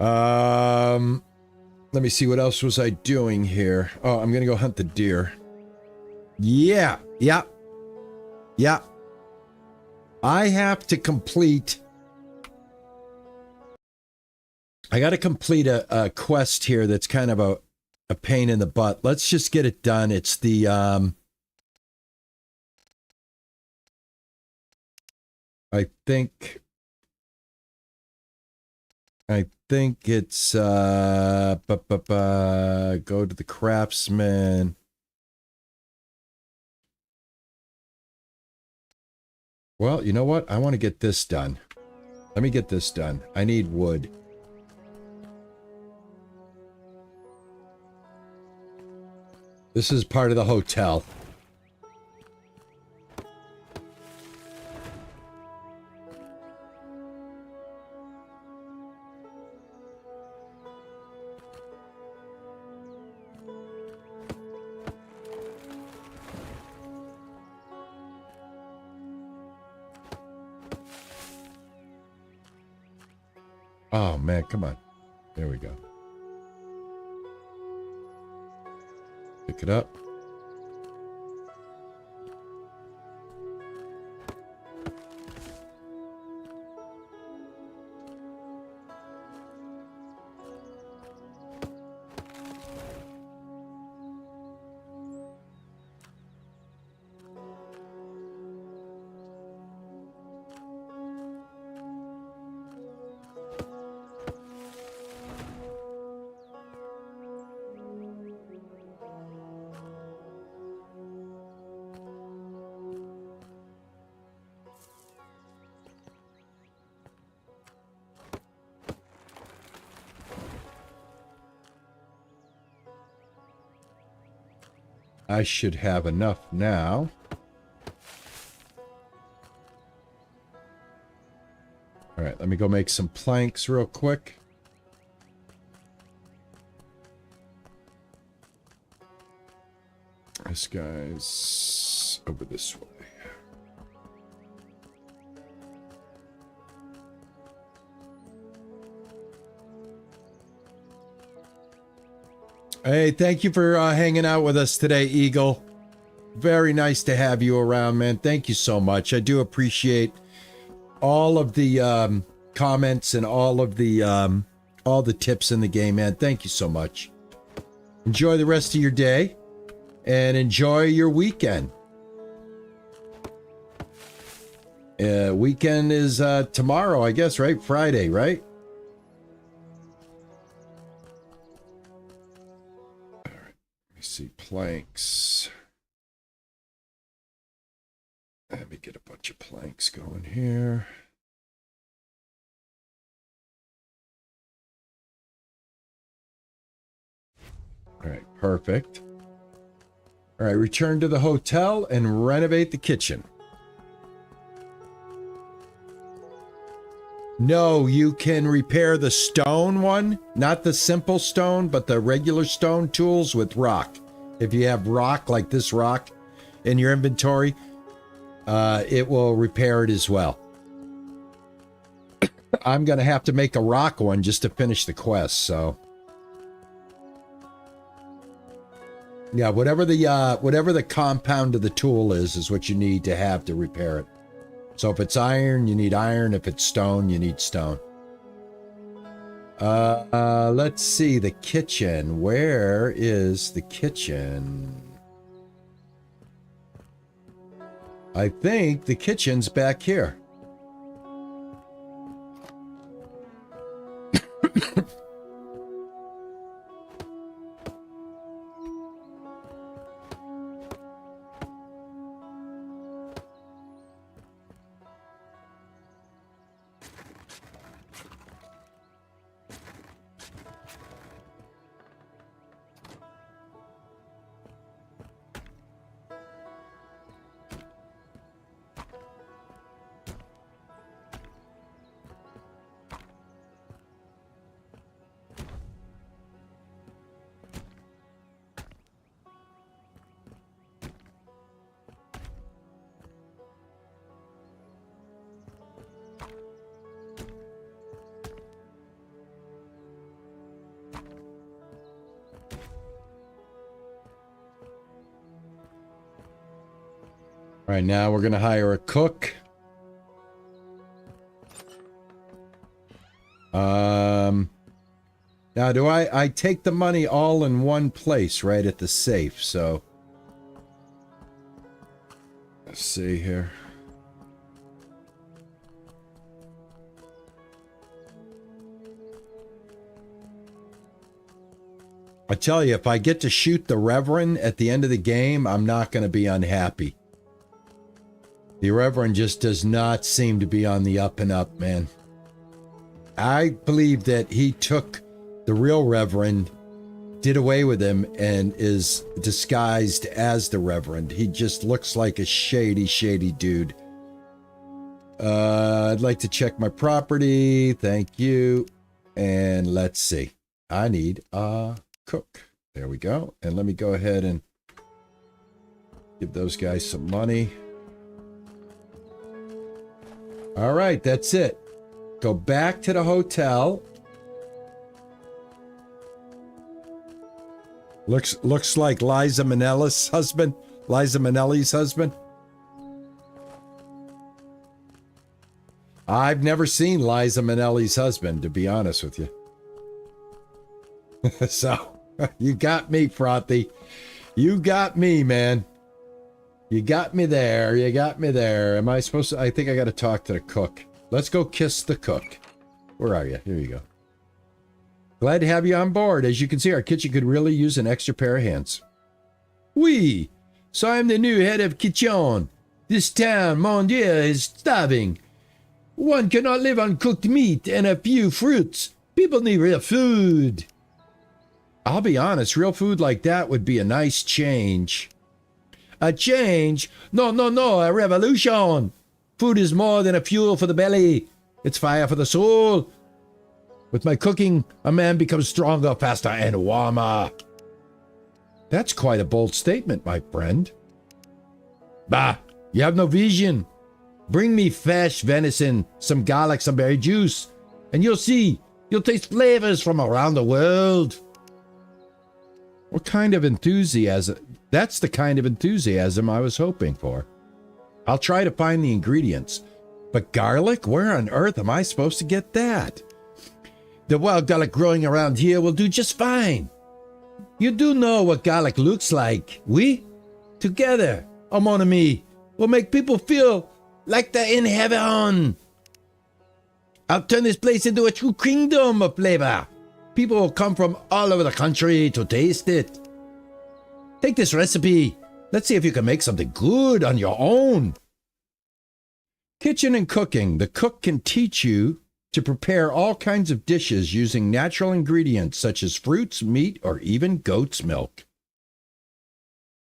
Let me see, what else was I doing here? Oh, I'm gonna go hunt the deer. Yeah. I have to complete... I got to complete a quest here that's kind of a pain in the butt. Let's just get it done. It's the... I think it's go to the craftsman. Well, you know what? I want to get this done. Let me get this done. I need wood. This is part of the hotel. Oh, man, come on. There we go. Pick it up. I should have enough now. All right, let me go make some planks real quick. This guy's over this way. Hey, thank you for hanging out with us today, Eagle. Very nice to have you around, man. Thank you so much. I do appreciate all of the comments and all the tips in the game, man. Thank you so much. Enjoy the rest of your day and enjoy your weekend. Weekend is tomorrow, I guess, right? Friday, right? All right. Let me see planks. Let me get a bunch of planks going here. All right, perfect. All right, return to the hotel and renovate the kitchen. No, you can repair the stone one, not the simple stone, but the regular stone tools with rock. If you have rock, like this rock, in your inventory, it will repair it as well. I'm going to have to make a rock one just to finish the quest, so... Yeah, whatever the compound of the tool is what you need to have to repair it. So if it's iron, you need iron. If it's stone, you need stone. Let's see, the kitchen. Where is the kitchen? I think the kitchen's back here. All right, now we're going to hire a cook. Now do I take the money all in one place right at the safe, so let's see here. I tell you, if I get to shoot the Reverend at the end of the game, I'm not going to be unhappy. The Reverend just does not seem to be on the up and up, man. I believe that he took the real Reverend, did away with him, and is disguised as the Reverend. He just looks like a shady, shady dude. I'd like to check my property. Thank you. And let's see. I need a cook. There we go. And let me go ahead and give those guys some money. All right, that's it. Go back to the hotel. Looks like Liza Minnelli's husband. Liza Minnelli's husband. I've never seen Liza Minnelli's husband, to be honest with you. So, you got me, Frothy. You got me, man. You got me there. You got me there. Am I supposed to? I think I got to talk to the cook. Let's go kiss the cook. Where are you? Here you go. Glad to have you on board. As you can see, our kitchen could really use an extra pair of hands. Oui. So I'm the new head of kitchen. This town, mon Dieu, is starving. One cannot live on cooked meat and a few fruits. People need real food. I'll be honest, real food like that would be a nice change. A change? No, no, no, a revolution. Food is more than a fuel for the belly. It's fire for the soul. With my cooking, a man becomes stronger, faster, and warmer. That's quite a bold statement, my friend. Bah, you have no vision. Bring me fresh venison, some garlic, some berry juice, and you'll see. You'll taste flavors from around the world. What kind of enthusiasm? That's the kind of enthusiasm I was hoping for. I'll try to find the ingredients. But garlic? Where on earth am I supposed to get that? The wild garlic growing around here will do just fine. You do know what garlic looks like. We, together, oh mon ami, will make people feel like they're in heaven. I'll turn this place into a true kingdom of flavor. People will come from all over the country to taste it. Take this recipe. Let's see if you can make something good on your own. Kitchen and cooking. The cook can teach you to prepare all kinds of dishes using natural ingredients such as fruits, meat, or even goat's milk.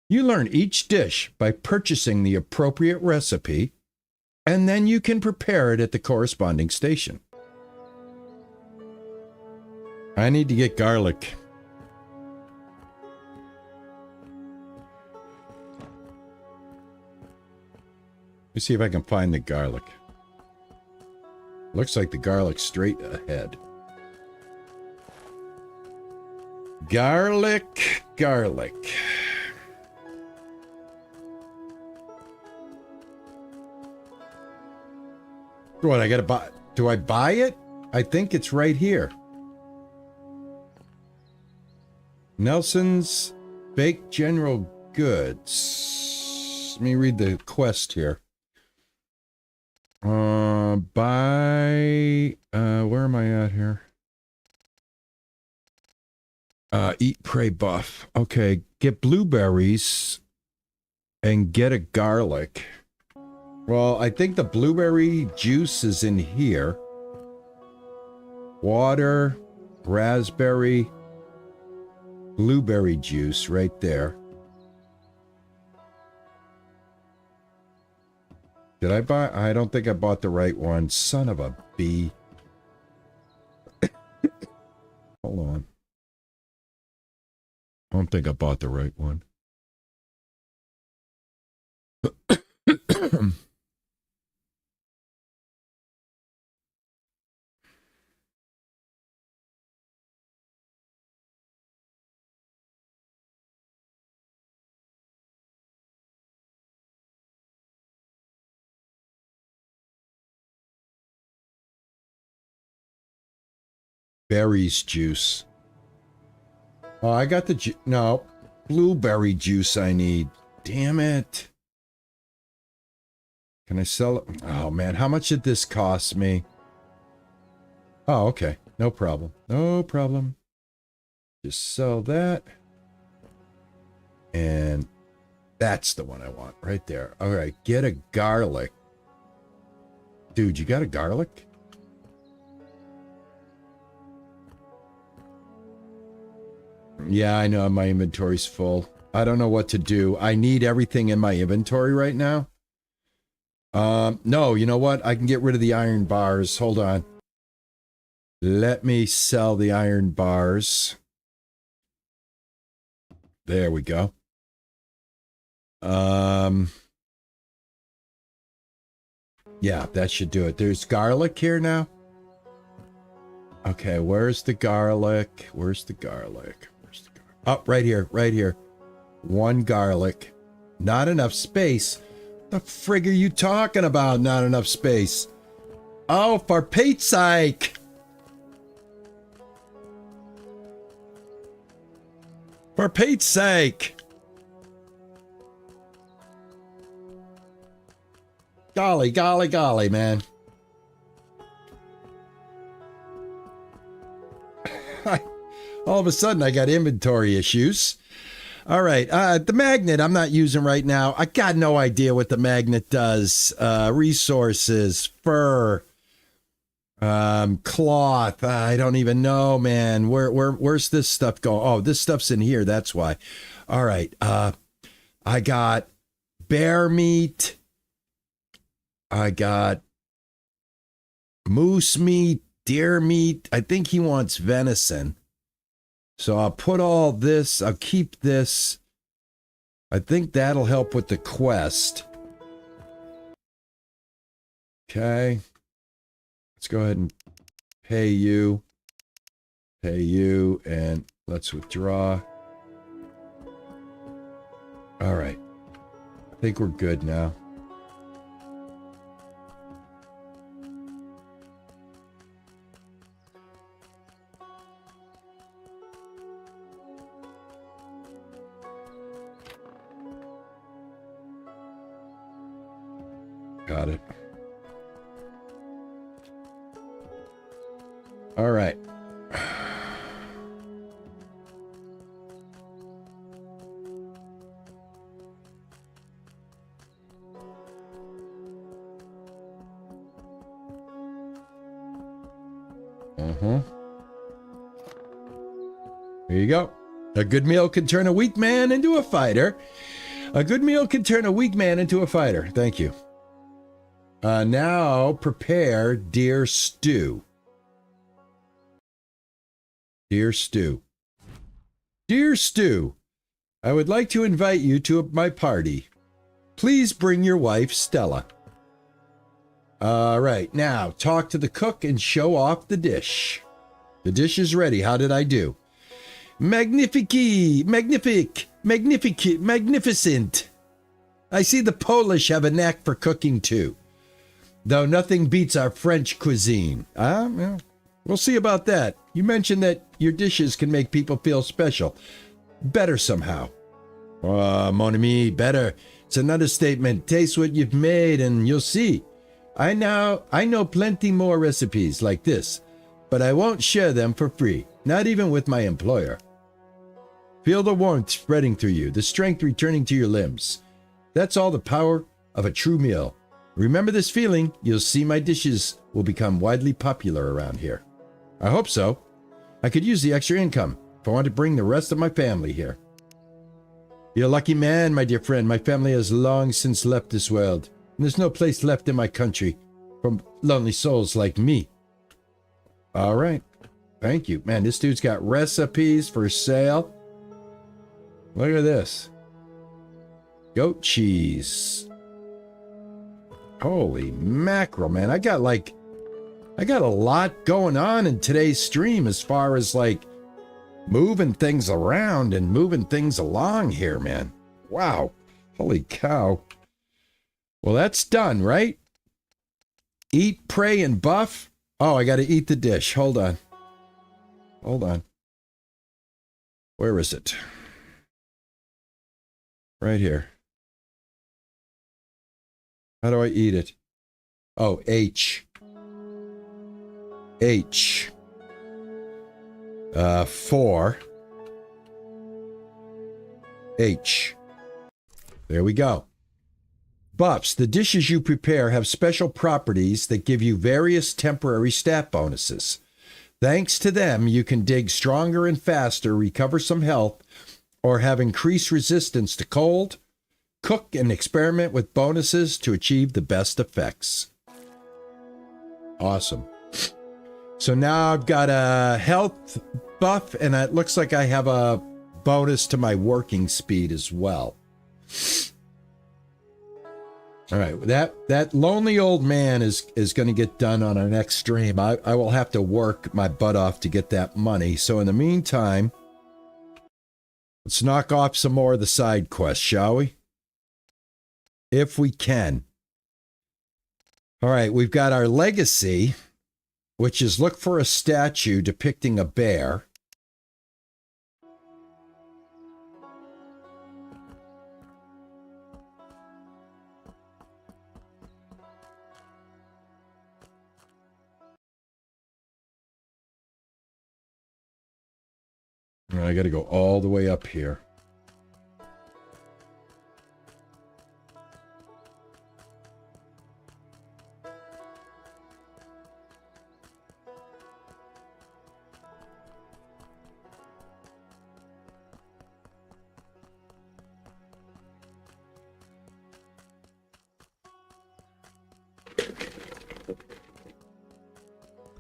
You learn each dish by purchasing the appropriate recipe, and then you can prepare it at the corresponding station. I need to get garlic. Let me see if I can find the garlic. Looks like the garlic's straight ahead. Garlic, garlic. What, I gotta buy? Do I buy it? I think it's right here. Nelson's Baked General Goods. Let me read the quest here. Where am I at here? Eat, pray, buff. Okay, get blueberries and get a garlic. Well, I think the blueberry juice is in here. Water, raspberry, blueberry juice right there. Did I buy? I don't think I bought the right one. Son of a bee. Hold on. I don't think I bought the right one. Berries juice. Oh, I got the no, blueberry juice I need. Damn it. Can I sell it? Oh man, how much did this cost me? Oh, okay. No problem. No problem. Just sell that. And that's the one I want right there. All right, get a garlic. Dude, you got a garlic? Yeah, I know my inventory's full. I don't know what to do. I need everything in my inventory right now. No, you know what? I can get rid of the iron bars. Hold on. Let me sell the iron bars. There we go. Yeah, that should do it. There's garlic here now. Okay, where's the garlic? Where's the garlic? Oh, right here, right here. One garlic. Not enough space. The frig are you talking about? Not enough space. Oh, for Pete's sake. For Pete's sake. Golly, golly, golly, man. All of a sudden, I got inventory issues. All right, the magnet I'm not using right now. I got no idea what the magnet does. Resources, fur, cloth. I don't even know, man. Where's this stuff going? Oh, this stuff's in here. That's why. All right. I got bear meat. I got moose meat, deer meat. I think he wants venison. So I'll put all this. I'll keep this. I think that'll help with the quest. Okay. Let's go ahead and pay you. Pay you, and let's withdraw. All right. I think we're good now. Got it. All right. Here you go. A good meal can turn a weak man into a fighter. A good meal can turn a weak man into a fighter. Thank you. Now prepare deer stew. Deer stew. Dear Stew, I would like to invite you to my party. Please bring your wife, Stella. All right, now talk to the cook and show off the dish. The dish is ready. How did I do? Magnifique, magnificent. I see the Polish have a knack for cooking too. Though nothing beats our French cuisine. Well, we'll see about that. You mentioned that your dishes can make people feel special. Better somehow. Mon ami, better. It's an understatement. Taste what you've made and you'll see. I know plenty more recipes like this, but I won't share them for free, not even with my employer. Feel the warmth spreading through you, the strength returning to your limbs. That's all the power of a true meal. Remember this feeling, you'll see my dishes will become widely popular around here. I hope so. I could use the extra income if I want to bring the rest of my family here. You're a lucky man, my dear friend. My family has long since left this world, and there's no place left in my country for lonely souls like me. All right. Thank you. Man, this dude's got recipes for sale. Look at this. Goat cheese. Holy mackerel, man. I got a lot going on in today's stream as far as like moving things around and moving things along here, man. Wow. Holy cow. Well, that's done, right? Eat, pray, and buff. Oh, I got to eat the dish. Hold on. Hold on. Where is it? Right here. How do I eat it? Oh, H. H. 4. H. There we go. Buffs. The dishes you prepare have special properties that give you various temporary stat bonuses. Thanks to them, you can dig stronger and faster, recover some health, or have increased resistance to cold. Cook and experiment with bonuses to achieve the best effects. Awesome. So now I've got a health buff, and it looks like I have a bonus to my working speed as well. All right, that lonely old man is going to get done on our next stream. I will have to work my butt off to get that money. So in the meantime, let's knock off some more of the side quests, shall we? If we can. All right, we've got our legacy, which is look for a statue depicting a bear. I got to go all the way up here.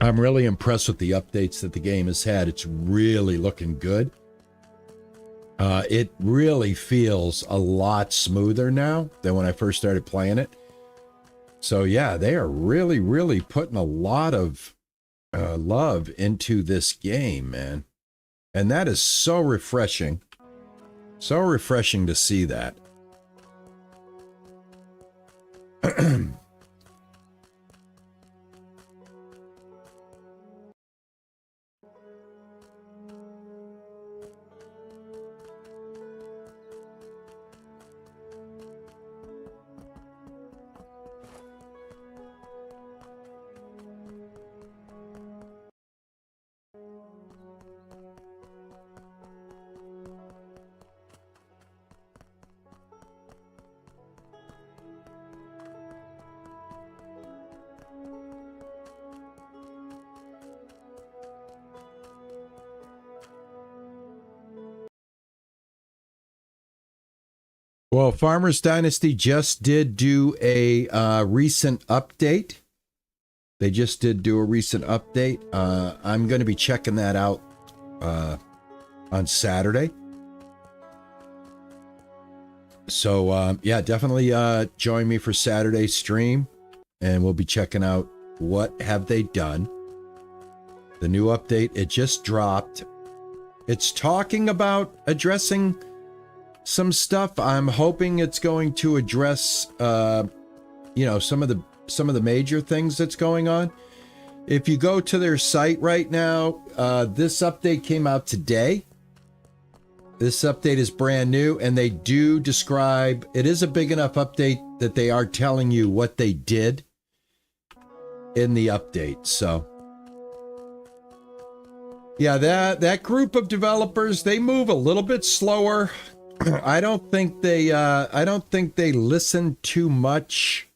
I'm really impressed with the updates that the game has had. It's really looking good. It really feels a lot smoother now than when I first started playing it. So yeah, they are really, really putting a lot of love into this game, man. And that is so refreshing. So refreshing to see that. Well, Farmers Dynasty just did do a recent update. They just did do a recent update. I'm going to be checking that out on Saturday. So, yeah, definitely join me for Saturday's stream, and we'll be checking out what have they done. The new update, it just dropped. It's talking about addressing some stuff. I'm hoping it's going to address, you know, some of the major things that's going on. If you go to their site right now, this update came out today. This update is brand new, and they do describe, it is a big enough update that they are telling you what they did in the update. So yeah, that group of developers, they move a little bit slower. I don't think they listen too much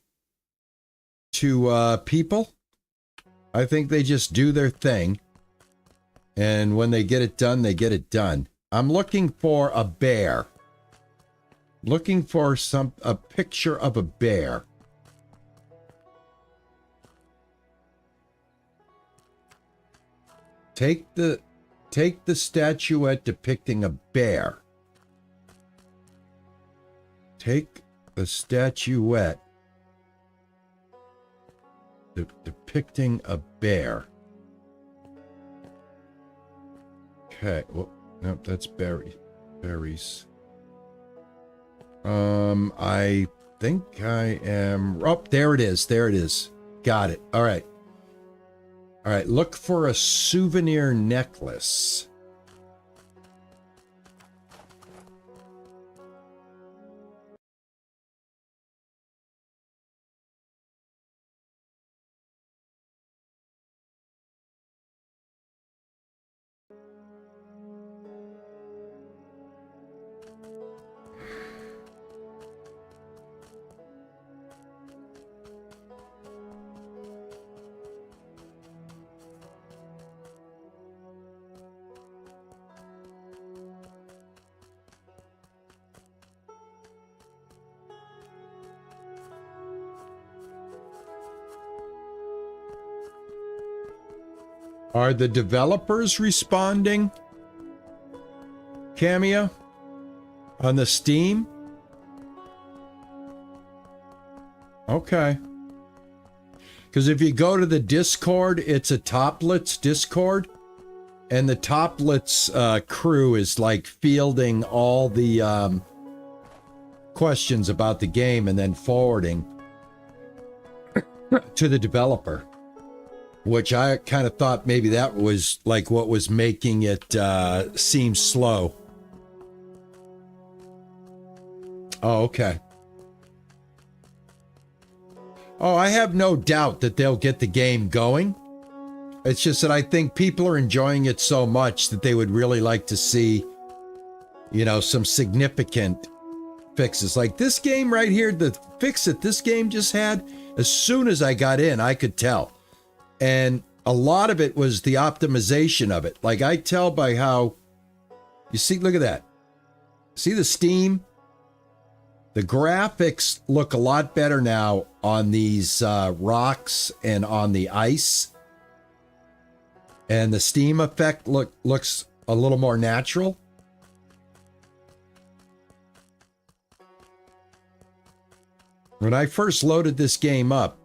to people. I think they just do their thing, and when they get it done, they get it done. I'm looking for a bear. Looking for a picture of a bear. Take the statuette depicting a bear. Take the statuette depicting a bear. Okay, well, nope, that's berries. I think I am. Oh, there it is. There it is. Got it. All right. All right. Look for a souvenir necklace. Are the developers responding, Cameo, on the Steam? Okay. Because if you go to the Discord, it's a Toplets Discord, and the Toplets crew is like fielding all the questions about the game and then forwarding to the developer. Which I kind of thought maybe that was like what was making it seem slow. Oh, okay. Oh, I have no doubt that they'll get the game going. It's just that I think people are enjoying it so much that they would really like to see, you know, some significant fixes. Like this game right here, the fix that this game just had, as soon as I got in, I could tell. And a lot of it was the optimization of it. Like I tell by how, you see, look at that. See the Steam? The graphics look a lot better now on these rocks and on the ice. and the steam effect looks a little more natural. When I first loaded this game up,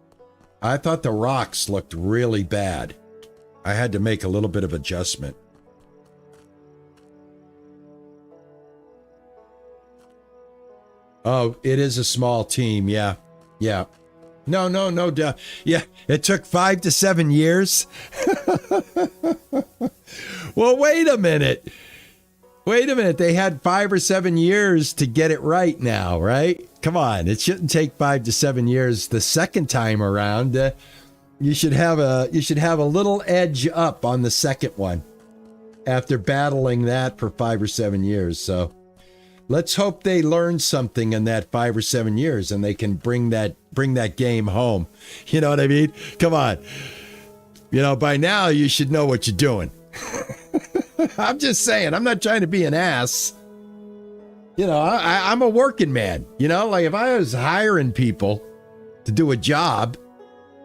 I thought the rocks looked really bad. I had to make a little bit of adjustment. Oh, it is a small team. Yeah. Yeah. No. Yeah, it took 5 to 7 years. Well, wait a minute. They had 5 or 7 years to get it right now, right? Come on. It shouldn't take 5 to 7 years the second time around. You should have a little edge up on the second one after battling that for 5 or 7 years. So let's hope they learn something in that 5 or 7 years and they can bring that game home. You know what I mean? Come on. By now you should know what you're doing. I'm just saying, I'm not trying to be an ass. I'm a working man. Like if I was hiring people to do a job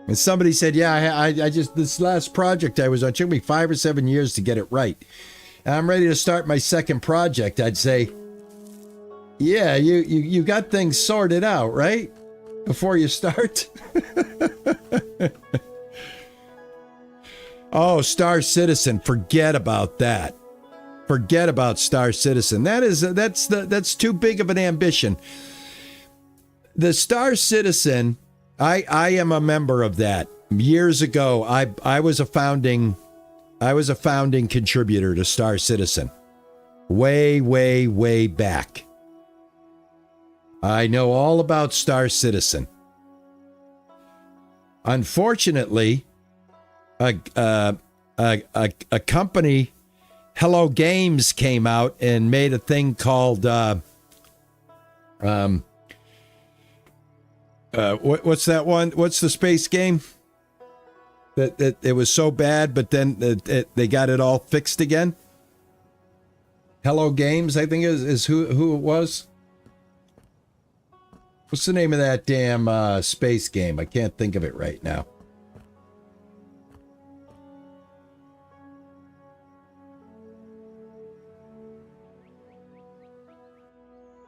and somebody said, yeah, I just, this last project I was on, it took me 5 or 7 years to get it right. And I'm ready to start my second project. I'd say, yeah, you got things sorted out, right? Before you start. Oh, Star Citizen, forget about that. Forget about Star Citizen. That's too big of an ambition. The Star Citizen, I am a member of that. Years ago, I was a founding contributor to Star Citizen. Way back. I know all about Star Citizen. Unfortunately, a company, Hello Games, came out and made a thing called what's that one? What's the space game? That it was so bad, but then they got it all fixed again. Hello Games, I think is who it was. What's the name of that damn space game? I can't think of it right now.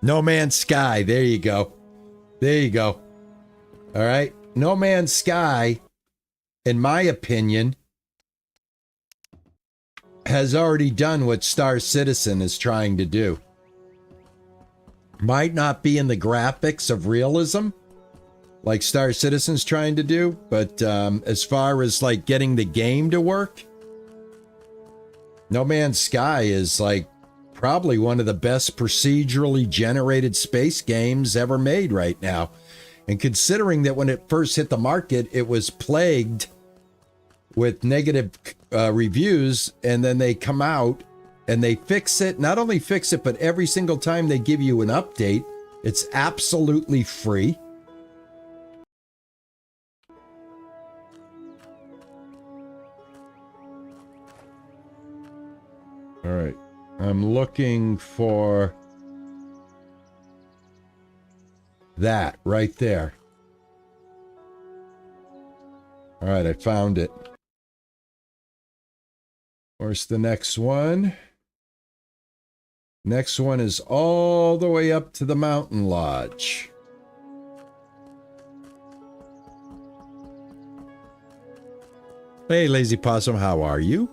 No Man's Sky. There you go. All right. No Man's Sky, in my opinion, has already done what Star Citizen is trying to do. Might not be in the graphics of realism like Star Citizen's trying to do, but as far as like getting the game to work, No Man's Sky is like probably one of the best procedurally generated space games ever made right now. And considering that when it first hit the market, it was plagued with negative reviews, and then they come out and they fix it. Not only fix it, but every single time they give you an update, it's absolutely free. All right. I'm looking for that right there. All right, I found it. Where's the next one? Next one is all the way up to the mountain lodge. Hey, Lazy Possum, how are you?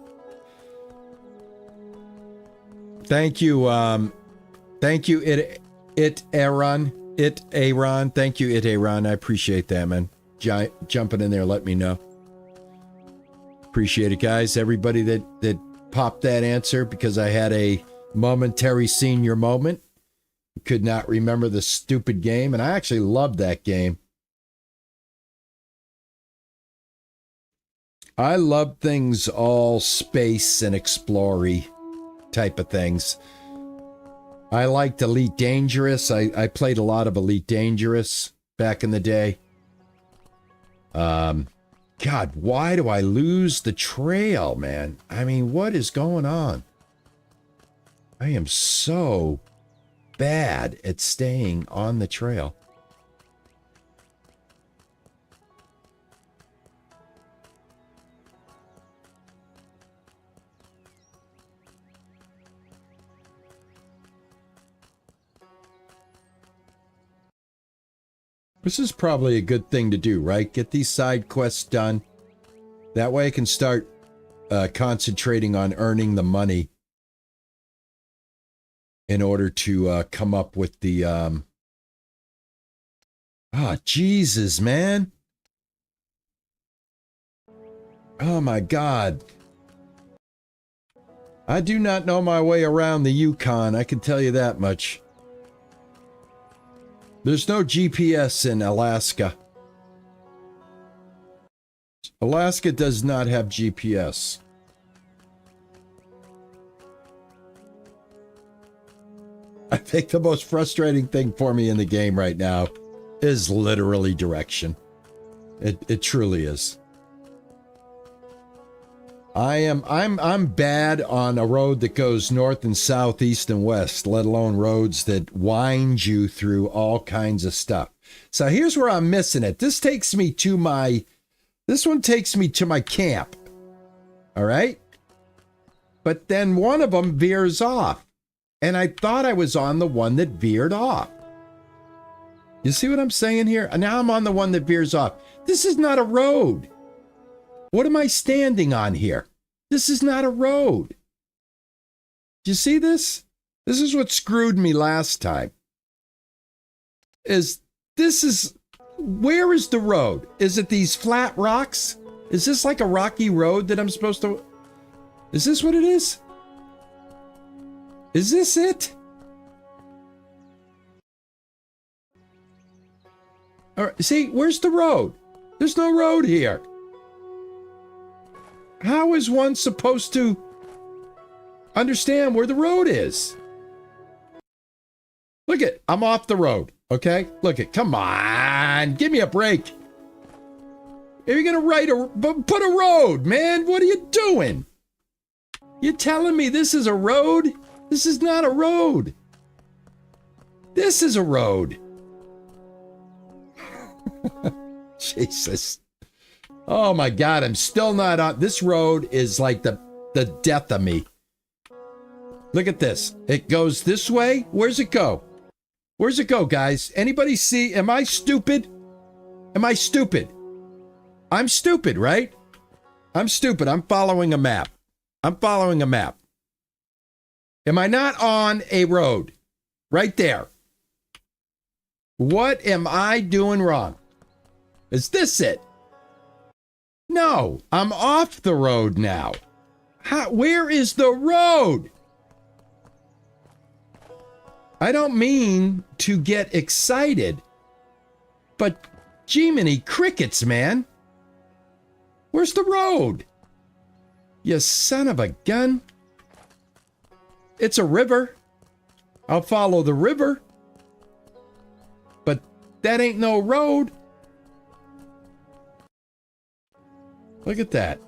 Thank you, Aaron. Thank you, Aaron. I appreciate that, man. Jumping in there, let me know. Appreciate it, guys. Everybody that popped that answer, because I had a momentary senior moment. Could not remember the stupid game, and I actually loved that game. I love things all space and explory type of things. I liked Elite Dangerous. I played a lot of Elite Dangerous back in the day. God, why do I lose the trail, man? I mean, what is going on? I am so bad at staying on the trail. This is probably a good thing to do, right? Get these side quests done. That way I can start concentrating on earning the money in order to come up with the... Jesus, man. Oh, my God. I do not know my way around the Yukon, I can tell you that much. There's no GPS in Alaska. Alaska does not have GPS. I think the most frustrating thing for me in the game right now is literally direction. It truly is. I'm bad on a road that goes north and south, east and west, let alone roads that wind you through all kinds of stuff. So here's where I'm missing it. This one takes me to my camp. All right? But then one of them veers off. And I thought I was on the one that veered off. You see what I'm saying here? Now I'm on the one that veers off. This is not a road. What am I standing on here? This is not a road. Do you see this? This is what screwed me last time. Where is the road? Is it these flat rocks? Is this like a rocky road that I'm supposed to... Is this what it is? Is this it? All right, see, where's the road? There's no road here. How is one supposed to understand where the road is? Look it, I'm off the road, okay? Look it, come on, give me a break. If you're gonna put a road, man, what are you doing? You telling me this is a road? This is not a road. This is a road. Jesus. Oh my God, I'm still not on. This road is like the death of me. Look at this. It goes this way. Where's it go? Where's it go, guys? Anybody see? Am I stupid? Am I stupid? I'm stupid, right? I'm stupid. I'm following a map. I'm following a map. Am I not on a road? Right there. What am I doing wrong? Is this it? No, I'm off the road now. Where is the road? I don't mean to get excited, but Jiminy crickets, man. Where's the road? You son of a gun. It's a river. I'll follow the river. But that ain't no road. Look at that.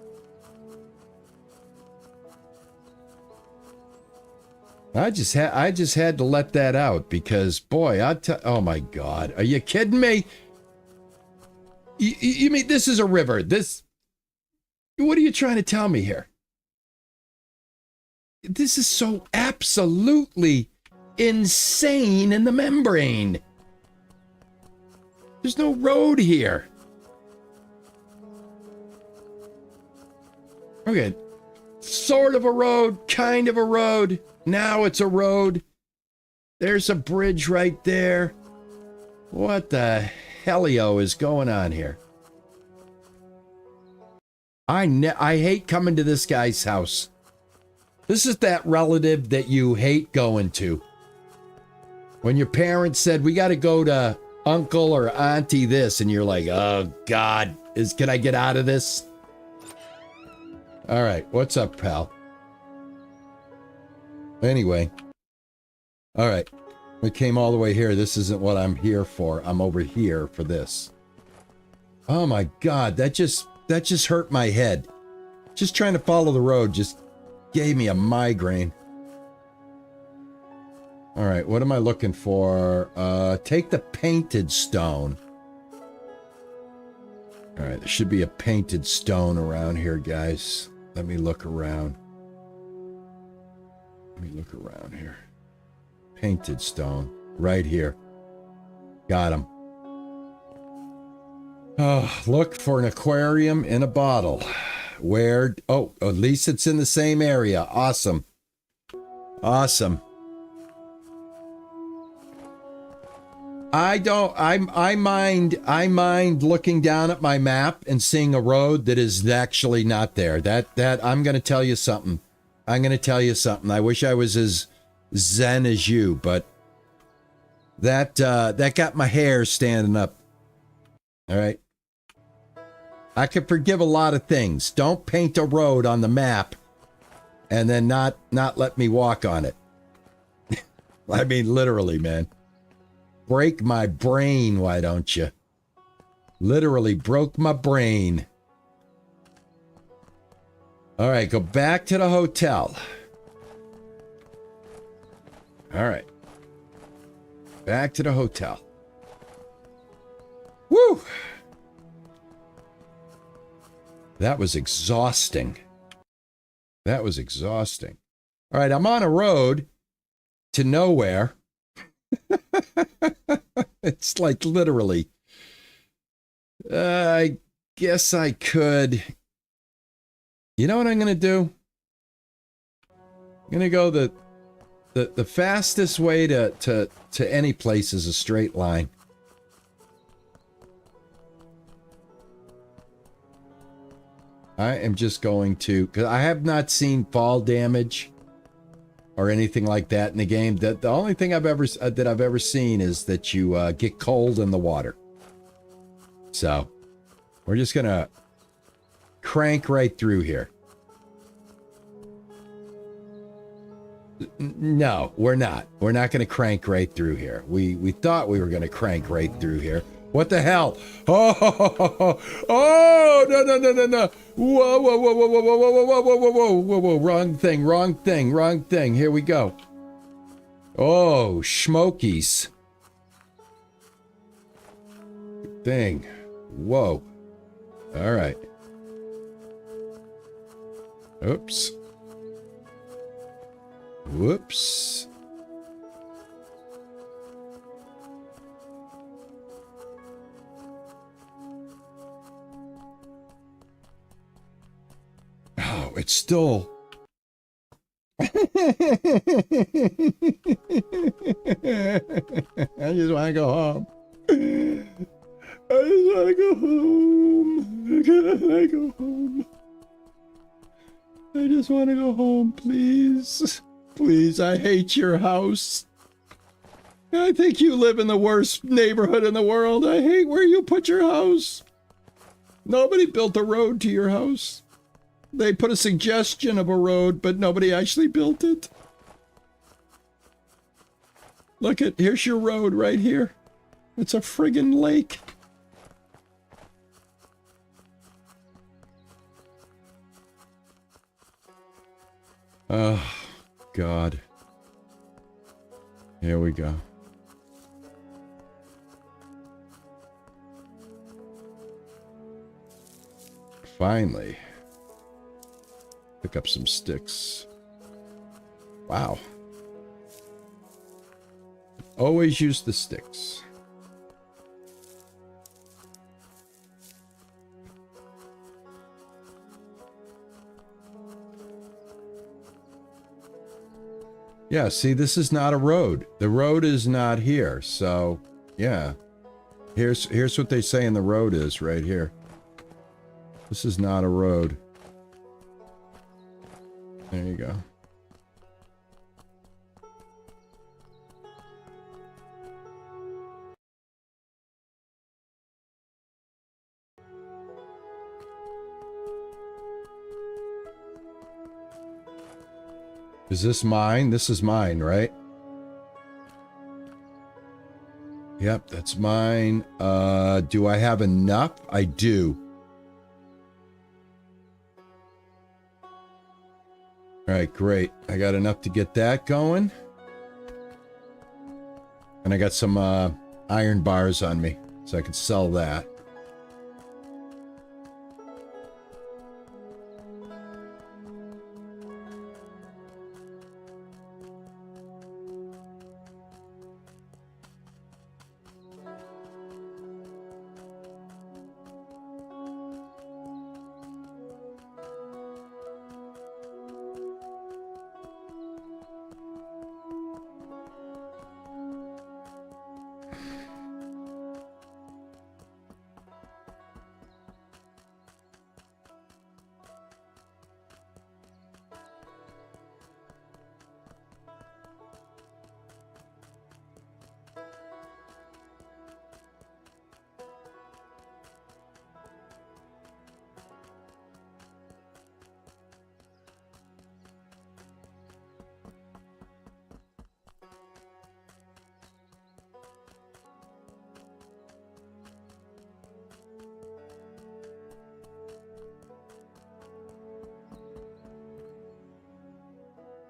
I just had to let that out because, boy, oh my God, are you kidding me? You mean this is a river? What are you trying to tell me here? This is so absolutely insane in the membrane. There's no road here. Okay, sort of a road, kind of a road. Now it's a road. There's a bridge right there. What the hellio is going on here? I hate coming to this guy's house. This is that relative that you hate going to. When your parents said, we got to go to uncle or auntie this, and you're like, oh God, can I get out of this? All right, what's up, pal? Anyway. All right, we came all the way here. This isn't what I'm here for. I'm over here for this. Oh my God, that just hurt my head. Just trying to follow the road just gave me a migraine. All right, what am I looking for? Take the painted stone. All right, there should be a painted stone around here, guys. Let me look around. Let me look around here. Painted stone. Right here. Got him. Oh, look for an aquarium in a bottle. Where? Oh, at least it's in the same area. Awesome. Awesome. I mind looking down at my map and seeing a road that is actually not there. That I'm going to tell you something. I'm going to tell you something. I wish I was as zen as you, but that got my hair standing up. All right. I could forgive a lot of things. Don't paint a road on the map and then not let me walk on it. I mean, literally, man. Break my brain, why don't you? Literally broke my brain. All right, go back to the hotel. All right. Back to the hotel. Woo! That was exhausting. That was exhausting. All right, I'm on a road to nowhere. It's like literally. I guess I could. You know what I'm going to do? I'm going to go the fastest way to any place is a straight line. I am just going to, because I have not seen fall damage or anything like that in the game. The only thing I've ever seen is that you get cold in the water. So we're just gonna crank right through here. No, we're not. We're not gonna crank right through here. We thought we were gonna crank right through here. What the hell? Oh, no. Whoa. Wrong thing. Here we go. Oh, schmokies. Thing. Whoa. All right. Oops. Whoops. Oh, it's still. I just want to go home. I just want to go home. Can I go home? I just want to go home, please. Please, I hate your house. I think you live in the worst neighborhood in the world. I hate where you put your house. Nobody built a road to your house. They put a suggestion of a road, but nobody actually built it. Look at, here's your road right here. It's a friggin' lake. Oh, God. Here we go. Finally. Pick up some sticks. Wow. Always use the sticks. Yeah, see, this is not a road. The road is not here, so, yeah. Here's what they say in the road is right here. This is not a road. There you go. Is this mine? This is mine, right? Yep, that's mine. Do I have enough? I do. All right, great. I got enough to get that going. And I got some iron bars on me, so I can sell that.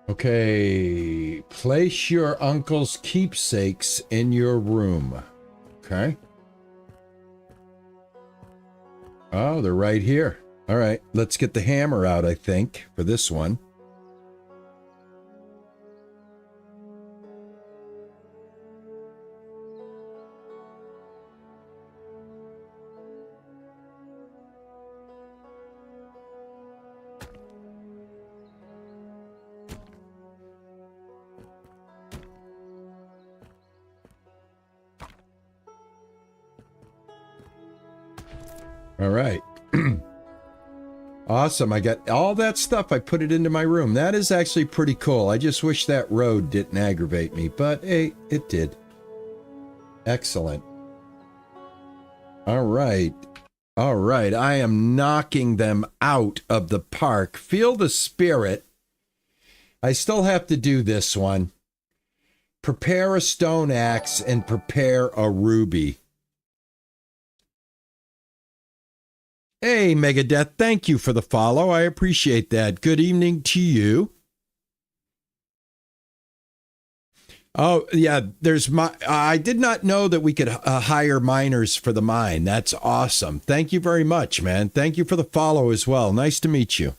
Okay. Place your uncle's keepsakes in your room. Okay. Oh, they're right here. All right. Let's get the hammer out, I think, for this one. All right. Awesome. I got all that stuff. I put it into my room. That is actually pretty cool. I just wish that road didn't aggravate me, but hey, it did. Excellent. All right. All right. I am knocking them out of the park. Feel the spirit. I still have to do this one. Prepare a stone axe and prepare a ruby. Hey, Megadeth, thank you for the follow. I appreciate that. Good evening to you. Oh, yeah, I did not know that we could hire miners for the mine. That's awesome. Thank you very much, man. Thank you for the follow as well. Nice to meet you.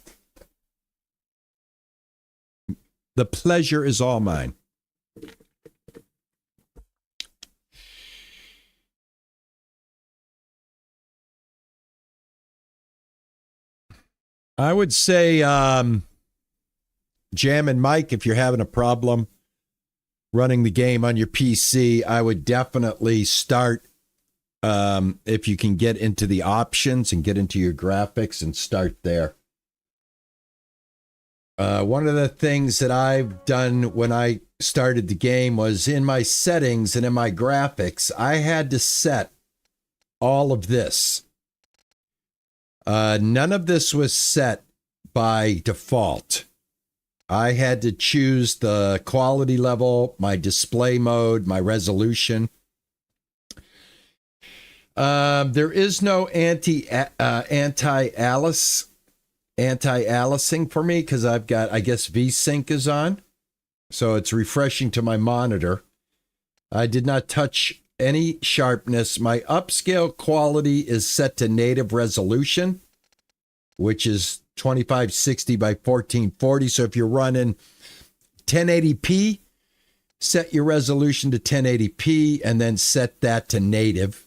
The pleasure is all mine. I would say, Jam and Mike, if you're having a problem running the game on your PC, I would definitely start, if you can get into the options and get into your graphics and start there. One of the things that I've done when I started the game was in my settings and in my graphics, I had to set all of this. None of this was set by default. I had to choose the quality level, my display mode, my resolution. There is no anti-aliasing for me because I've got, I guess, VSync is on. So it's refreshing to my monitor. I did not touch any sharpness. My upscale quality is set to native resolution, which is 2560 by 1440. So if you're running 1080p, set your resolution to 1080p and then set that to native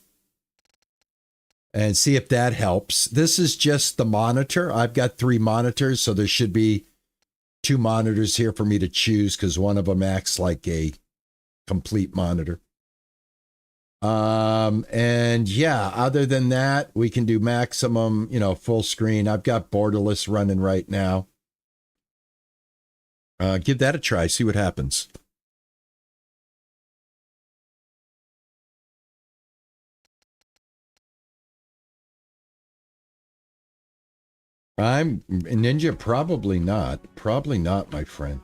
and see if that helps. This is just the monitor. I've got 3 monitors, so there should be 2 monitors here for me to choose because one of them acts like a complete monitor. And yeah, other than that, we can do maximum, full screen. I've got borderless running right now. Give that a try. See what happens. I'm Ninja. Probably not, my friend.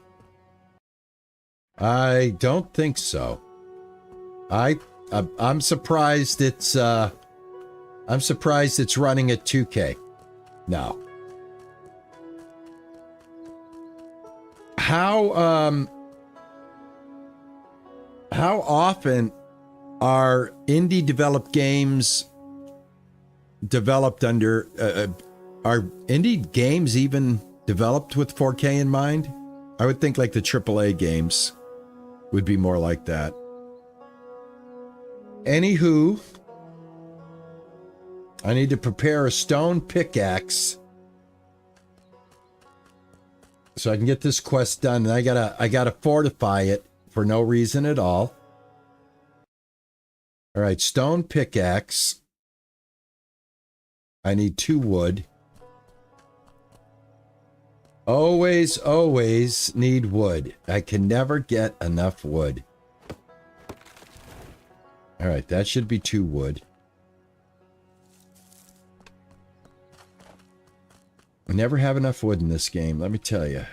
I don't think so. I'm surprised it's running at 2K. No. How often are indie developed games developed under are indie games even developed with 4K in mind? I would think like the AAA games would be more like that. Anywho, I need to prepare a stone pickaxe so I can get this quest done. And I gotta fortify it for no reason at all. All right, stone pickaxe. I need 2 wood. Always need wood. I can never get enough wood. All right, that should be 2 wood. I never have enough wood in this game, let me tell you.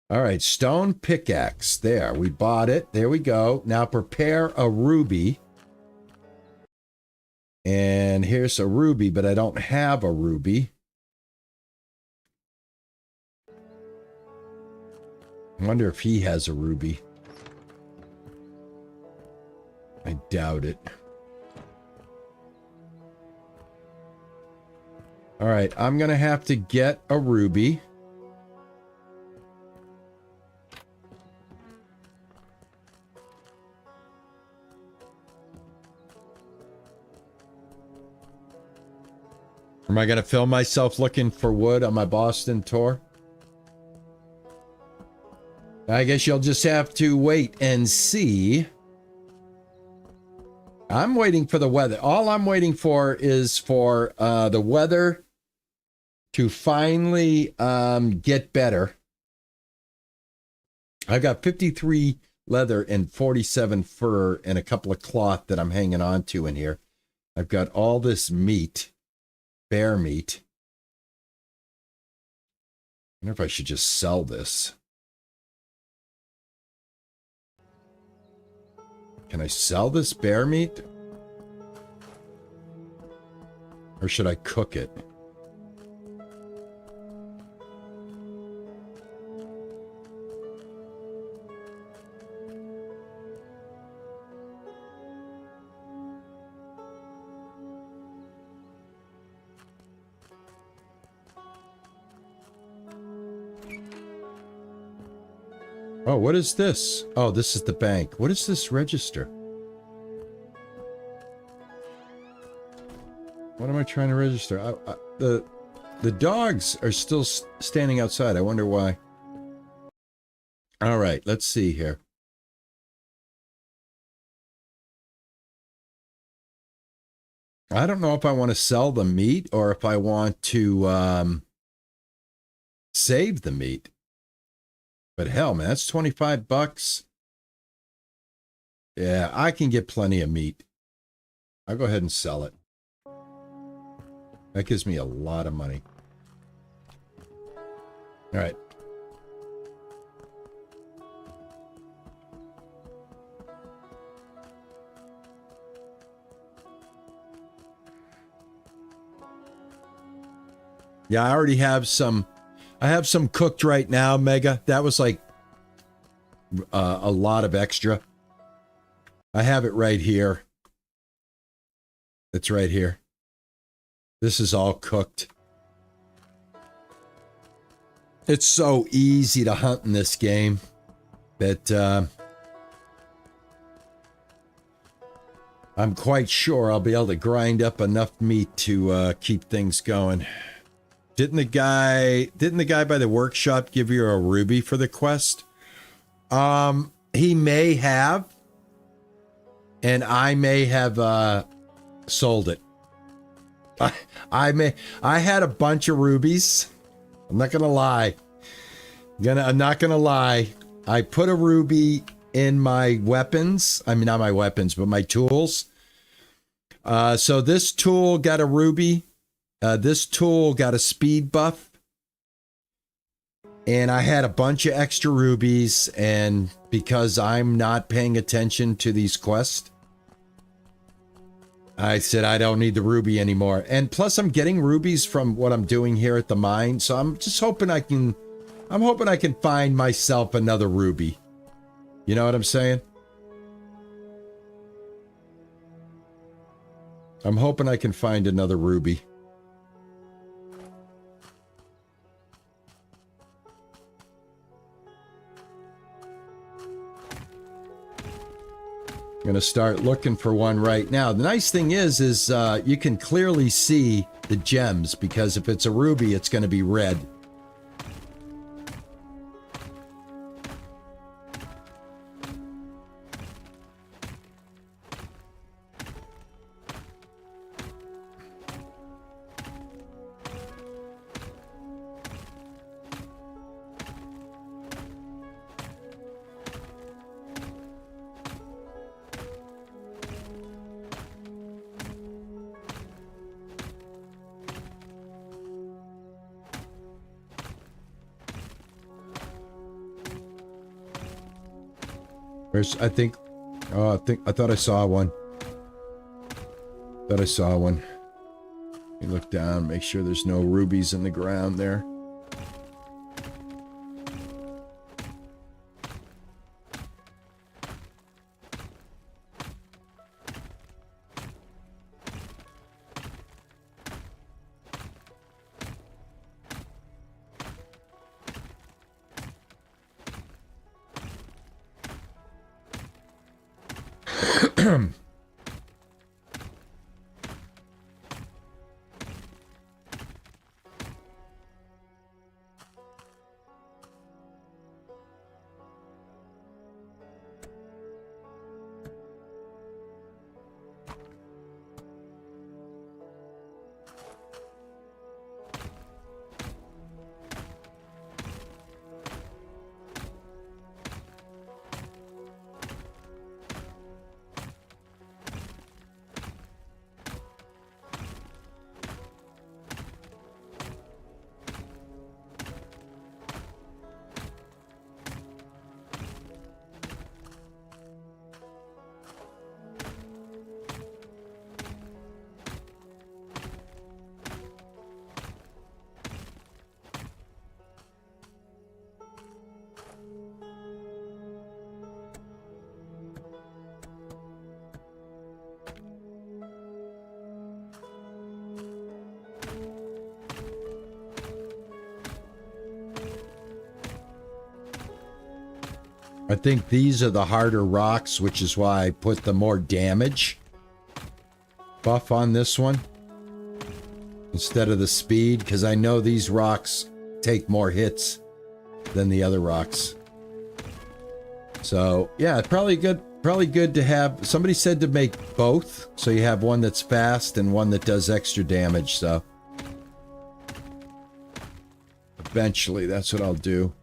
All right, stone pickaxe. There, we bought it. There we go. Now prepare a ruby. And here's a ruby, but I don't have a ruby. I wonder if he has a ruby. I doubt it. All right, I'm going to have to get a ruby. Am I going to film myself looking for wood on my Boston tour? I guess you'll just have to wait and see. I'm waiting for the weather. All I'm waiting for is for the weather to finally get better. I've got 53 leather and 47 fur and a couple of cloth that I'm hanging on to in here. I've got all this meat, bear meat. I wonder if I should just sell this. Can I sell this bear meat? Or should I cook it? Oh, what is this? Oh, this is the bank. What is this register? What am I trying to register? The dogs are still standing outside. I wonder why. All right, let's see here. I don't know if I want to sell the meat or if I want to save the meat. But hell, man, that's 25 bucks. Yeah, I can get plenty of meat. I'll go ahead and sell it. That gives me a lot of money. All right. Yeah, I already have some. I have some cooked right now, Mega. That was like a lot of extra. I have it right here. It's right here. This is all cooked. It's so easy to hunt in this game that I'm quite sure I'll be able to grind up enough meat to keep things going. Didn't the guy by the workshop give you a ruby for the quest? He may have, and I may have sold it. I had a bunch of rubies. I'm not gonna lie. I'm not gonna lie. I put a ruby in my weapons. I mean, not my weapons, but my tools. So this tool got a ruby. This tool got a speed buff. And I had a bunch of extra rubies, and because I'm not paying attention to these quests, I said I don't need the ruby anymore. And plus I'm getting rubies from what I'm doing here at the mine, so I'm just hoping I can find myself another ruby. You know what I'm saying? I'm hoping I can find another ruby. I'm gonna start looking for one right now. The nice thing is you can clearly see the gems, because if it's a ruby, it's gonna be red. I thought I saw one. Thought I saw one. Let me look down, make sure there's no rubies in the ground there. I think these are the harder rocks, which is why I put the more damage buff on this one instead of the speed, because I know these rocks take more hits than the other rocks. So yeah, probably good to have. Somebody said to make both, so you have one that's fast and one that does extra damage. So eventually that's what I'll do.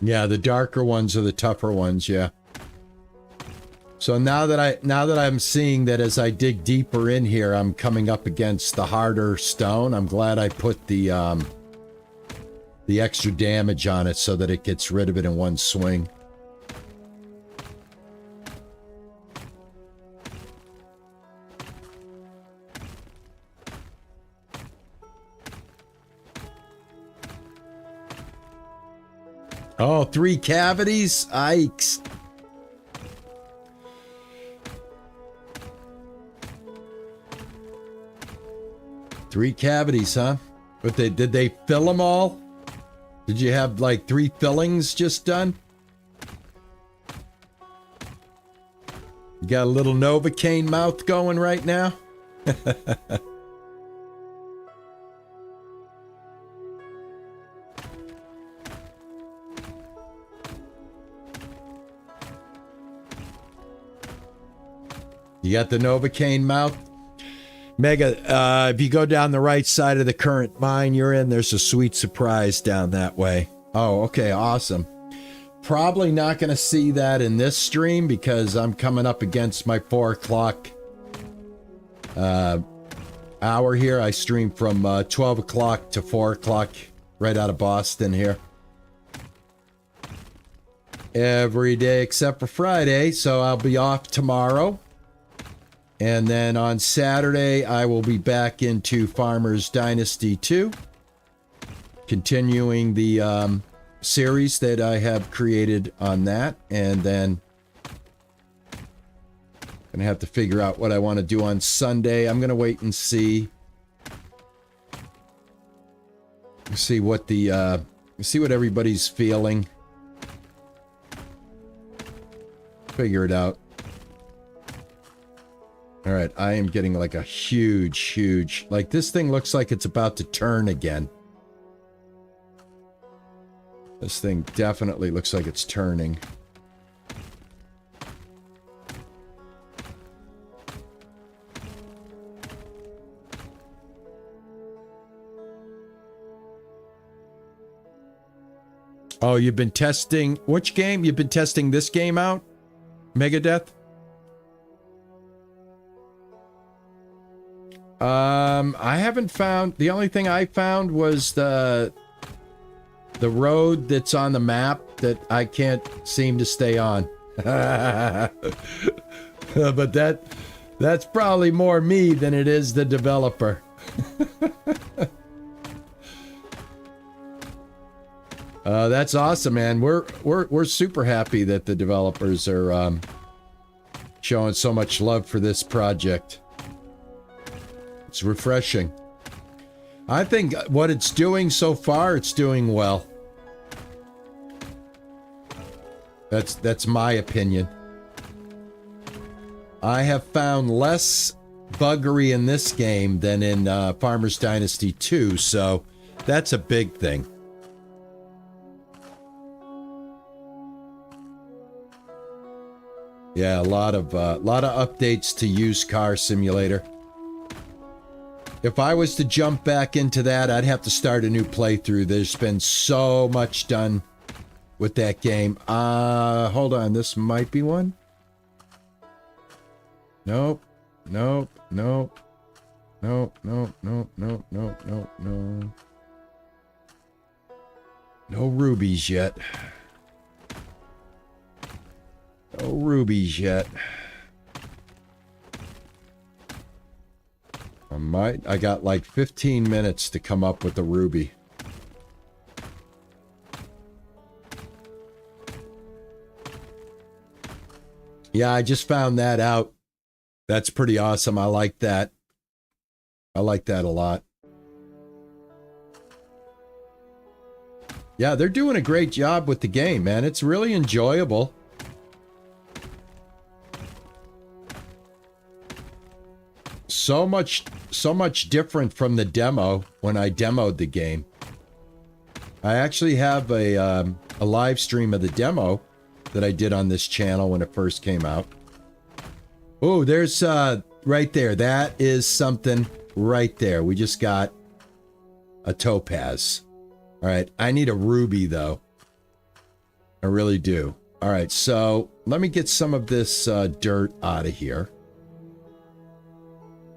Yeah, the darker ones are the tougher ones, yeah. So now that I'm seeing that as I dig deeper in here, I'm coming up against the harder stone, I'm glad I put the extra damage on it so that it gets rid of it in one swing. Oh, 3 cavities? Yikes. Three cavities, huh? But did they fill them all? Did you have like 3 fillings just done? You got a little Novocaine mouth going right now? You got the Novocaine mouth? Mega, if you go down the right side of the current mine you're in, there's a sweet surprise down that way. Oh, okay, awesome. Probably not going to see that in this stream because I'm coming up against my 4 o'clock hour here. I stream from 12 o'clock to 4 o'clock right out of Boston here. Every day except for Friday, so I'll be off tomorrow. And then on Saturday, I will be back into Farmers Dynasty 2, continuing the series that I have created on that. And then I'm going to have to figure out what I want to do on Sunday. I'm going to wait and see what see what everybody's feeling. Figure it out. All right, I am getting like a huge, like this thing looks like it's about to turn again. This thing definitely looks like it's turning. Oh, you've been testing... Which game? You've been testing this game out? Megadeth? I haven't found... The only thing I found was the road that's on the map that I can't seem to stay on. But that's probably more me than it is the developer. That's awesome, man. We're super happy that the developers are showing so much love for this project. It's refreshing. I think what it's doing so far, it's doing well. That's my opinion. I have found less buggery in this game than in Farmers Dynasty 2, so that's a big thing. Yeah, a lot of updates to Used Car Simulator. If I was to jump back into that, I'd have to start a new playthrough. There's been so much done with that game. Hold on, this might be one. Nope, nope, nope, nope, nope, nope, nope, nope, nope, no. No rubies yet. No rubies yet. I got like 15 minutes to come up with a ruby. Yeah, I just found that out. That's pretty awesome. I like that. I like that a lot. Yeah, they're doing a great job with the game, man. It's really enjoyable. So much different from the demo when I demoed the game. I actually have a live stream of the demo that I did on this channel when it first came out. Oh, there's right there. That is something right there. We just got a topaz. All right, I need a ruby though. I really do. All right, so let me get some of this dirt out of here.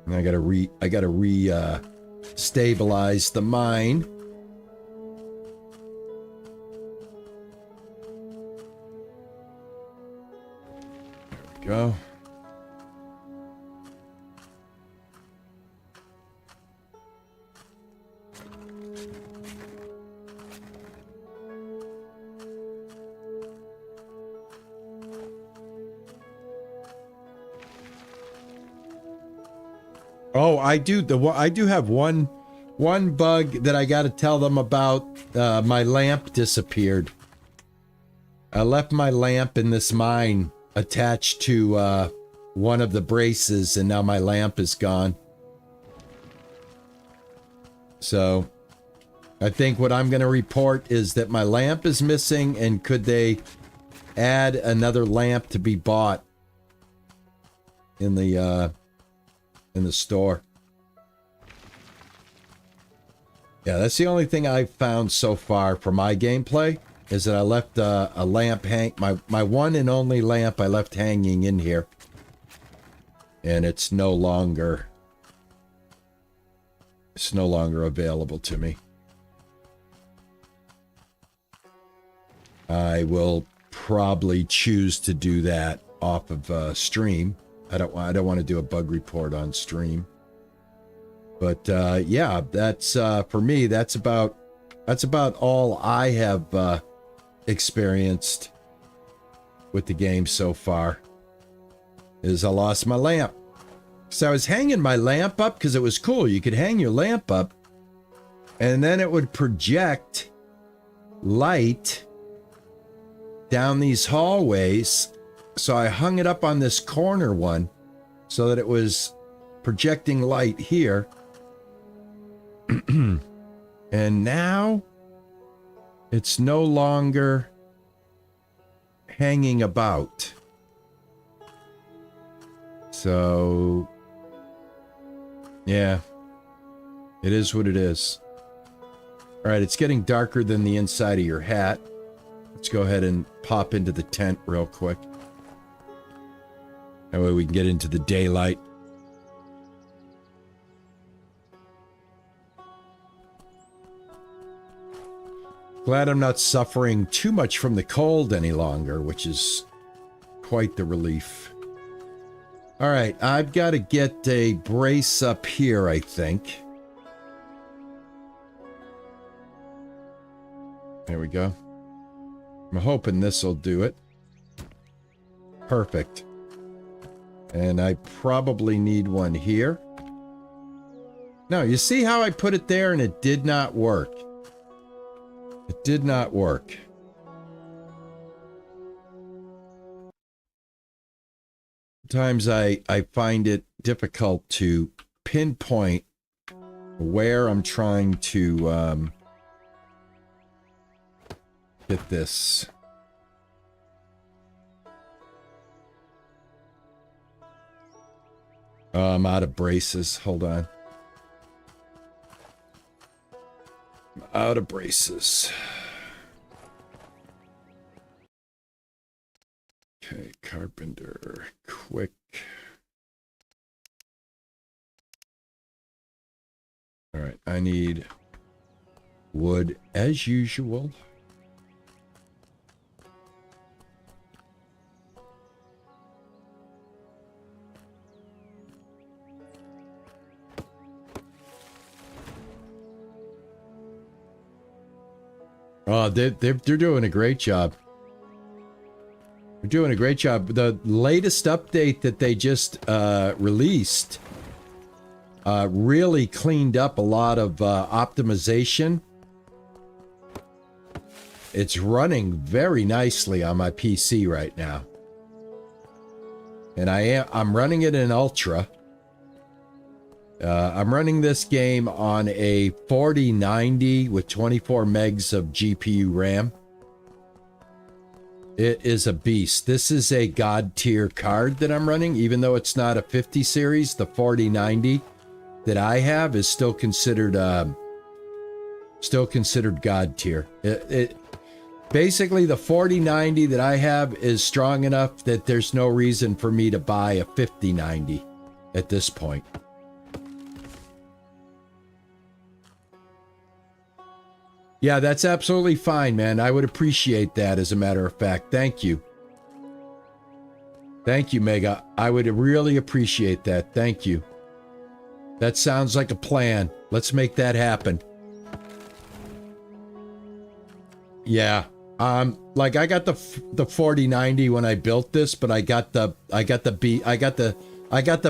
And I gotta stabilize the mine. There we go. Oh, I do have one bug that I got to tell them about. My lamp disappeared. I left my lamp in this mine attached to one of the braces, and now my lamp is gone. So I think what I'm going to report is that my lamp is missing, and could they add another lamp to be bought in the store. Yeah, that's the only thing I've found so far for my gameplay, is that I left a lamp my one and only lamp I left hanging in here. And it's no longer available to me. I will probably choose to do that off of stream. I don't want to do a bug report on stream. But yeah, that's for me. That's about all I have experienced with the game so far. Is I lost my lamp. So I was hanging my lamp up because it was cool. You could hang your lamp up, and then it would project light down these hallways. So I hung it up on this corner one so that it was projecting light here. And now It's no longer hanging about. So, yeah, it is what it is. All right, it's getting darker than the inside of your hat. Let's go ahead and pop into the tent real quick. That way we can get into the daylight. Glad I'm not suffering too much from the cold any longer, which is quite the relief. All right, I've got to get a brace up here, I think. There we go. I'm hoping this will do it. Perfect. And I probably need one here. No, you see how I put it there and it did not work. It did not work. Sometimes I find it difficult to pinpoint where I'm trying to get this. Oh, I'm out of braces. Hold on. I'm out of braces. Okay, carpenter, quick. All right, I need wood as usual. Oh, they're doing a great job. They're doing a great job. The latest update that they just released really cleaned up a lot of optimization. It's running very nicely on my PC right now. And I'm running it in Ultra. I'm running this game on a 4090 with 24 megs of GPU RAM. It is a beast. This is a God tier card that I'm running, even though it's not a 50 series. The 4090 that I have is still considered God tier. Basically, the 4090 that I have is strong enough that there's no reason for me to buy a 5090 at this point. Yeah, that's absolutely fine, man. I would appreciate that, as a matter of fact. Thank you. Thank you, Mega. I would really appreciate that. Thank you. That sounds like a plan. Let's make that happen. Yeah. Like I got the 4090 when I built this, but I got the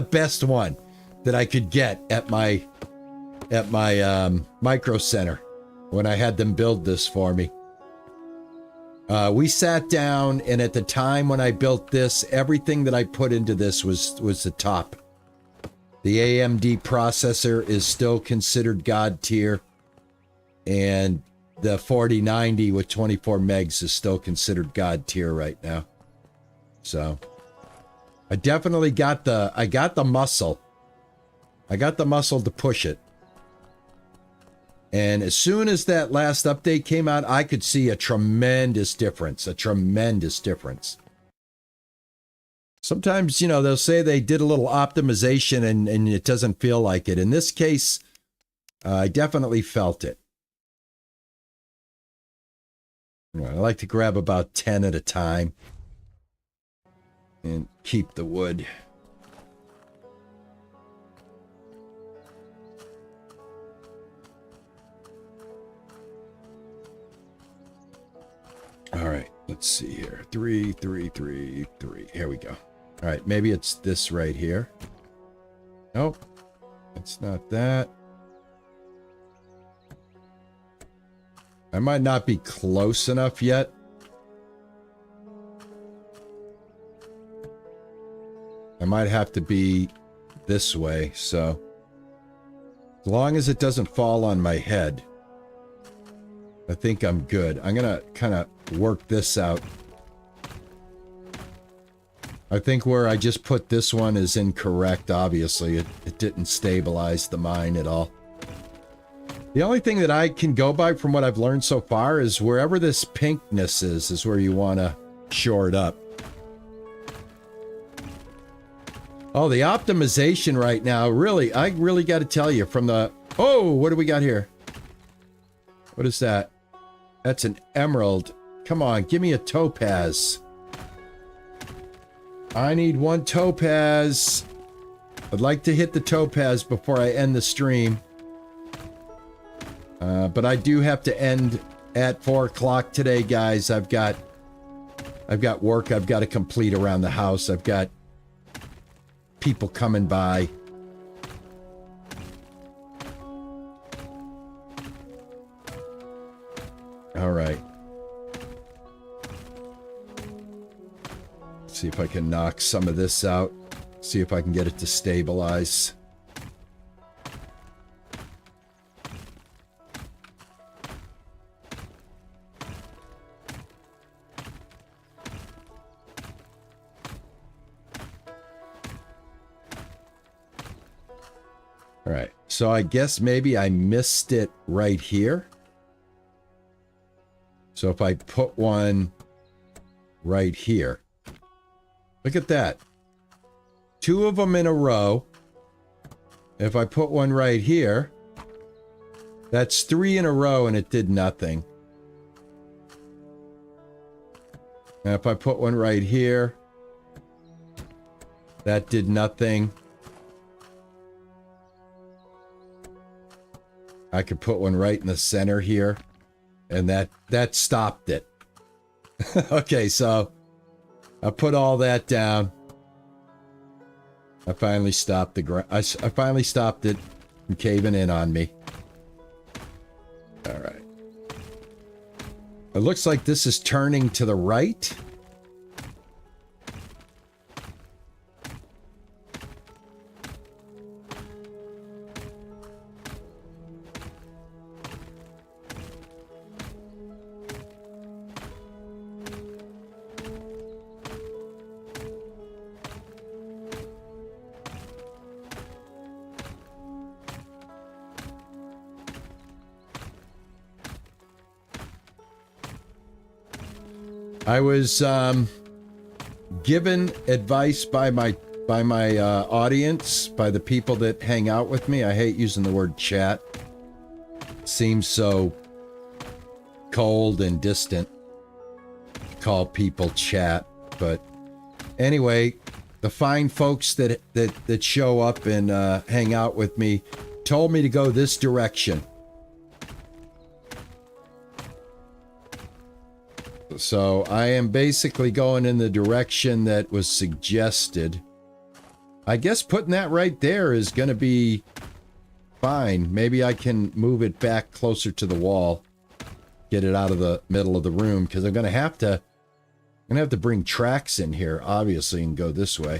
best one that I could get at my micro center when I had them build this for me. We sat down, and at the time when I built this, everything that I put into this was the top. The AMD processor is still considered God tier, and the 4090 with 24 megs is still considered God tier right now. So I definitely got the muscle. I got the muscle to push it. And as soon as that last update came out, I could see a tremendous difference. Sometimes, you know, they'll say they did a little optimization and it doesn't feel like it. In this case, I definitely felt it. I like to grab about 10 at a time and keep the wood. All right, let's see here. 3, 3, 3, 3. Here we go. All right, maybe it's this right here. Nope, it's not that. I might not be close enough yet. I might have to be this way, so as long as it doesn't fall on my head. I think I'm good. I'm gonna kind of work this out. I think where I just put this one is incorrect, obviously. It didn't stabilize the mine at all. The only thing that I can go by from what I've learned so far is wherever this pinkness is where you want to shore it up. Oh, the optimization right now, really, I really got to tell you from the... Oh, what do we got here? What is that? That's an emerald. Come on, give me a topaz. I need one topaz. I'd like to hit the topaz before I end the stream. But I do have to end at 4 o'clock today, guys. I've got work I've got to complete around the house. I've got people coming by. All right. See if I can knock some of this out. See if I can get it to stabilize. All right. So I guess maybe I missed it right here. So if I put one right here. Look at that. 2 of them in a row. If I put one right here, that's 3 in a row and it did nothing. And if I put one right here, that did nothing. I could put one right in the center here, and that stopped it. Okay, so I put all that down. I finally stopped I finally stopped it from caving in on me. All right. It looks like this is turning to the right. I was given advice by my audience, by the people that hang out with me. I hate using the word chat. It seems so cold and distant to call people chat. But anyway, the fine folks that show up and hang out with me told me to go this direction. So I am basically going in the direction that was suggested. I guess putting that right there is going to be fine. Maybe I can move it back closer to the wall. Get it out of the middle of the room, because I'm going to have to bring tracks in here, obviously, and go this way.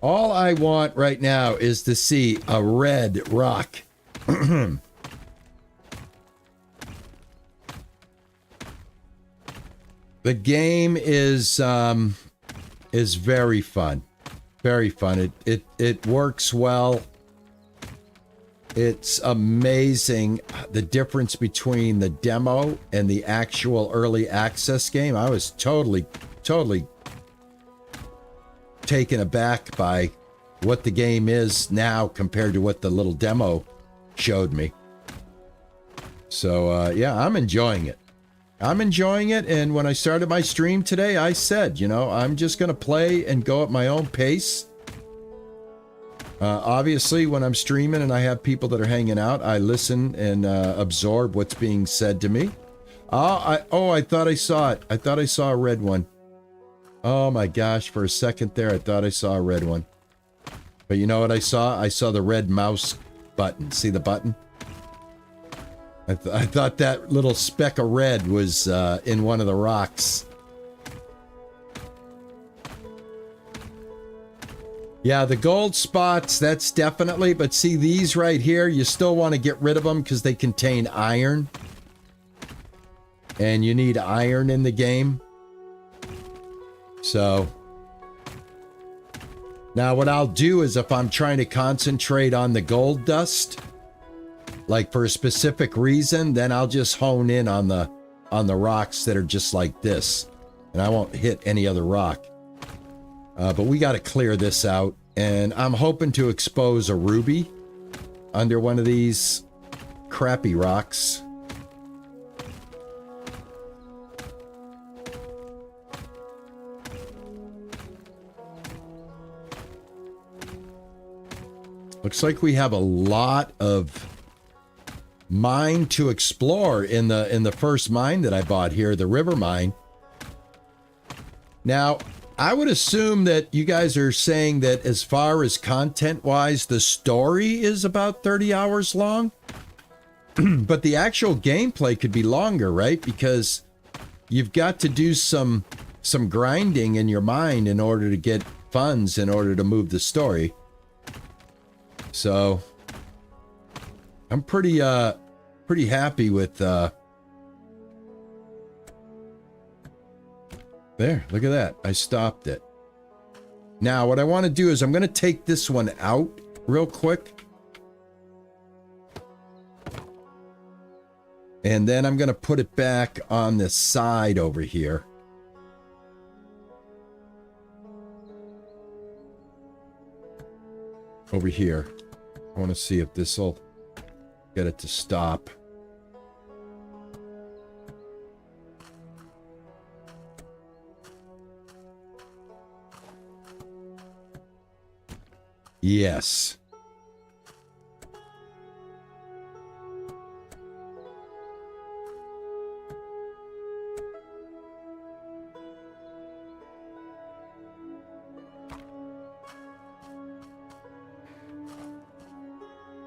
All I want right now is to see a red rock. The game is very fun. Very fun. It works well. It's amazing the difference between the demo and the actual early access game. I was totally taken aback by what the game is now compared to what the little demo showed me. So, yeah, I'm enjoying it. I'm enjoying it, and when I started my stream today, I said, you know, I'm just going to play and go at my own pace. Obviously, when I'm streaming and I have people that are hanging out, I listen and absorb what's being said to me. I thought I saw it. I thought I saw a red one. Oh my gosh, for a second there, I thought I saw a red one. But you know what I saw? I saw the red mouse button. See the button? I thought that little speck of red was in one of the rocks. Yeah, the gold spots, that's definitely, but see these right here, you still want to get rid of them because they contain iron. and you need iron in the game. So now what I'll do is if I'm trying to concentrate on the gold dust, like for a specific reason, then I'll just hone in on the rocks that are just like this, and I won't hit any other rock. But we got to clear this out, and I'm hoping to expose a ruby under one of these crappy rocks. Looks like we have a lot of mine to explore in the first mine that I bought here, the river mine. Now, I would assume that you guys are saying that as far as content-wise, the story is about 30 hours long, but the actual gameplay could be longer, right? Because you've got to do some grinding in your mine in order to get funds in order to move the story. So I'm pretty happy with there, look at that. I stopped it. Now what I want to do is I'm going to take this one out real quick. And then I'm going to put it back on the side over here. Over here. I want to see if this will get it to stop. Yes.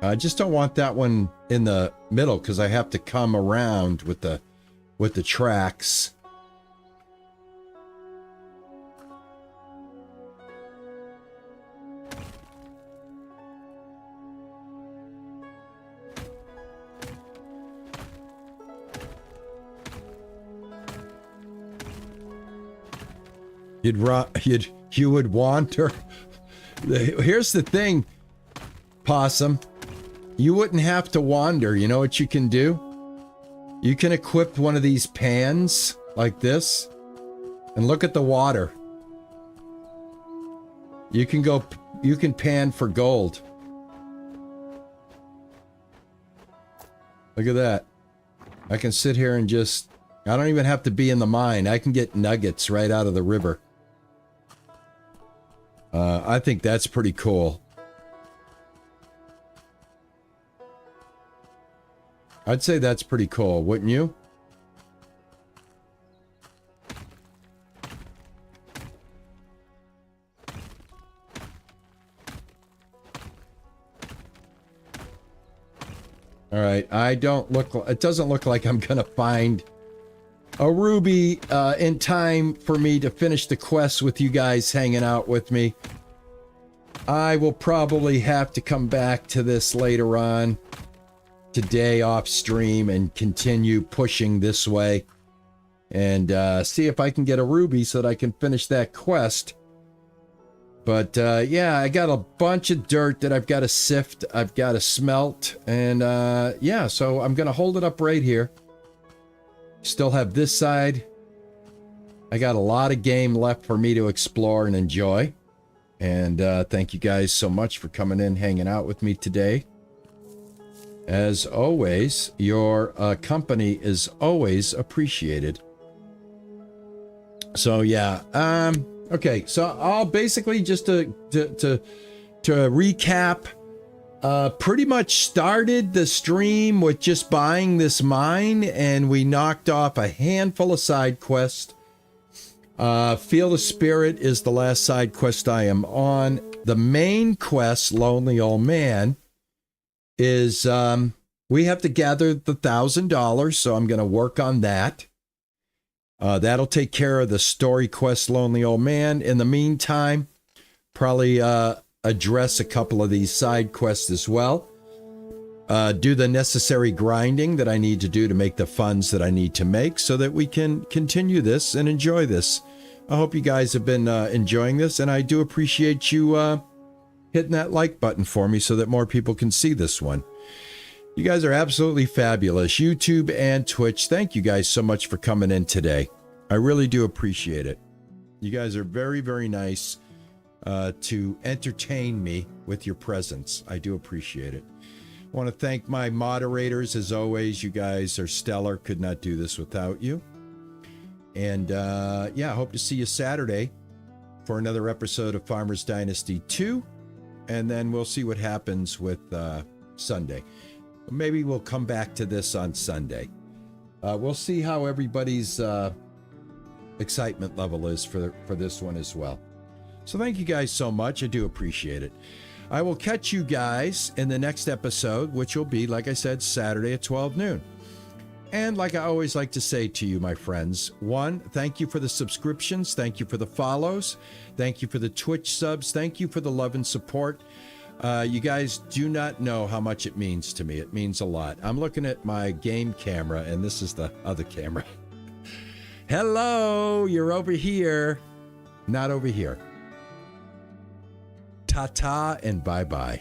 I just don't want that one in the middle because I have to come around with the tracks. You would wander. Here's the thing, Possum. You wouldn't have to wander. You know what you can do? You can equip one of these pans like this and look at the water. You can pan for gold. Look at that. I can sit here and I don't even have to be in the mine. I can get nuggets right out of the river. I think that's pretty cool. I'd say that's pretty cool, wouldn't you? All right, it doesn't look like I'm gonna find a ruby in time for me to finish the quest with you guys hanging out with me. I will probably have to come back to this later on today off stream and continue pushing this way and see if I can get a ruby so that I can finish that quest. But yeah, I got a bunch of dirt that I've got to sift, I've got to smelt, and yeah, so I'm gonna hold it up right here. Still have this side. I got a lot of game left for me to explore and enjoy. And thank you guys so much for coming in, hanging out with me today. As always, your company is always appreciated. So yeah, okay. So I'll basically just to recap, pretty much started the stream with just buying this mine, and we knocked off a handful of side quests. Feel the Spirit is the last side quest I am on. The main quest, Lonely Old Man, is we have to gather the $1,000, so I'm going to work on that. That'll take care of the story quest, Lonely Old Man. In the meantime, probably address a couple of these side quests as well. do the necessary grinding that I need to do to make the funds that I need to make so that we can continue this and enjoy this. I hope you guys have been enjoying this, and I do appreciate you hitting that like button for me so that more people can see this one. You guys are absolutely fabulous. YouTube and Twitch, thank you guys so much for coming in today. I really do appreciate it. You guys are very, very nice to entertain me with your presence. I do appreciate it. I want to thank my moderators. As always, you guys are stellar. Could not do this without you. And yeah, I hope to see you Saturday for another episode of Farmers Dynasty 2. And then we'll see what happens with Sunday. Maybe we'll come back to this on Sunday. We'll see how everybody's excitement level is for this one as well. So thank you guys so much. I do appreciate it. I will catch you guys in the next episode, which will be, like I said, Saturday at 12 noon. And like I always like to say to you, my friends, one, thank you for the subscriptions. Thank you for the follows. Thank you for the Twitch subs. Thank you for the love and support. You guys do not know how much it means to me. It means a lot. I'm looking at my game camera, and this is the other camera. Hello, you're over here, not over here. Ta-ta and bye-bye.